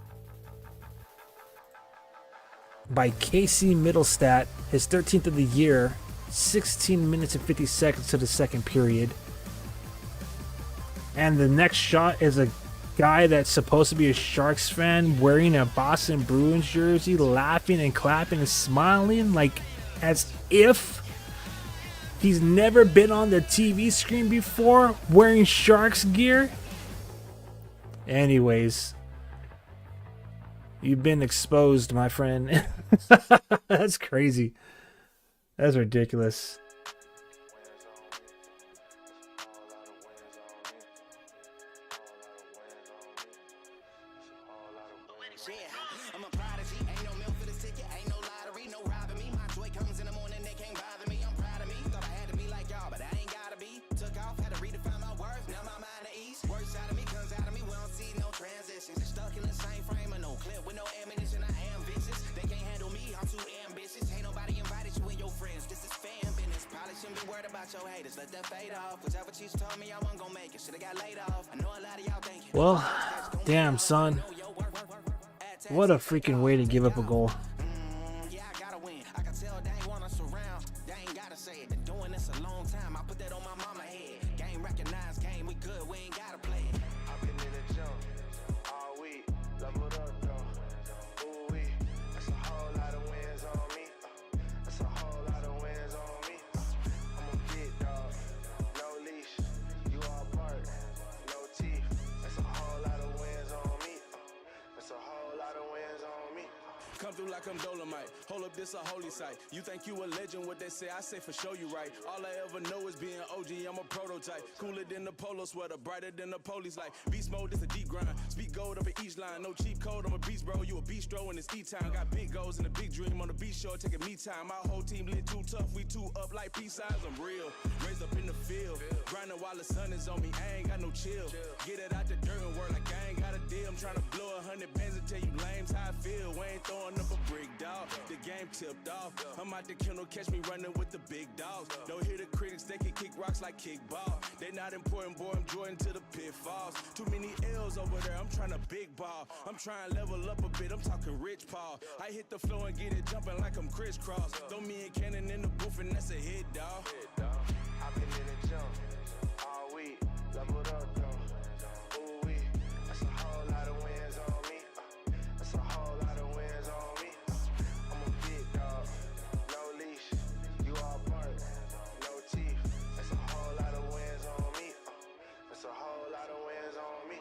by Casey Middlestat, his 13th of the year, 16 minutes and 50 seconds to the second period. And the next shot is a guy that's supposed to be a Sharks fan wearing a Boston Bruins jersey, laughing and clapping and smiling like as if he's never been on the TV screen before wearing Sharks gear. Anyways, you've been exposed, my friend. That's crazy. That's ridiculous. I'm a prodigy, ain't no milk for this ticket, ain't no lottery, no robbing me. My joy comes in the morning, they can't bother me. I'm proud of me, thought I had to be like y'all, but I ain't gotta be. Took off, had to redefine my worth, now my mind at ease. Works out of me, comes out of me, we don't see no transitions. Stuck in the same frame of no clip with no ammunition, I am vicious. They can't handle me, I'm too ambitious. Ain't nobody invited you and your friends, this is fan business. Probably shouldn't be worried about your haters, let that fade off. Whichever cheese told me I wasn't gonna make it, should've got laid off. I know a lot of y'all thinking. Well, damn, son. What a freaking way to give up a goal. Yeah, I gotta win. I can tell they ain't wanna surround. They ain't gotta say it. Been doing this a long time. I put that on my mama head. Game recognized, game we good. We ain't gotta play it. I've been in the jump all week, leveled up though. Ooh wee, that's a whole lot of wins on me. That's a whole lot of wins on me. I'm a big dog, no leash. You all part, no teeth. That's a whole lot of wins on me. That's a whole lot of wins on me. Come through like I'm Dolomite. Hold up, this a holy site. You think you a legend, what they say, I say for sure you right. All I ever know is being OG, I'm a prototype. Cooler than the polo sweater, brighter than the police light. Beast mode is a deep grind. Speak gold over each line. No cheap code, I'm a beast, bro. You a bistro in this E-time. Got big goals and a big dream on the beach shore, taking me time. My whole team lit too tough, we too up like peace signs. I'm real, raised up in the field. Grinding while the sun is on me, I ain't got no chill. Get it out the dirt and work like I ain't got a deal. I'm trying to blow 100 bands and tell you lames how I feel. We ain't throwing up a brick, dog. The game tipped off. I'm out the kennel, catch me running with the big dogs. Don't hear the critics, they can kick rocks like kickball. They not important, boy, I'm Jordan to the pitfalls. Too many L's over there, I'm trying to big ball. I'm trying to level up a bit, I'm talking Rich Paul. I hit the floor and get it jumping like I'm crisscross. Throw me and Cannon in the booth and that's a hit, dog. I've been in the jump all week, leveled up though. Ooh wee, that's a whole lot of wins on me. That's a whole lot of wins on me. I'm a big dog, no leash. You all part, no teeth. That's a whole lot of wins on me. That's a whole lot of wins on me.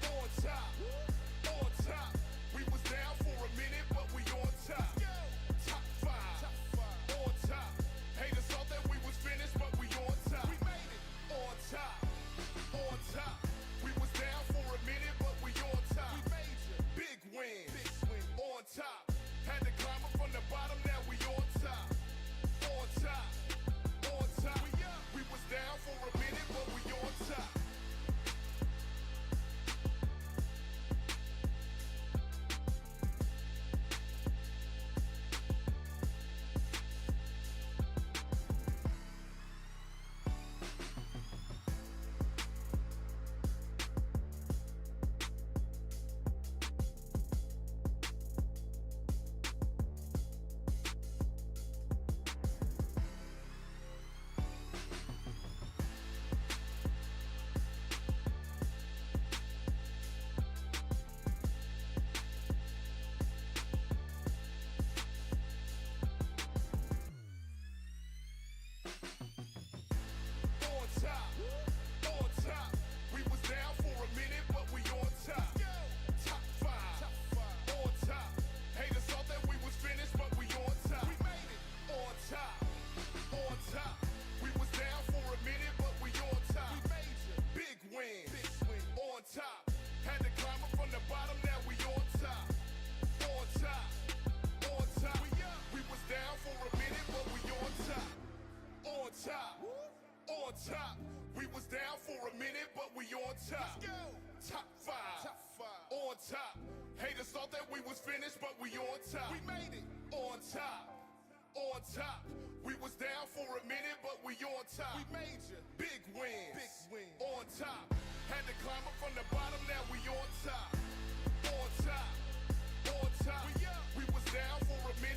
On top, we was down for a minute, but we on top. Top five, on top. Haters thought that we was finished, but we on top. We made it on top. We was down for a minute, but we on top. We major, big win, on top. Had to climb up from the bottom, now we on top. On top. We was down for a minute, but we on top. On top, we was down for a minute, but we on top. Top five, on top. Haters thought that we was finished, but we on top. We made it on top. We was down for a minute, but we on top. We major, big win, on top. Had to climb up from the bottom, now we on top. On top. We was down for a minute, but we on top. On top, we was down for a minute, but we on top. Top five, on top. Haters thought that we was finished, but we on top. We made it on top. We was down for a minute, but we on top. We major, big wins, on top. Had to climb up from the bottom, now we on top. On top. We was down for a minute.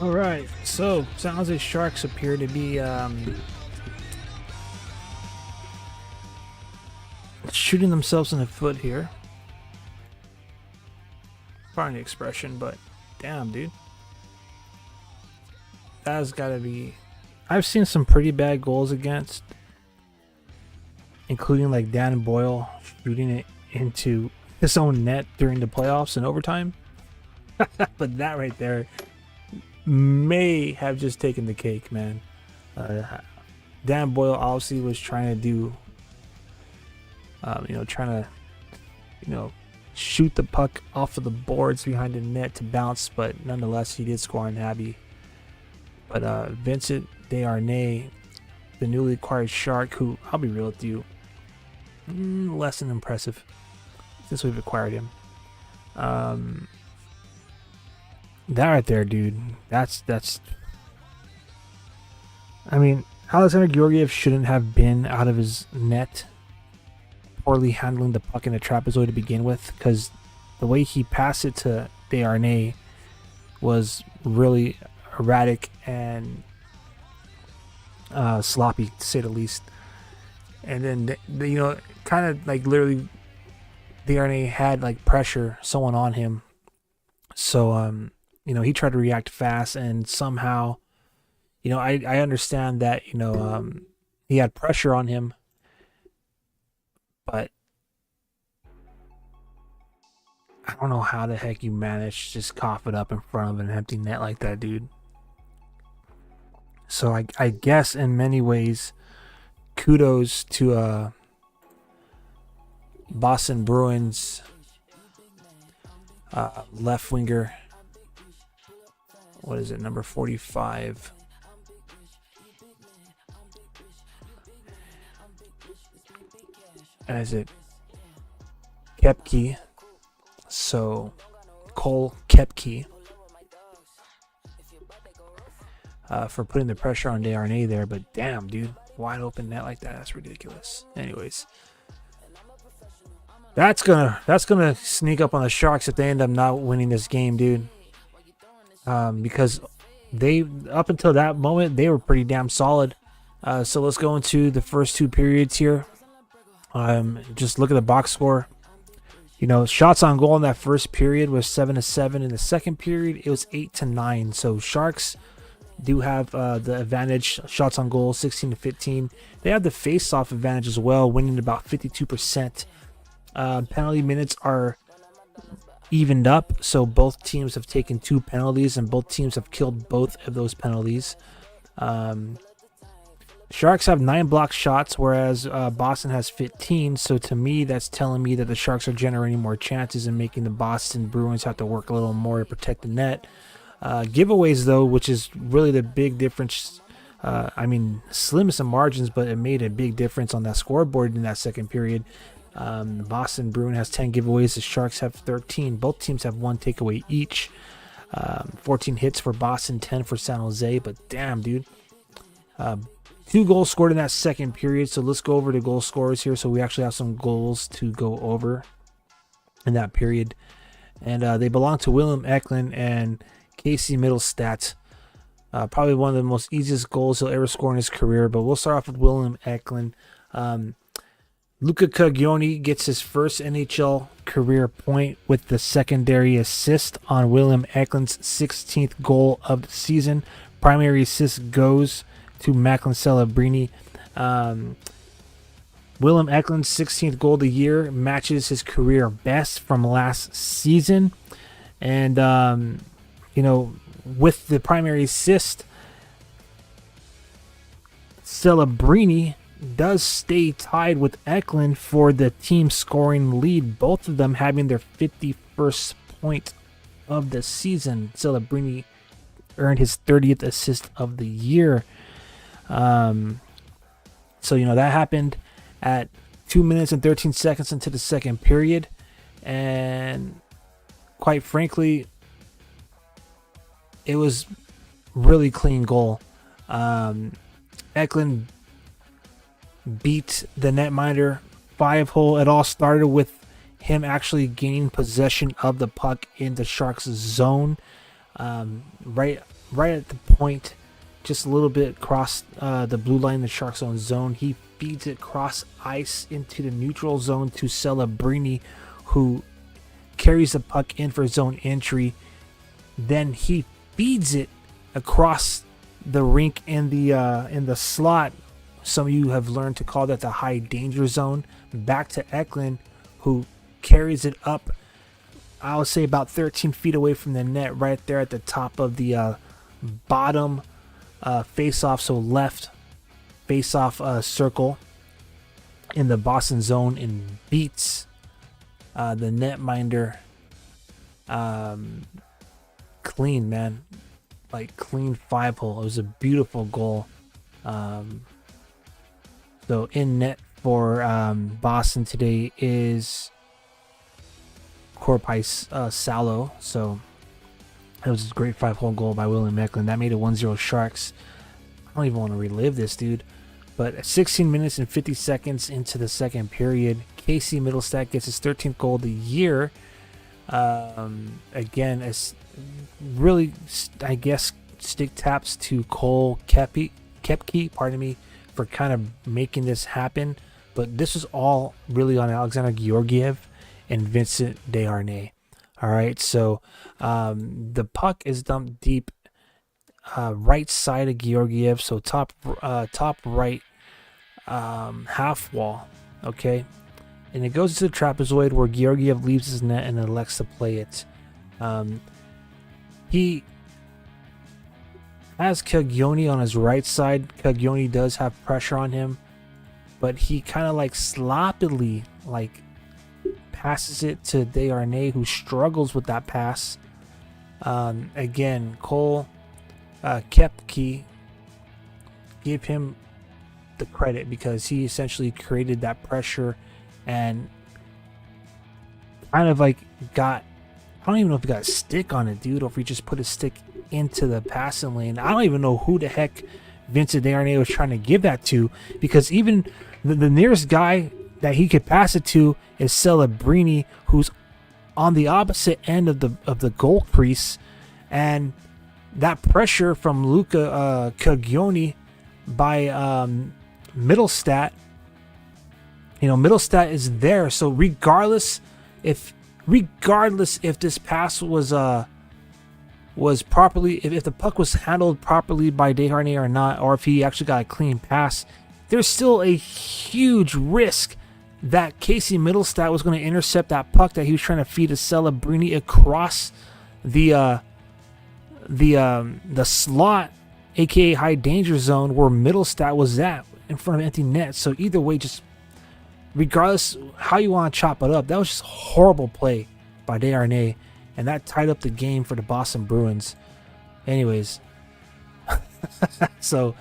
All right, so San Jose Sharks appear to be shooting themselves in the foot here. Pardon the expression, but damn, dude. That's got to be... I've seen some pretty bad goals against, including like Dan Boyle shooting it into his own net during the playoffs and overtime. But that right there may have just taken the cake, man. Dan Boyle obviously was trying to do, trying to, shoot the puck off of the boards behind the net to bounce, but nonetheless, he did score on Abby. But Vincent Desharnais, the newly acquired Shark, who, I'll be real with you, less than impressive since we've acquired him. That right there, dude, that's I mean, Alexander Georgiev shouldn't have been out of his net poorly handling the puck in the trapezoid to begin with, because the way he passed it to Desharnais was really erratic and sloppy, to say the least. And then, kind of like literally Desharnais had like pressure, someone on him. So, he tried to react fast, and somehow, I understand that, he had pressure on him, but I don't know how the heck you managed to just cough it up in front of an empty net like that, dude. So I guess in many ways, kudos to Boston Bruins left winger. What is it, number 45? Is it Koepke? So Cole Koepke for putting the pressure on Desharnais there, but damn, dude, wide open net like that, that's ridiculous. Anyways, that's gonna sneak up on the Sharks if they end up not winning this game, dude. Because they, up until that moment, they were pretty damn solid. So let's go into the first two periods here. Just look at the box score. Shots on goal in that first period was 7-7. In the second period, it was 8-9. So Sharks do have the advantage. Shots on goal, 16-15. They have the face-off advantage as well, winning about 52%. Penalty minutes are evened up, so both teams have taken 2 penalties, and both teams have killed both of those penalties. Sharks have 9 blocked shots, whereas Boston has 15. So to me, that's telling me that the Sharks are generating more chances and making the Boston Bruins have to work a little more to protect the net. Giveaways, though, which is really the big difference. Slimmest of margins, but it made a big difference on that scoreboard in that second period. The Boston Bruin has 10 giveaways. The Sharks have 13. Both teams have 1 takeaway each. 14 hits for Boston, 10 for San Jose. But damn, dude. 2 goals scored in that second period. So let's go over the goal scorers here. So we actually have some goals to go over in that period. And they belong to William Eklund and Casey Middlestat. Probably one of the most easiest goals he'll ever score in his career. But we'll start off with William Eklund. Luca Caglioni gets his first NHL career point with the secondary assist on William Eklund's 16th goal of the season. Primary assist goes to Macklin Celebrini. William Eklund's 16th goal of the year matches his career best from last season. And, with the primary assist, Celebrini does stay tied with Eklund for the team scoring lead, both of them having their 51st point of the season. Celebrini earned his 30th assist of the year. That happened at 2 minutes and 13 seconds into the second period, and quite frankly, it was really clean goal. Eklund beat the netminder 5-hole. It all started with him actually gaining possession of the puck in the Sharks' zone, right right at the point, just a little bit across the blue line, the Sharks' own zone. He feeds it cross ice into the neutral zone to Celebrini, who carries the puck in for zone entry. Then he feeds it across the rink in the slot. Some of you have learned to call that the high danger zone. Back to Eklund, who carries it up, I would say about 13 feet away from the net, right there at the top of the bottom face-off, so left face-off circle in the Boston zone, and beats the netminder clean, man. Like clean 5-hole. It was a beautiful goal. So in net for Boston today is Korpais Salo. So it was a great 5-hole goal by William Eklund. That made it 1-0 Sharks. I don't even want to relive this, dude. But 16 minutes and 50 seconds into the second period, Casey Middlestat gets his 13th goal of the year. Again, as really, I guess, stick taps to Cole Koepke, pardon me, for kind of making this happen. But this was all really on Alexander Georgiev and Vincent Desharnais. All right, so the puck is dumped deep right side of Georgiev, so top right half wall, okay? And it goes to the trapezoid where Georgiev leaves his net and elects to play it. He has Caglioni on his right side. Caglioni does have pressure on him, but he kind of like sloppily passes it to Desharnais, who struggles with that pass. Again, Cole Koepke, give him the credit because he essentially created that pressure and kind of like got, I don't even know if he got a stick on it, dude, or if he just put a stick into the passing lane. I don't even know who the heck Vincent Desharnais was trying to give that to, because even the nearest guy that he could pass it to is Celebrini, who's on the opposite end of the goal crease, and that pressure from Luca Caglioni by Middlestat, Middlestat is there. So regardless if this pass was properly, if the puck was handled properly by Desharnais or not, or if he actually got a clean pass, there's still a huge risk that Casey Middlestat was going to intercept that puck that he was trying to feed to Celebrini across the slot, aka high danger zone, where Middlestat was at in front of empty net. So either way, just regardless how you want to chop it up, that was just horrible play by Desharnais, and that tied up the game for the Boston Bruins. Anyways, so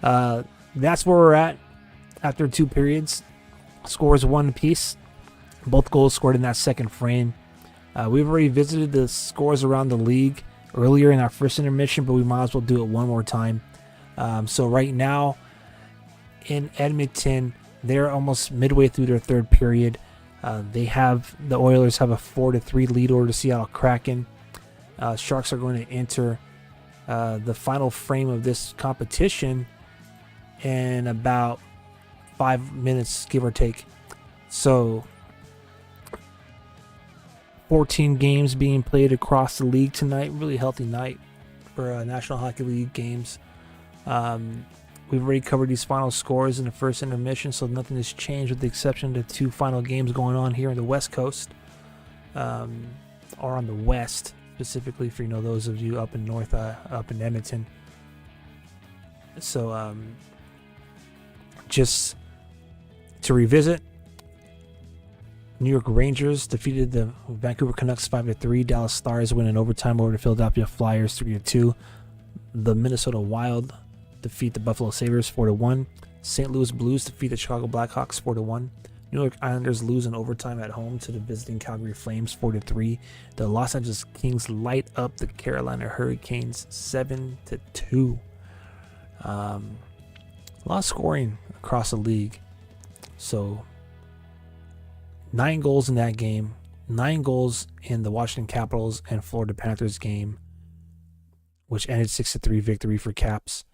that's where we're at after 2 periods. Scores 1 apiece. Both goals scored in that second frame. We've already visited the scores around the league earlier in our first intermission, but we might as well do it one more time. So right now in Edmonton, they're almost midway through their third period. The Oilers have a 4-3 lead over the Seattle Kraken. Sharks are going to enter the final frame of this competition in about 5 minutes, give or take. So 14 games being played across the league tonight. Really healthy night for National Hockey League games. We've already covered these final scores in the first intermission, so nothing has changed with the exception of the 2 final games going on here on the West Coast, or on the West specifically, for those of you up in North, up in Edmonton. So just to revisit, New York Rangers defeated the Vancouver Canucks 5-3. Dallas Stars win in overtime over the Philadelphia Flyers 3-2. The Minnesota Wild defeat the Buffalo Sabres 4-1. St. Louis Blues defeat the Chicago Blackhawks 4-1. New York Islanders lose in overtime at home to the visiting Calgary Flames 4-3. The Los Angeles Kings light up the Carolina Hurricanes 7-2. A lot of scoring across the league. So 9 goals in that game, 9 goals in the Washington Capitals and Florida Panthers game. which ended 6-3 victory for Caps.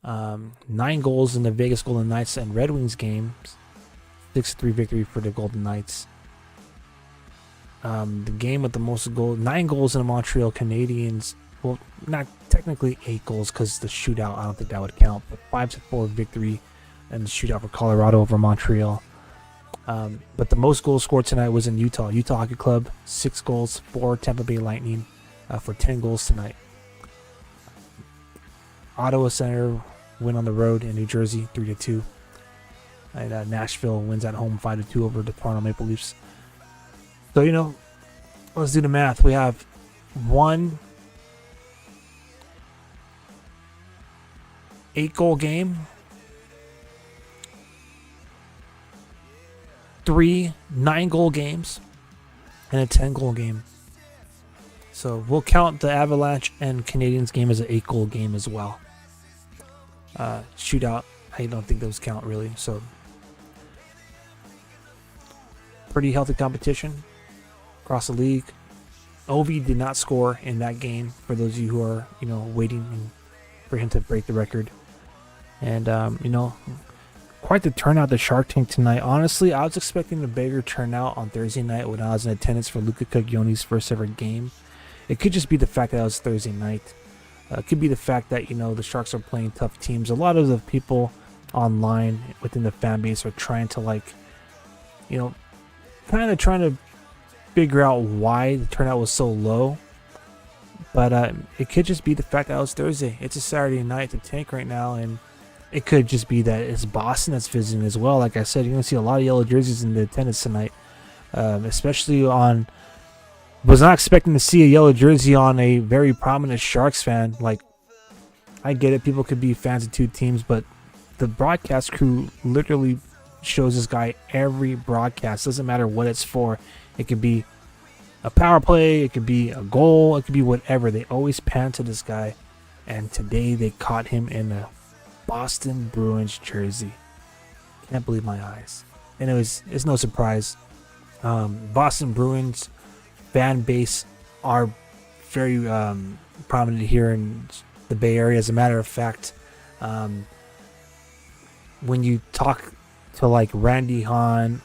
9 goals in the Vegas Golden Knights and Red Wings games. 6-3 victory for the Golden Knights. The game with the most goals, 9 goals in the Montreal Canadiens. Well, not technically 8 goals because the shootout, I don't think that would count. But 5-4 victory and the shootout for Colorado over Montreal. But the most goals scored tonight was in Utah. Utah Hockey Club, 6 goals for Tampa Bay Lightning for 10 goals tonight. Ottawa Center win on the road in New Jersey, 3-2. And Nashville wins at home 5-2 over the Toronto Maple Leafs. So, let's do the math. We have 1 8-goal game, 3 9-goal games, and a 10-goal game. So we'll count the Avalanche and Canadiens game as an 8-goal game as well. Shootout, I don't think those count really. So pretty healthy competition across the league. Ovi did not score in that game for those of you who are, waiting for him to break the record. And, quite the turnout at the Shark Tank tonight. Honestly, I was expecting a bigger turnout on Thursday night when I was in attendance for Luka Caglioni's first ever game. It could just be the fact that it was Thursday night. It could be the fact that, the Sharks are playing tough teams. A lot of the people online within the fan base are trying to, kind of trying to figure out why the turnout was so low. But it could just be the fact that it was Thursday. It's a Saturday night at the Tank right now, and it could just be that it's Boston that's visiting as well. Like I said, you're going to see a lot of yellow jerseys in the attendance tonight, especially on... Was not expecting to see a yellow jersey on a very prominent Sharks fan. Like, I get it, people could be fans of two teams, but the broadcast crew literally shows this guy every broadcast. Doesn't matter what it's for. It could be a power play, it could be a goal, it could be whatever. They always pan to this guy, and today they caught him in a Boston Bruins jersey. Can't believe my eyes. And it's no surprise. Boston Bruins fan base are very prominent here in the Bay Area. As a matter of fact, when you talk to like Randy Hahn,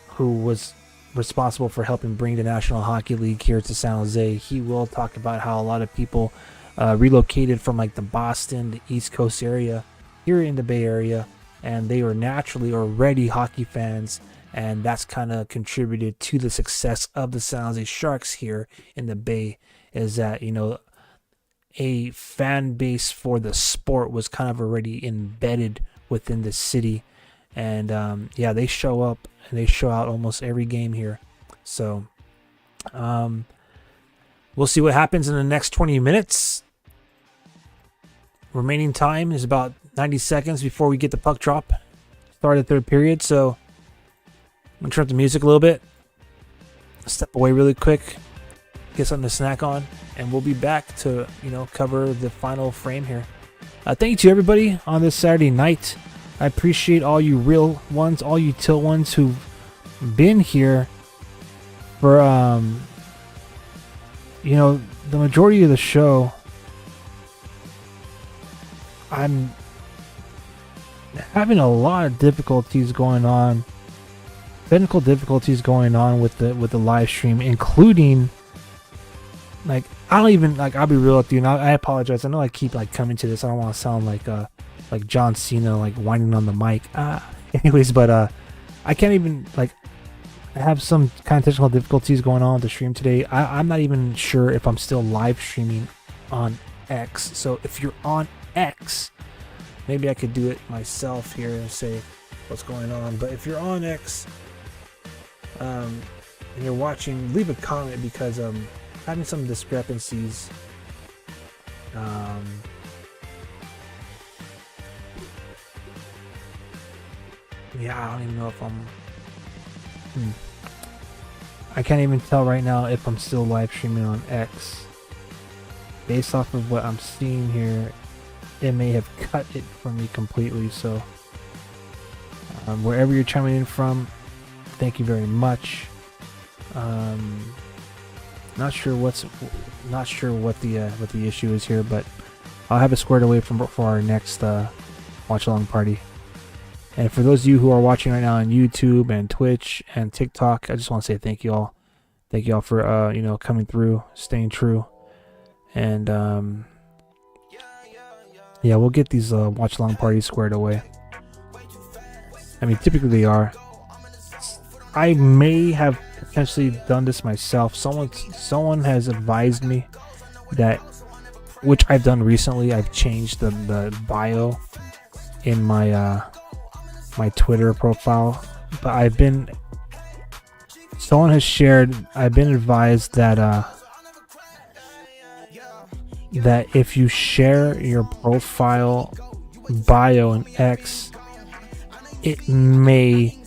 who was responsible for helping bring the National Hockey League here to San Jose, he will talk about how a lot of people relocated from like the Boston, the East Coast area here in the Bay Area, and they were naturally already hockey fans. And that's kind of contributed to the success of the San Jose Sharks here in the Bay, is that, a fan base for the sport was kind of already embedded within the city. And, they show up and they show out almost every game here. So, we'll see what happens in the next 20 minutes. Remaining time is about 90 seconds before we get the puck drop. Start the third period, so... I'm going to turn up the music a little bit, step away really quick, get something to snack on, and we'll be back to, cover the final frame here. Thank you to everybody on this Saturday night. I appreciate all you real ones, all you Teal ones who've been here for, the majority of the show. I'm having a lot of difficulties going on. Technical difficulties going on with the live stream, including like I'll be real with you, and I apologize. I know I keep coming to this. I don't want to sound like John Cena whining on the mic. Anyways, but I can't even I have some kind of technical difficulties going on with the stream today. I'm not even sure if I'm still live streaming on X. So if you're on X, maybe I could do it myself here and say what's going on. But if you're on X, and you're watching, leave a comment because having some discrepancies. I don't even know if I can't even tell right now if I'm still live streaming on X. Based off of what I'm seeing here, it may have cut it for me completely. So wherever you're chiming in from, thank you very much. Not sure what the issue is here, but I'll have it squared away for our next watch along party. And for those of you who are watching right now on YouTube and Twitch and TikTok, I just want to say thank you all. Thank you all for coming through, staying true, and yeah, we'll get these watch along parties squared away. I mean, typically they are. I may have potentially done this myself. Someone has advised me that, which I've done recently. I've changed the bio in my my Twitter profile, but I've been advised that that if you share your profile bio in X, it may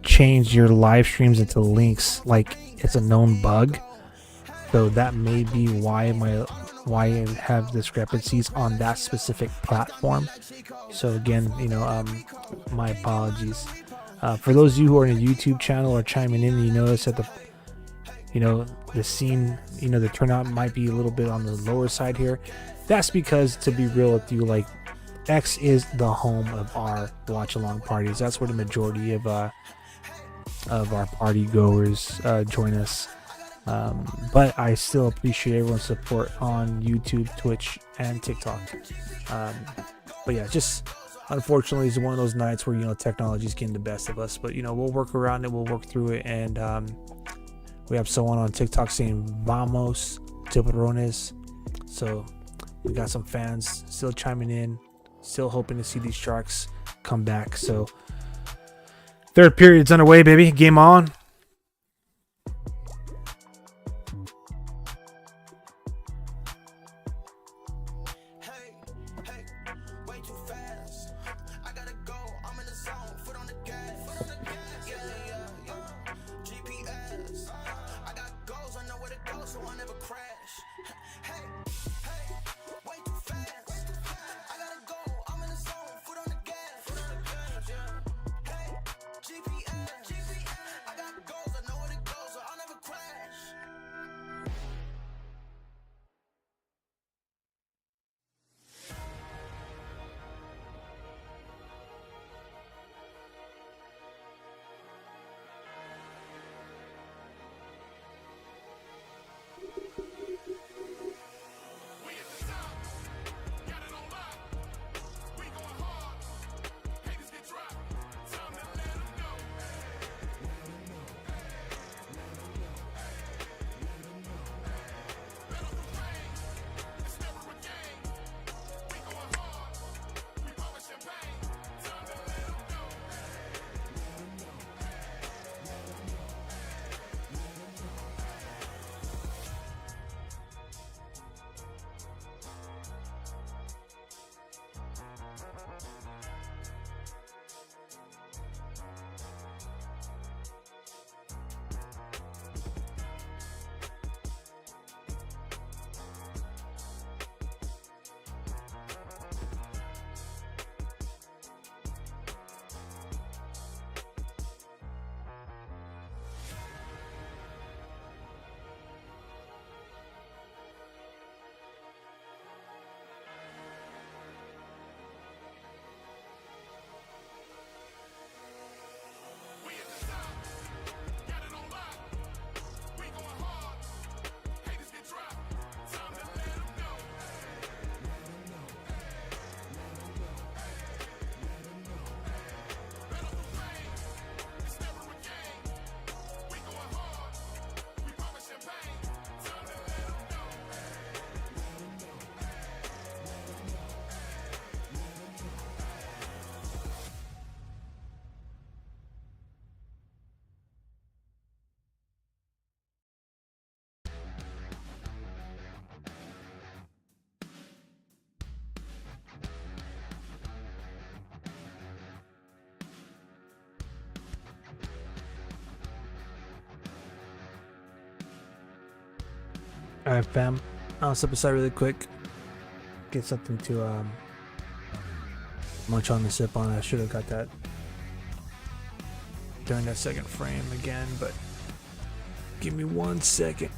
change your live streams into links. Like, it's a known bug, so that may be why I have discrepancies on that specific platform. So again, my apologies. For those of you who are in a YouTube channel or chiming in, you notice that the scene, the turnout might be a little bit on the lower side here. That's because, to be real with you, like, X is the home of our watch along parties. That's where the majority of our party goers join us. But I still appreciate everyone's support on YouTube, Twitch, and TikTok. But yeah, just unfortunately, it's one of those nights where technology's getting the best of us. But we'll work around it, we'll work through it, and we have someone on TikTok saying "Vamos Tiburones," so we got some fans still chiming in, still hoping to see these Sharks come back. So third period's underway, baby. Game on. Alright, fam. I'll step aside really quick. Get something to munch on the sip on. I should have got that during that second frame again, but give me 1 second.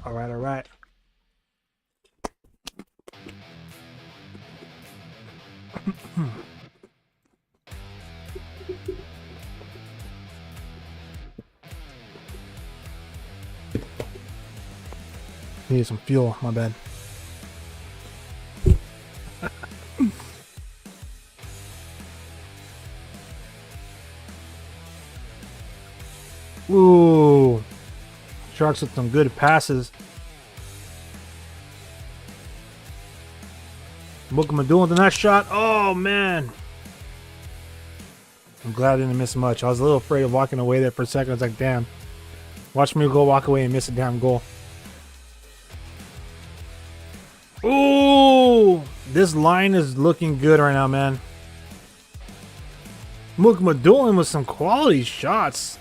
All right, all right. Need some fuel, my bad. Ooh. Sharks with some good passes. Mukama doing the nice shot. Oh, man. I'm glad I didn't miss much. I was a little afraid of walking away there for a second. I was like, damn. Watch me go walk away and miss a damn goal. Ooh. This line is looking good right now, man. Mukama doing with some quality shots.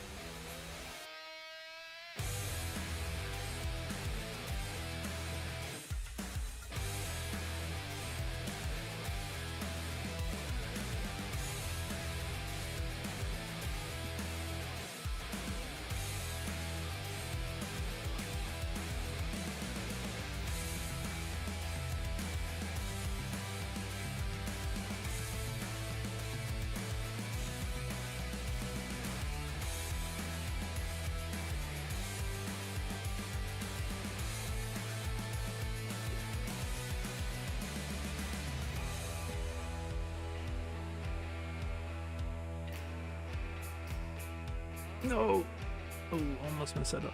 No. Oh, almost messed that up.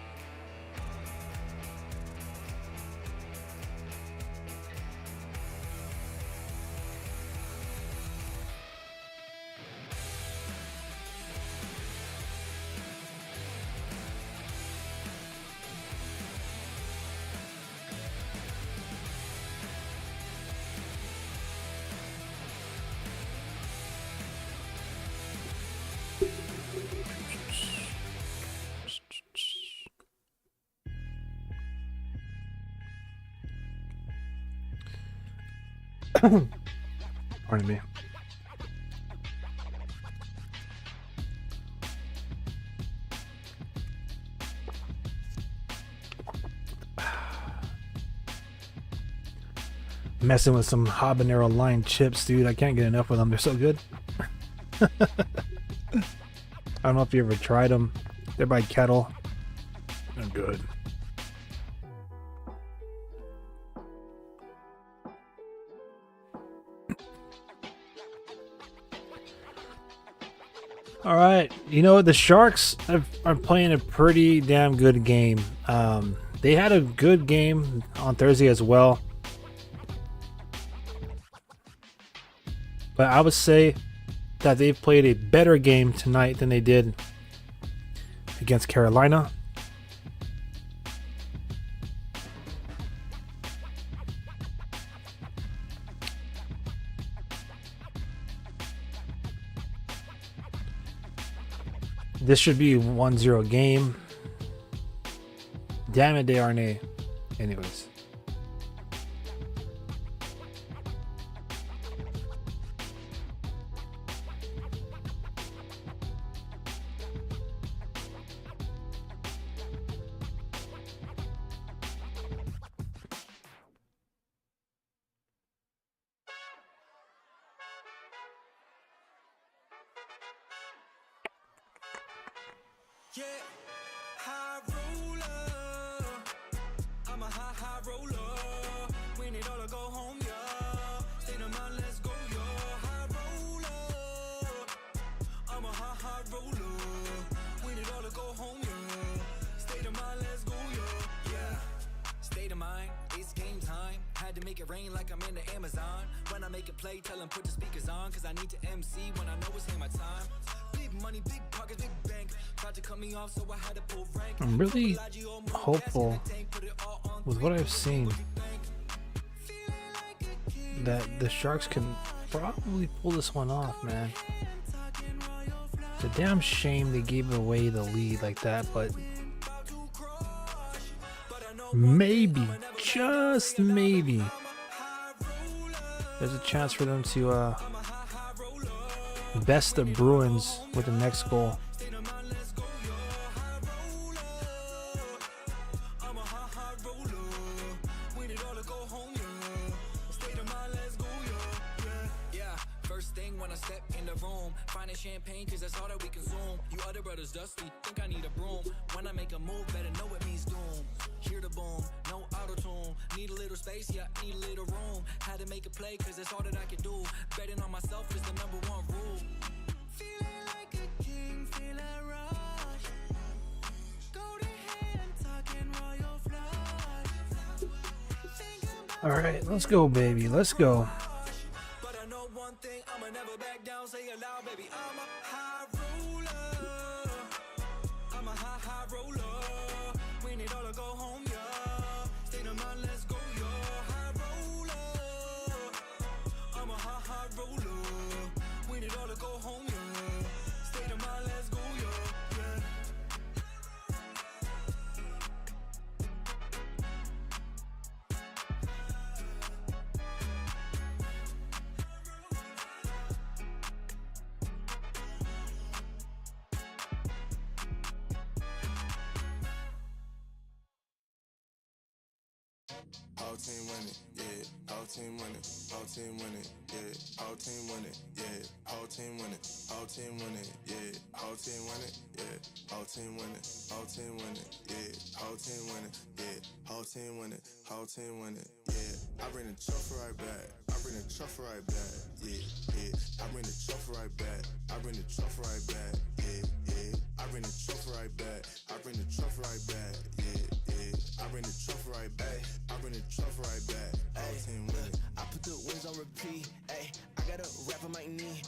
Pardon me. Messing with some habanero lime chips, dude. I can't get enough of them. They're so good. I don't know if you ever tried them. They're by Kettle. They're good. All right, you know, the Sharks are playing a pretty damn good game. They had a good game on Thursday as well. But I would say that they played a better game tonight than they did against Carolina. This should be a 1-0 game. Damn it, Desharnais. Anyways. Yeah, high roller. I'm a high roller. Win it all or go home, yeah. State of mind, let's go, yeah. High roller. I'm a high roller. Win it all or go home, yeah. State of mind, let's go, yeah. Yeah. State of mind, it's game time. Had to make it rain like I'm in the Amazon. When I make a play, tell them put the speakers on. Cause I need to MC when I know it's in my time. Big money, big pockets, big bank. Tried to cut me off, so I had to pull rank. I'm really hopeful with what I've seen that the Sharks can probably pull this one off, man. It's a damn shame they gave away the lead like that, but maybe, just maybe, there's a chance for them to best the Bruins with the next goal. the room. Finding champagne, cause that's all that we consume. You other brothers dusty, think I need a broom. When I make a move, better know it means doom. Hear the boom, no auto-tune. Need a little space, yeah, need a little room. Had to make a play, cause that's all that I can do. Betting on myself is the #1 rule. Feeling like a king, feel a rush. Go to hand, talking royal flush. All right, let's go, baby. Let's go. But I know one thing, I'ma never back down. Say it loud, baby, I'm a high roller. I'm a high roller. Win it all or go home, yeah. State of mind, let's go, yeah. High roller. I'm a high roller. Win it all or go home, yeah. State of mind, let's go, yeah. Yeah. Whole team winning, yeah. Whole team winning, whole team winning, yeah. Whole team winning, yeah. Whole team winning, whole team winning, yeah. Whole team winning, yeah. Whole team winning, whole team winning, yeah. Whole team winning, yeah. Whole team winning, whole team winning, yeah. I bring the truffle right back. I bring the truffle right back, yeah, yeah. I bring the truffle right back. I bring the truffle right back, yeah, yeah. I bring the truffle right back. I bring the truffle right back, yeah, yeah. I bring the truffle right back. I bring the truffle right back. Whole team winning. I put the wins on repeat. Ay, I got a rap on my knee.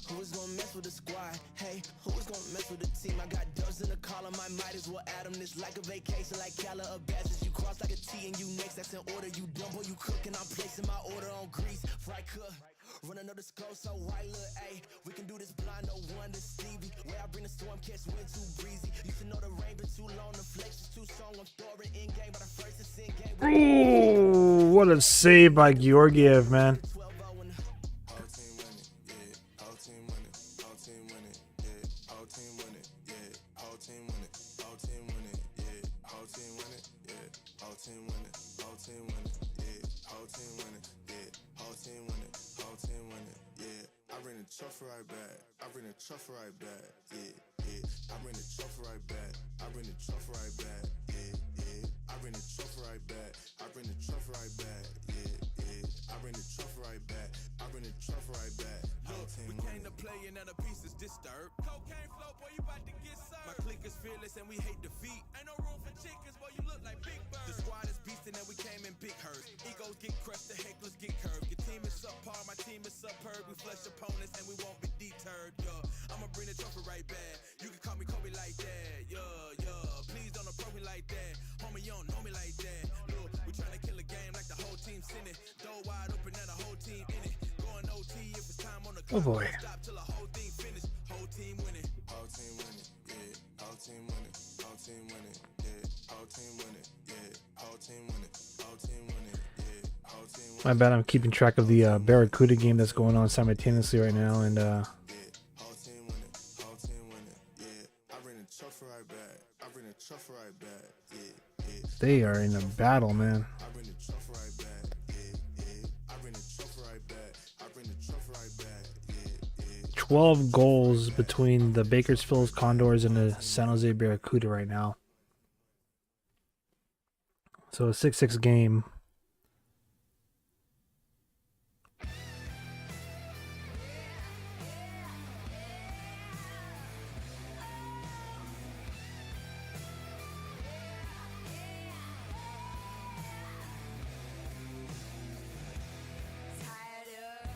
Who is gonna mess with the squad? Hey, who is gonna mess with the team? I got dubs in the column. I might as well add them. This like a vacation, like Cala or badges. You cross like a T and you next. That's in order. You dumb boy, you cooking. I'm placing my order on grease. Fry cook. Run another scope, so white look, ayy. We can do this blind, no wonder Stevie. Where I bring the storm, catch wind too breezy. You should know the rain been too long, the flex is too strong. I'm throwing in game, but the first is in game. Ooh, what a save by Georgiev, man. 12-0 in the Whole team winning, yeah. Whole team winning, whole team winning, yeah. Whole team winning, yeah. Whole team winning, whole team winning, yeah. Whole team winning, yeah. Whole team winning, whole team winning, yeah. Whole team winning, yeah. Whole team winning, whole team winning, yeah. I bring the truffle right back. I bring the truffle right back, yeah, yeah. I bring the truffle right back. I bring the truffle right back, yeah, yeah. I bring the truffle right back. I bring the truffle right back, yeah, yeah. I bring the truffle right back. I bring the truffle right back. Whole team We came winning. to play and now the pieces disturbed. Cocaine flow, boy, you about to get served. My clique is fearless and we hate defeat. Ain't no room for chickens, boy, you look like Big Bird. The squad is beastin' and we came in big hurts. Egos get crushed, the hecklers get curved. Your team is subpar, my team is superb. We flush opponents and we won't be deterred, yeah. I'ma bring the trophy right back. You can call me Kobe like that, yeah, yeah. Please don't approach me like that. Homie, you don't know me like that. Look, we tryna kill a game like the whole team's in it. Door wide open and the whole team in it. Going OT if it's time on the Oh clock. boy. Stop till the whole thing finish. Whole team winning. Whole team winning, yeah. Whole team winning, whole team winning, yeah. Whole team winning, yeah. Whole team winning, whole team winning, yeah. Whole team winning. My bad, I'm keeping track of the Barracuda game that's going on simultaneously right now, and Yeah, whole team winning, whole team winning, yeah. I bring the truffle right back. I bring the truffle right back, yeah, yeah. they are in a battle, man. I bring the truffle right back, yeah, yeah. I bring the truffle right back. I bring the truffle right back, yeah, yeah. 12 goals between the Bakersfield Condors and the San Jose Barracuda right now. So a 6-6 game. Tired of,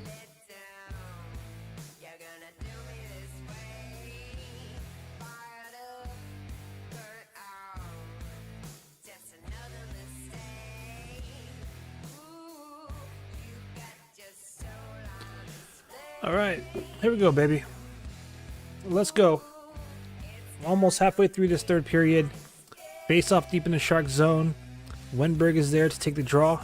let down. You're gonna do me this way. Fired up, burnt out. Just another mistake. Ooh, you got just so long to All right, here we go, baby. Let's go. Almost halfway through this third period. Face off deep in the Shark zone. Wenberg is there to take the draw.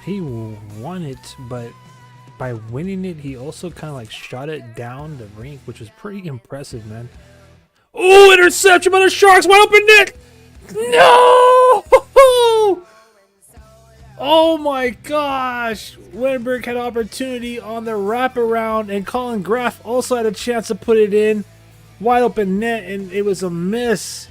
He won it, but by winning it, he also kind of like shot it down the rink, which was pretty impressive, man. Oh, interception by the Sharks. Wide open net. No! Oh my gosh. Wenberg had opportunity on the wraparound, and Colin Graff also had a chance to put it in. Wide open net, and it was a miss.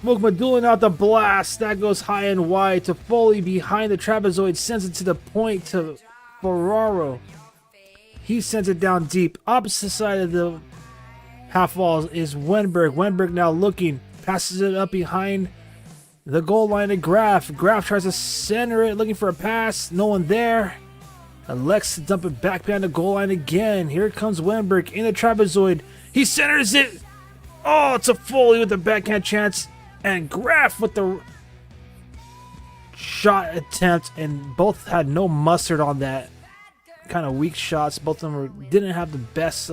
Mukmadulin out the blast. That goes high and wide to Foley behind the trapezoid. Sends it to the point to Ferraro. He sends it down deep. Opposite side of the half wall is Wenberg. Wenberg now looking. Passes it up behind the goal line to Graff. Graff tries to center it, looking for a pass. No one there. Alex dump it back behind the goal line again. Here comes Wenberg in the trapezoid. He centers it. Oh, it's a Foley with the backhand chance. And Graff with the shot attempt. And both had no mustard on that. Kind of weak shots. Both of them didn't have the best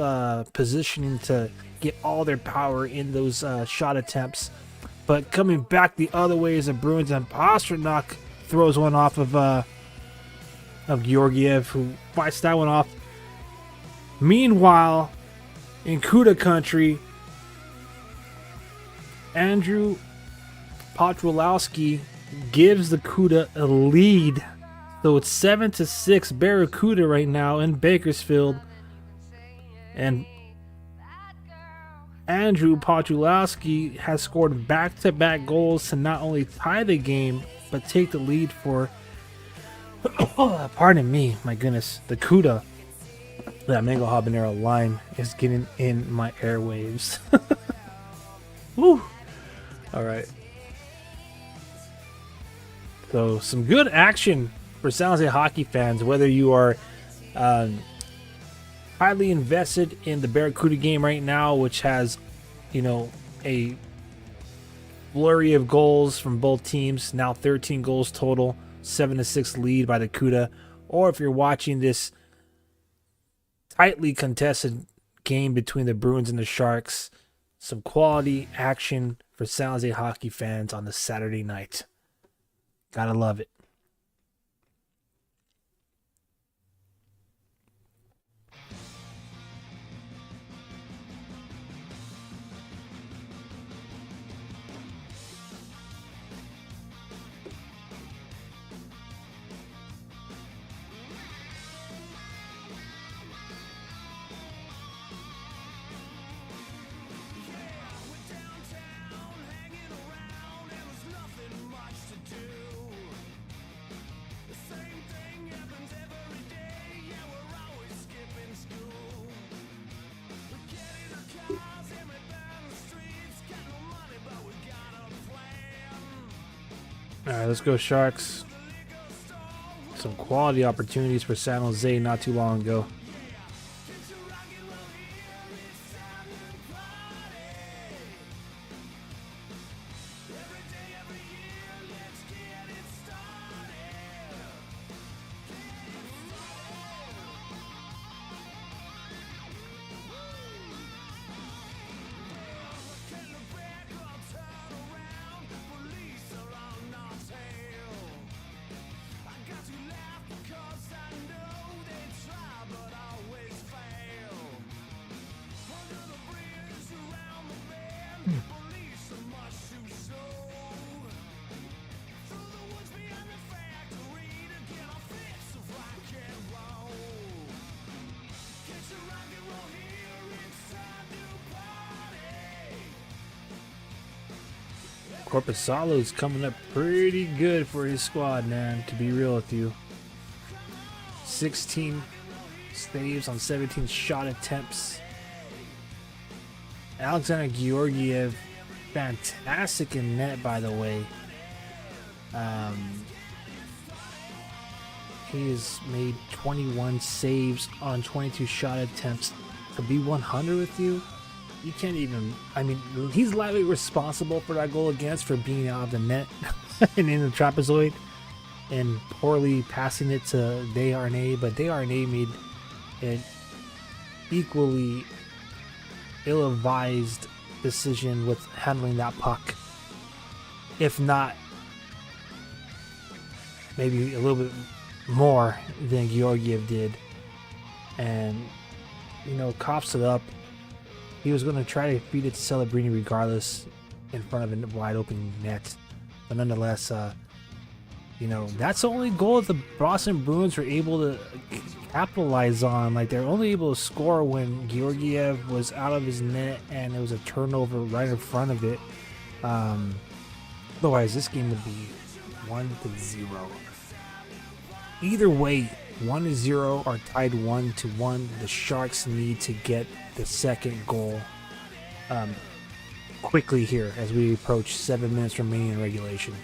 positioning to get all their power in those shot attempts. But coming back the other way is the Bruins, and Pasternak throws one off of Georgiev, who fights that one off. Meanwhile, in Kuda country, Andrew Piotrowski gives the Kuda a lead. So it's 7-6 Barracuda right now in Bakersfield. And Andrew Piotrowski has scored back-to-back goals to not only tie the game, but take the lead for, pardon me, my goodness, the Kuda. That mango habanero line is getting in my airwaves. Woo! All right. So some good action for San Jose hockey fans, whether you are highly invested in the Barracuda game right now, which has, a flurry of goals from both teams, now 13 goals total, 7-6 lead by the Kuda, or if you're watching this tightly contested game between the Bruins and the Sharks, some quality action for San Jose hockey fans on the Saturday night. Gotta love it. All right, let's go Sharks. Some quality opportunities for San Jose not too long ago. Corpusalo's coming up pretty good for his squad, man, to be real with you. 16 saves on 17 shot attempts. Alexander Georgiev, fantastic in net, by the way. He has made 21 saves on 22 shot attempts. To be 100 with you, you can't even, he's lightly responsible for that goal against, for being out of the net and in the trapezoid and poorly passing it to Desharnais, but Desharnais made an equally ill-advised decision with handling that puck. If not, maybe a little bit more than Georgiev did. And, coughs it up he was going to try to feed it to Celebrini regardless in front of a wide open net. But nonetheless, that's the only goal that the Boston Bruins were able to capitalize on. Like, they're only able to score when Georgiev was out of his net and it was a turnover right in front of it. Otherwise, this game would be 1-0. Either way, 1-0 or tied 1-1. The Sharks need to get the second goal quickly here as we approach 7 minutes remaining in regulation.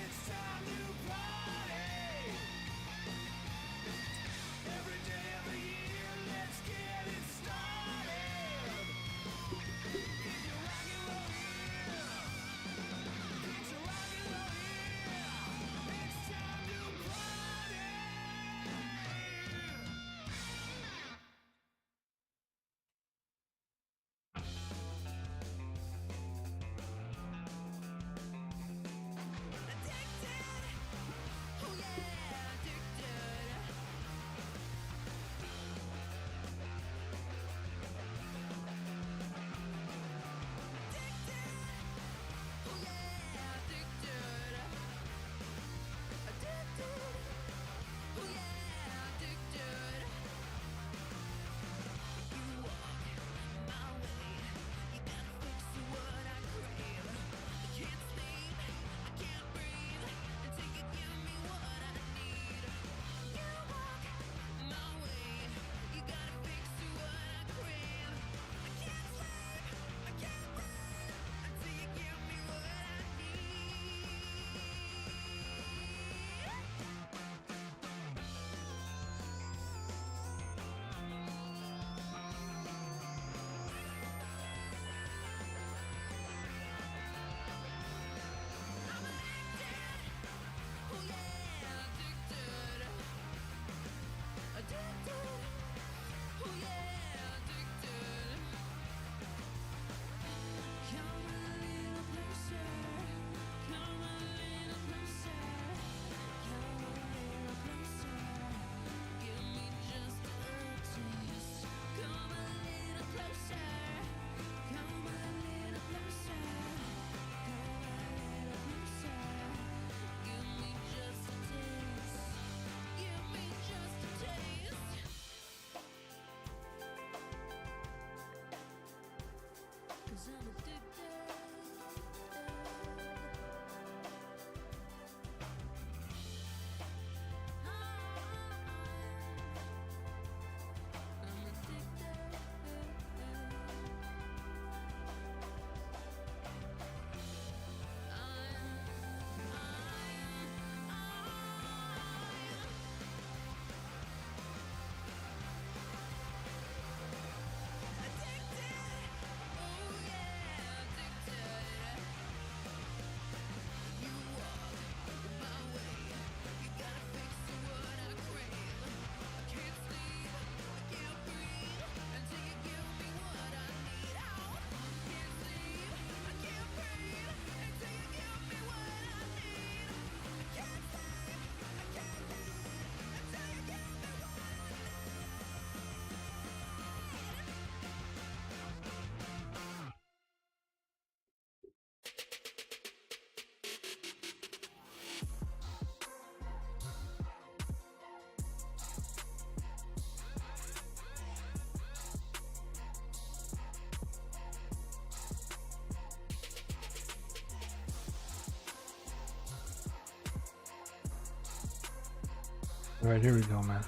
All right, here we go, man.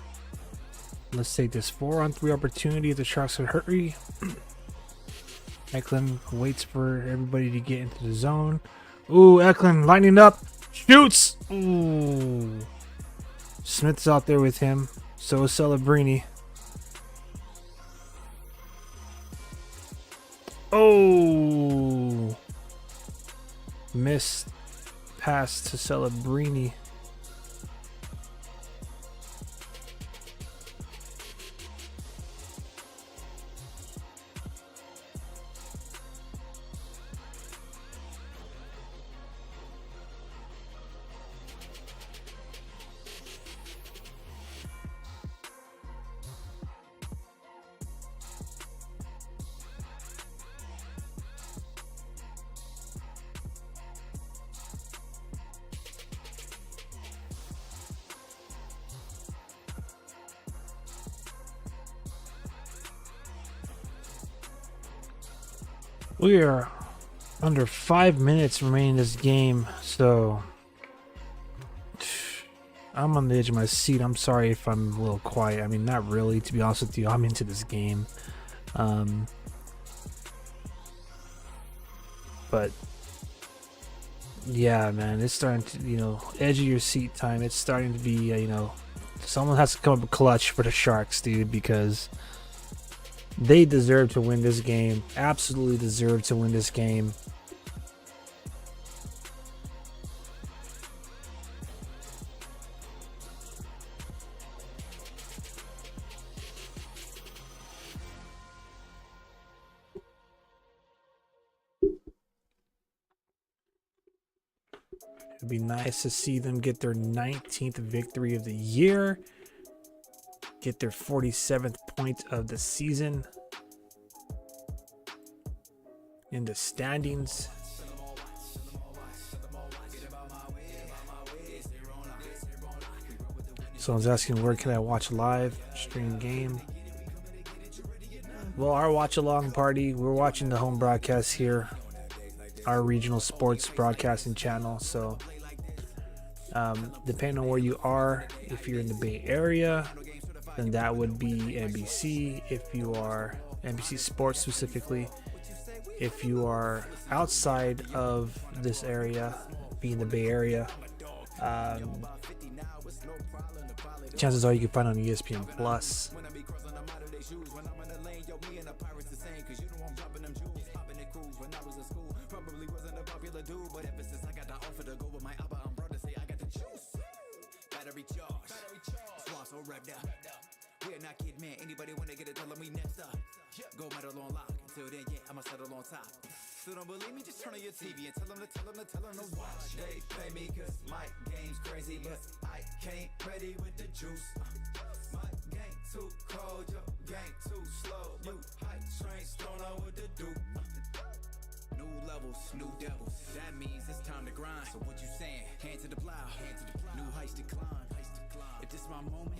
Let's take this 4-on-3 opportunity. The Sharks would hurry. Eklund waits for everybody to get into the zone. Ooh, Eklund lining up. Shoots! Ooh. Smith's out there with him. So is Celebrini. Oh! Missed pass to Celebrini. We are under 5 minutes remaining in this game, so I'm on the edge of my seat. I'm sorry if I'm a little quiet. I mean, not really, to be honest with you. I'm into this game. But yeah, man, it's starting to, edge of your seat time. It's starting to be, someone has to come up with clutch for the Sharks, dude, because they deserve to win this game. Absolutely deserve to win this game. It'd be nice to see them get their 19th victory of the year, get their 47th point of the season in the standings. Someone's asking, where can I watch live stream game? Well, our watch along party, we're watching the home broadcast here, our regional sports broadcasting channel. So depending on where you are, if you're in the Bay Area, then that would be NBC. If you are NBC Sports specifically, if you are outside of this area, being the Bay Area, chances are you can find it on ESPN Plus. We're not kidding, man. Anybody wanna get it, tell them we next up. Gold medal on lock. Until then, yeah, I'ma settle on top. So don't believe me, just turn on your TV and tell them to watch. They play me cause my game's crazy, but I can't ready with the juice. My game too cold, your game too slow. You hype trains, don't know what to do. New levels, new devils. That means it's time to grind. So what you saying? Hand to the plow. New heights to climb. If this my moment,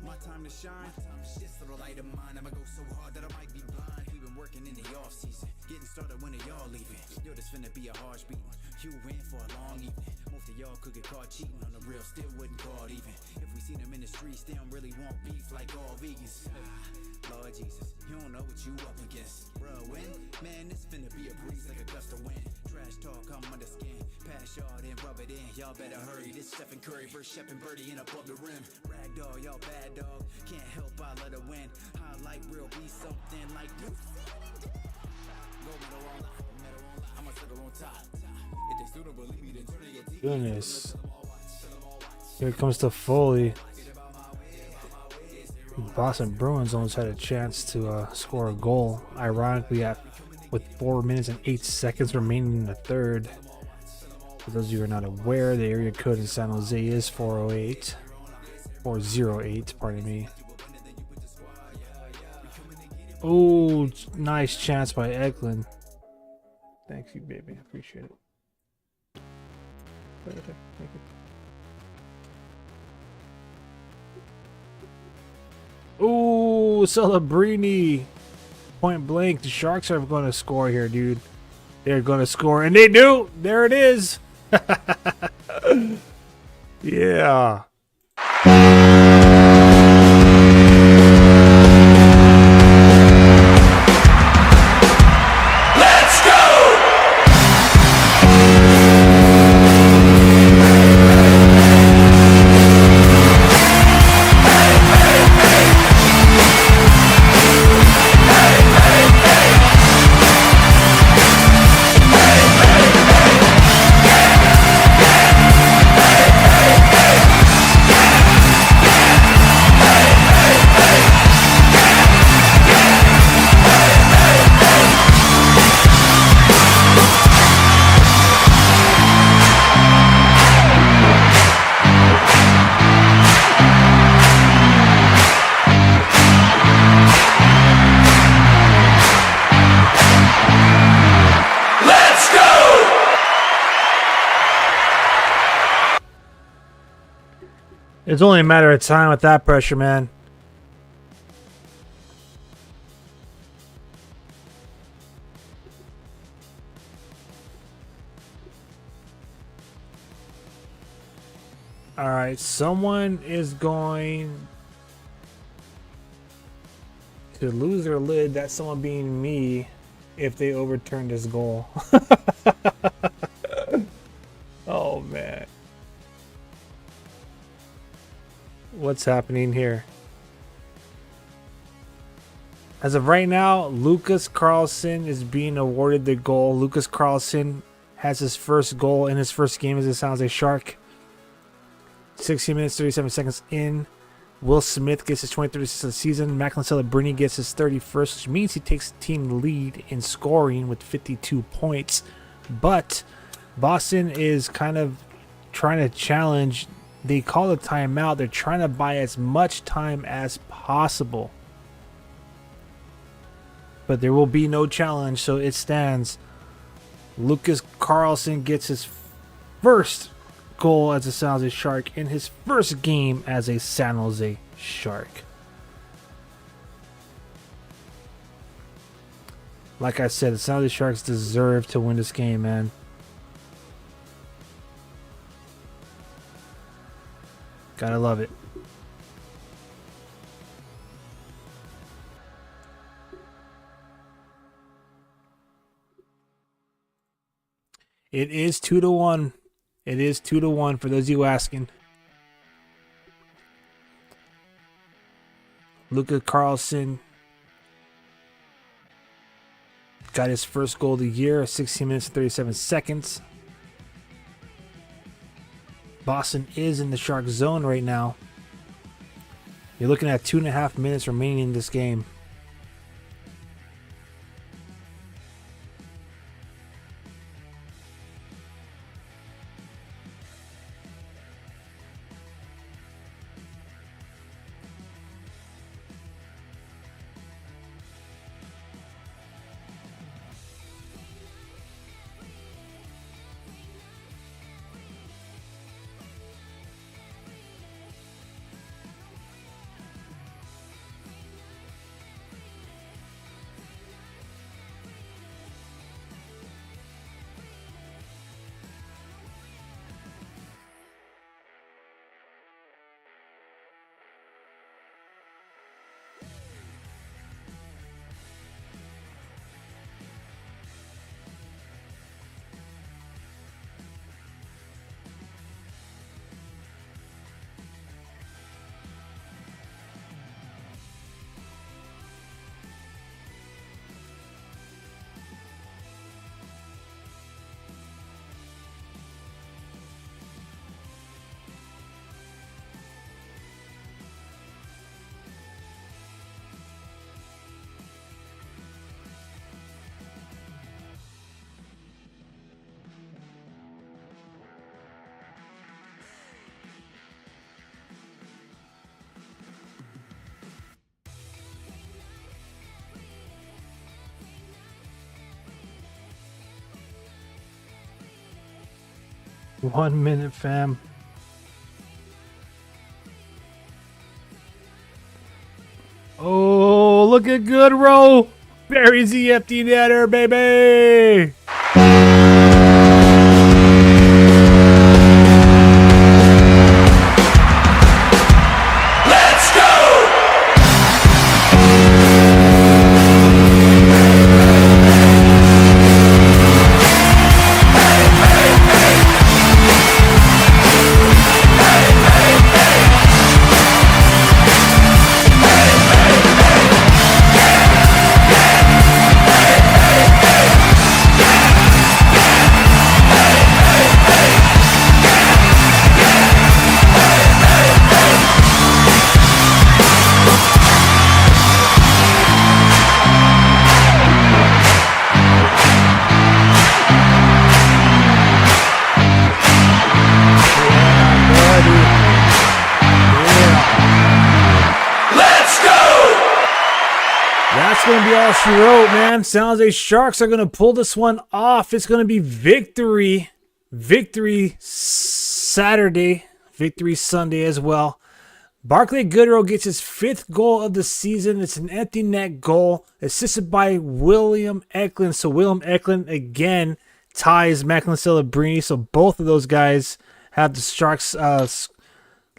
my time to shine. This little light of mine, I'ma go so hard that I might be blind. We've been working in the off season, getting started when y'all leaving. Yo, this finna be a harsh beating. You in for a long evening. Most of y'all could get caught cheating on the real, still wouldn't call it even. If we seen them in the streets, they don't really want beef like all vegans. Lord Jesus, you don't know what you up against. Bro, when? Man, this finna be a breeze like a gust of wind. Trash talk, I'm under skin. Pass y'all, then rub it in. Y'all better hurry. This Stephen Curry versus Shep and Birdie in above the rim. Ragdoll, y'all bad dog. Can't help, I let her win. Highlight real be something like you. Gold medal on lock. I'ma settle on top. If they still don't believe me, then turn to your TV. Goodness. Here comes the Foley. Boston Bruins almost had a chance to score a goal. Ironically, with 4 minutes and 8 seconds remaining in the third. For those of you who are not aware, the area code in San Jose is 408. 408, pardon me. Oh, nice chance by Eklund. Thank you, baby. I appreciate it. Thank you. Ooh, Celebrini. Point blank. The Sharks are going to score here, dude. They're going to score, and they do. There it is. Yeah. It's only a matter of time with that pressure, man. All right, someone is going to lose their lid. That's someone being me if they overturn this goal. Oh, man. What's happening here? As of right now, Lucas Carlson is being awarded the goal. Lucas Carlson has his first goal in his first game as a San Jose Shark. 16 minutes, 37 seconds in. Will Smith gets his 23rd assist of the season. Macklin Celebrini gets his 31st, which means he takes the team lead in scoring with 52 points. But Boston is kind of trying to challenge. They call a timeout. They're trying to buy as much time as possible. But there will be no challenge, so it stands. Lucas Carlson gets his first goal as a San Jose Shark in his first game as a San Jose Shark. Like I said, the San Jose Sharks deserve to win this game, man. Gotta love it. It is 2-1. It is 2-1 for those of you asking. Lucas Carlson got his first goal of the year, 16 minutes and 37 seconds. Boston is in the Shark zone right now. You're looking at 2.5 minutes remaining in this game. One minute, fam. Oh, look at Goodrow. Buries the empty netter, baby. That's going to be all she wrote, man. San Jose Sharks are going to pull this one off. It's going to be victory. Victory Saturday. Victory Sunday as well. Barclay Goodrow gets his 5th goal of the season. It's an empty net goal, assisted by William Eklund. So William Eklund again ties Macklin Celebrini. So both of those guys have the Sharks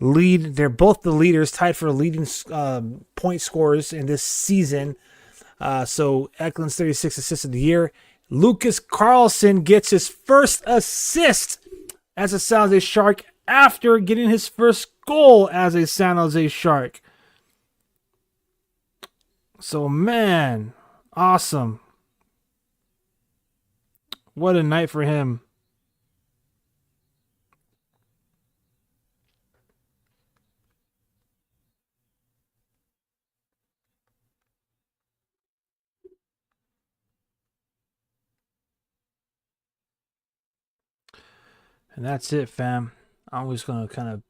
lead. They're both the leaders, tied for leading point scorers in this season. So Eklund's 36 assists of the year. Lucas Carlson gets his first assist as a San Jose Shark after getting his first goal as a San Jose Shark. So, man, awesome. What a night for him. And that's it, fam. I'm just going to kind of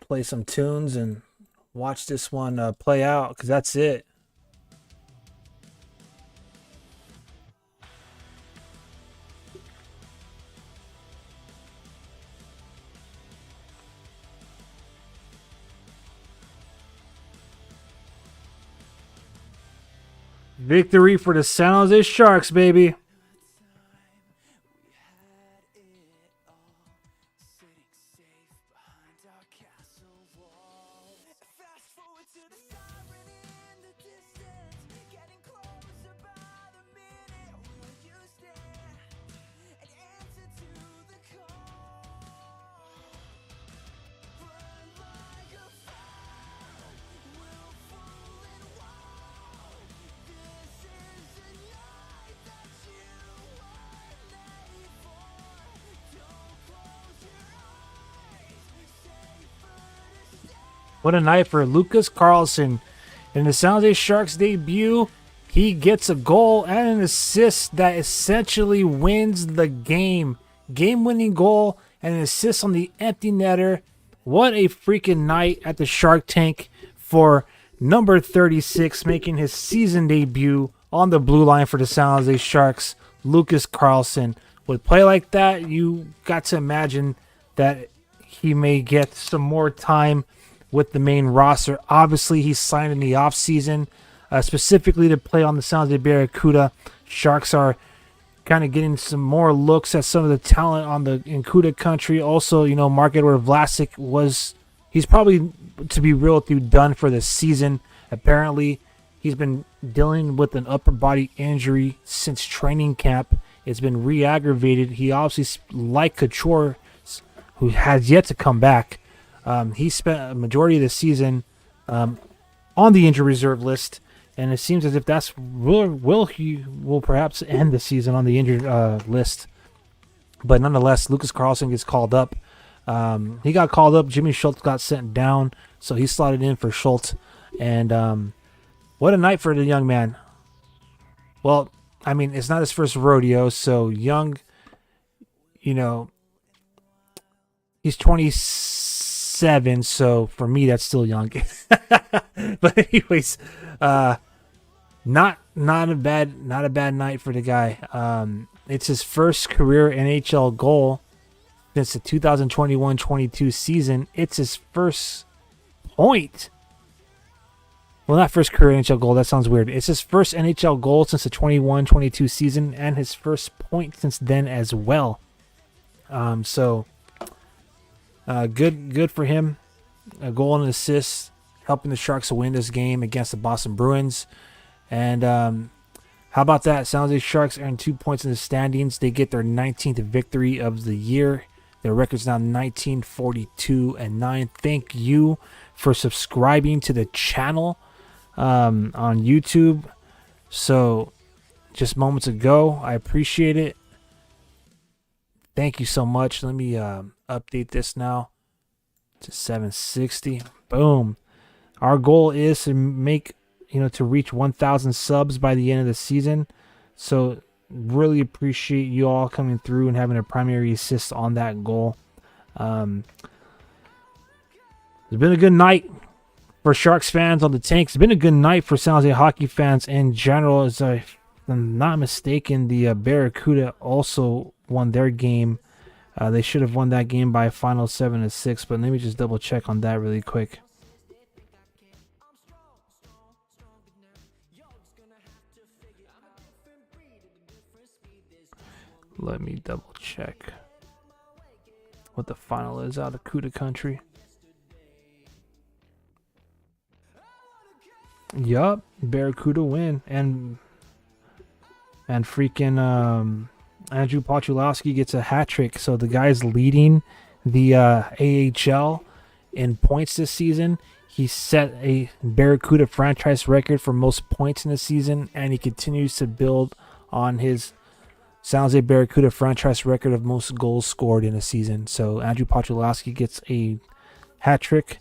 play some tunes and watch this one play out, because that's it. Victory for the San Jose Sharks, baby. What a night for Lucas Carlson. In the San Jose Sharks debut, he gets a goal and an assist that essentially wins the game. Game-winning goal and an assist on the empty netter. What a freaking night at the Shark Tank for number 36, making his season debut on the blue line for the San Jose Sharks, Lucas Carlson. With play like that, you got to imagine that he may get some more time with the main roster. Obviously, he's signed in the offseason, specifically to play on the San Jose Barracuda. Sharks are kind of getting some more looks at some of the talent on the in Cuda country. Also, Mark-Edward Vlasic he's probably, to be real with you, done for the season. Apparently, he's been dealing with an upper body injury since training camp. It's been re-aggravated. He obviously, like Couture, who has yet to come back, he spent a majority of the season on the injury reserve list, and it seems as if he will perhaps end the season on the injured list. But nonetheless, Lucas Carlson gets called up. He got called up. Jimmy Schultz got sent down, so he slotted in for Schultz. And what a night for the young man. Well, I mean, it's not his first rodeo, so young, he's 27, so for me that's still young. But anyways, not a bad night for the guy. It's his first career NHL goal since the 2021-22 season. It's his first point. Well, not first career NHL goal. That sounds weird. It's his first NHL goal since the 21-22 season, and his first point since then as well. So good for him. A goal and an assist, helping the Sharks win this game against the Boston Bruins. And how about that? San Jose Sharks earn 2 points in the standings. They get their 19th victory of the year. Their record's now 19-42-9. Thank you for subscribing to the channel on YouTube. So just moments ago, I appreciate it. Thank you so much. Let me update this now to 760. Boom. Our goal is to make, to reach 1,000 subs by the end of the season. So really appreciate you all coming through and having a primary assist on that goal. It's been a good night for Sharks fans on the tank. It's been a good night for San Jose hockey fans in general. As I'm not mistaken, the Barracuda also won their game. They should have won that game by a final 7-6, but let me just double check on that really quick. Let me double check what the final is out of Cuda country. Yup, Barracuda win, and freaking Andrew Pochulowski gets a hat trick. So the guy's leading the AHL in points this season. He set a Barracuda franchise record for most points in the season, and he continues to build on his San Jose Barracuda franchise record of most goals scored in a season. So Andrew Pochulowski gets a hat trick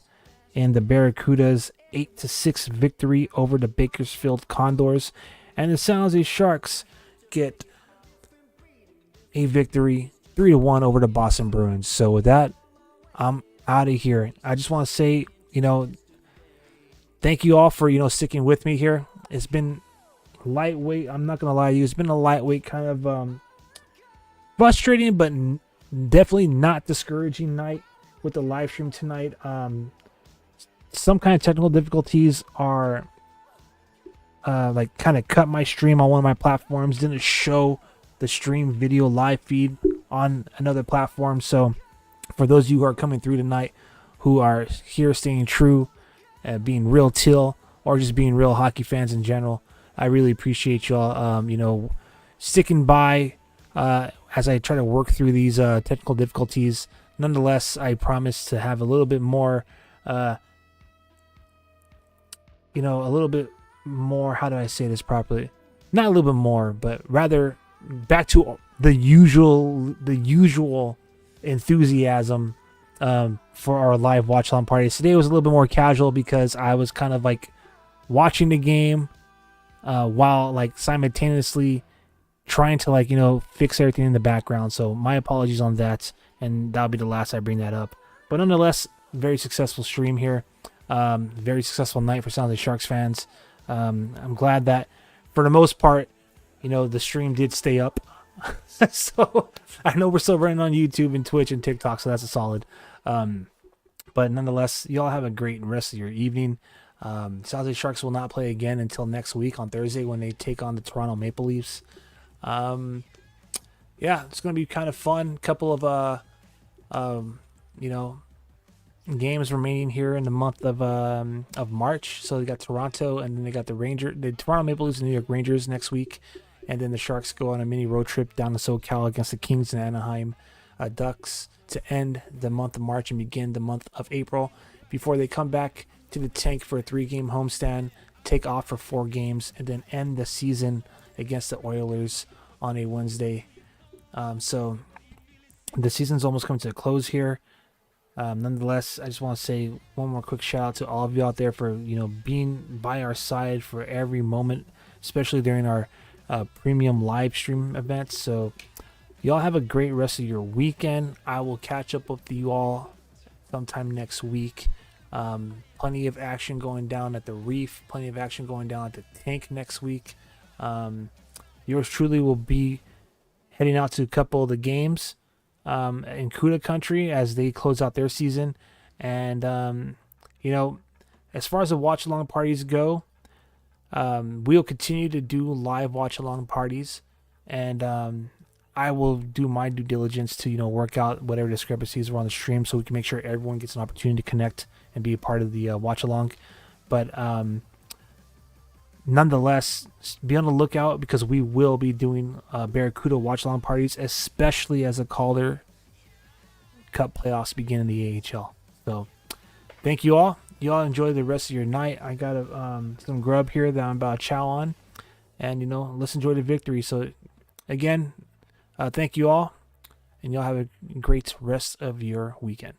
in the Barracuda's 8-6 victory over the Bakersfield Condors, and the San Jose Sharks get a victory 3-1 over the Boston Bruins. So with that, I'm out of here. I just want to say, thank you all for, sticking with me here. It's been lightweight. I'm not going to lie to you. It's been a lightweight kind of frustrating, but definitely not discouraging night with the live stream tonight. Some kind of technical difficulties are kind of cut my stream on one of my platforms. Didn't show the stream video live feed on another platform. So for those of you who are coming through tonight, who are here staying true, being real Teal, or just being real hockey fans in general, I really appreciate y'all, sticking by as I try to work through these technical difficulties. Nonetheless, I promise to have a little bit more, a little bit more, how do I say this properly? Not a little bit more, but rather back to the usual enthusiasm for our live watch along parties. Today was a little bit more casual because I was kind of like watching the game while like simultaneously trying to fix everything in the background. So my apologies on that, and that'll be the last I bring that up. But nonetheless, very successful stream here. Very successful night for San Jose Sharks fans. I'm glad that for the most part, the stream did stay up. So I know we're still running on YouTube and Twitch and TikTok, so that's a solid. But nonetheless, y'all have a great rest of your evening. San Jose Sharks will not play again until next week on Thursday when they take on the Toronto Maple Leafs. Yeah, it's going to be kind of fun. Couple of, games remaining here in the month of March. So they got Toronto, and then they got the Toronto Maple Leafs and New York Rangers next week. And then the Sharks go on a mini road trip down to SoCal against the Kings and Anaheim Ducks to end the month of March and begin the month of April before they come back to the tank for a 3-game homestand, take off for 4 games, and then end the season against the Oilers on a Wednesday. So the season's almost coming to a close here. Nonetheless, I just want to say one more quick shout out to all of you out there for being by our side for every moment, especially during our premium live stream events. So y'all have a great rest of your weekend. I will catch up with you all sometime next week. Plenty of action going down at the Reef, plenty of action going down at the Tank next week. Yours truly will be heading out to a couple of the games in Cuda country as they close out their season. And as far as the watch along parties go, we'll continue to do live watch along parties, and I will do my due diligence to work out whatever discrepancies are on the stream so we can make sure everyone gets an opportunity to connect and be a part of the watch along. But nonetheless, be on the lookout because we will be doing Barracuda watch along parties, especially as the Calder Cup playoffs begin in the AHL. So thank you all. Y'all enjoy the rest of your night. I got some grub here that I'm about to chow on, and let's enjoy the victory. So again, thank you all, and y'all have a great rest of your weekend.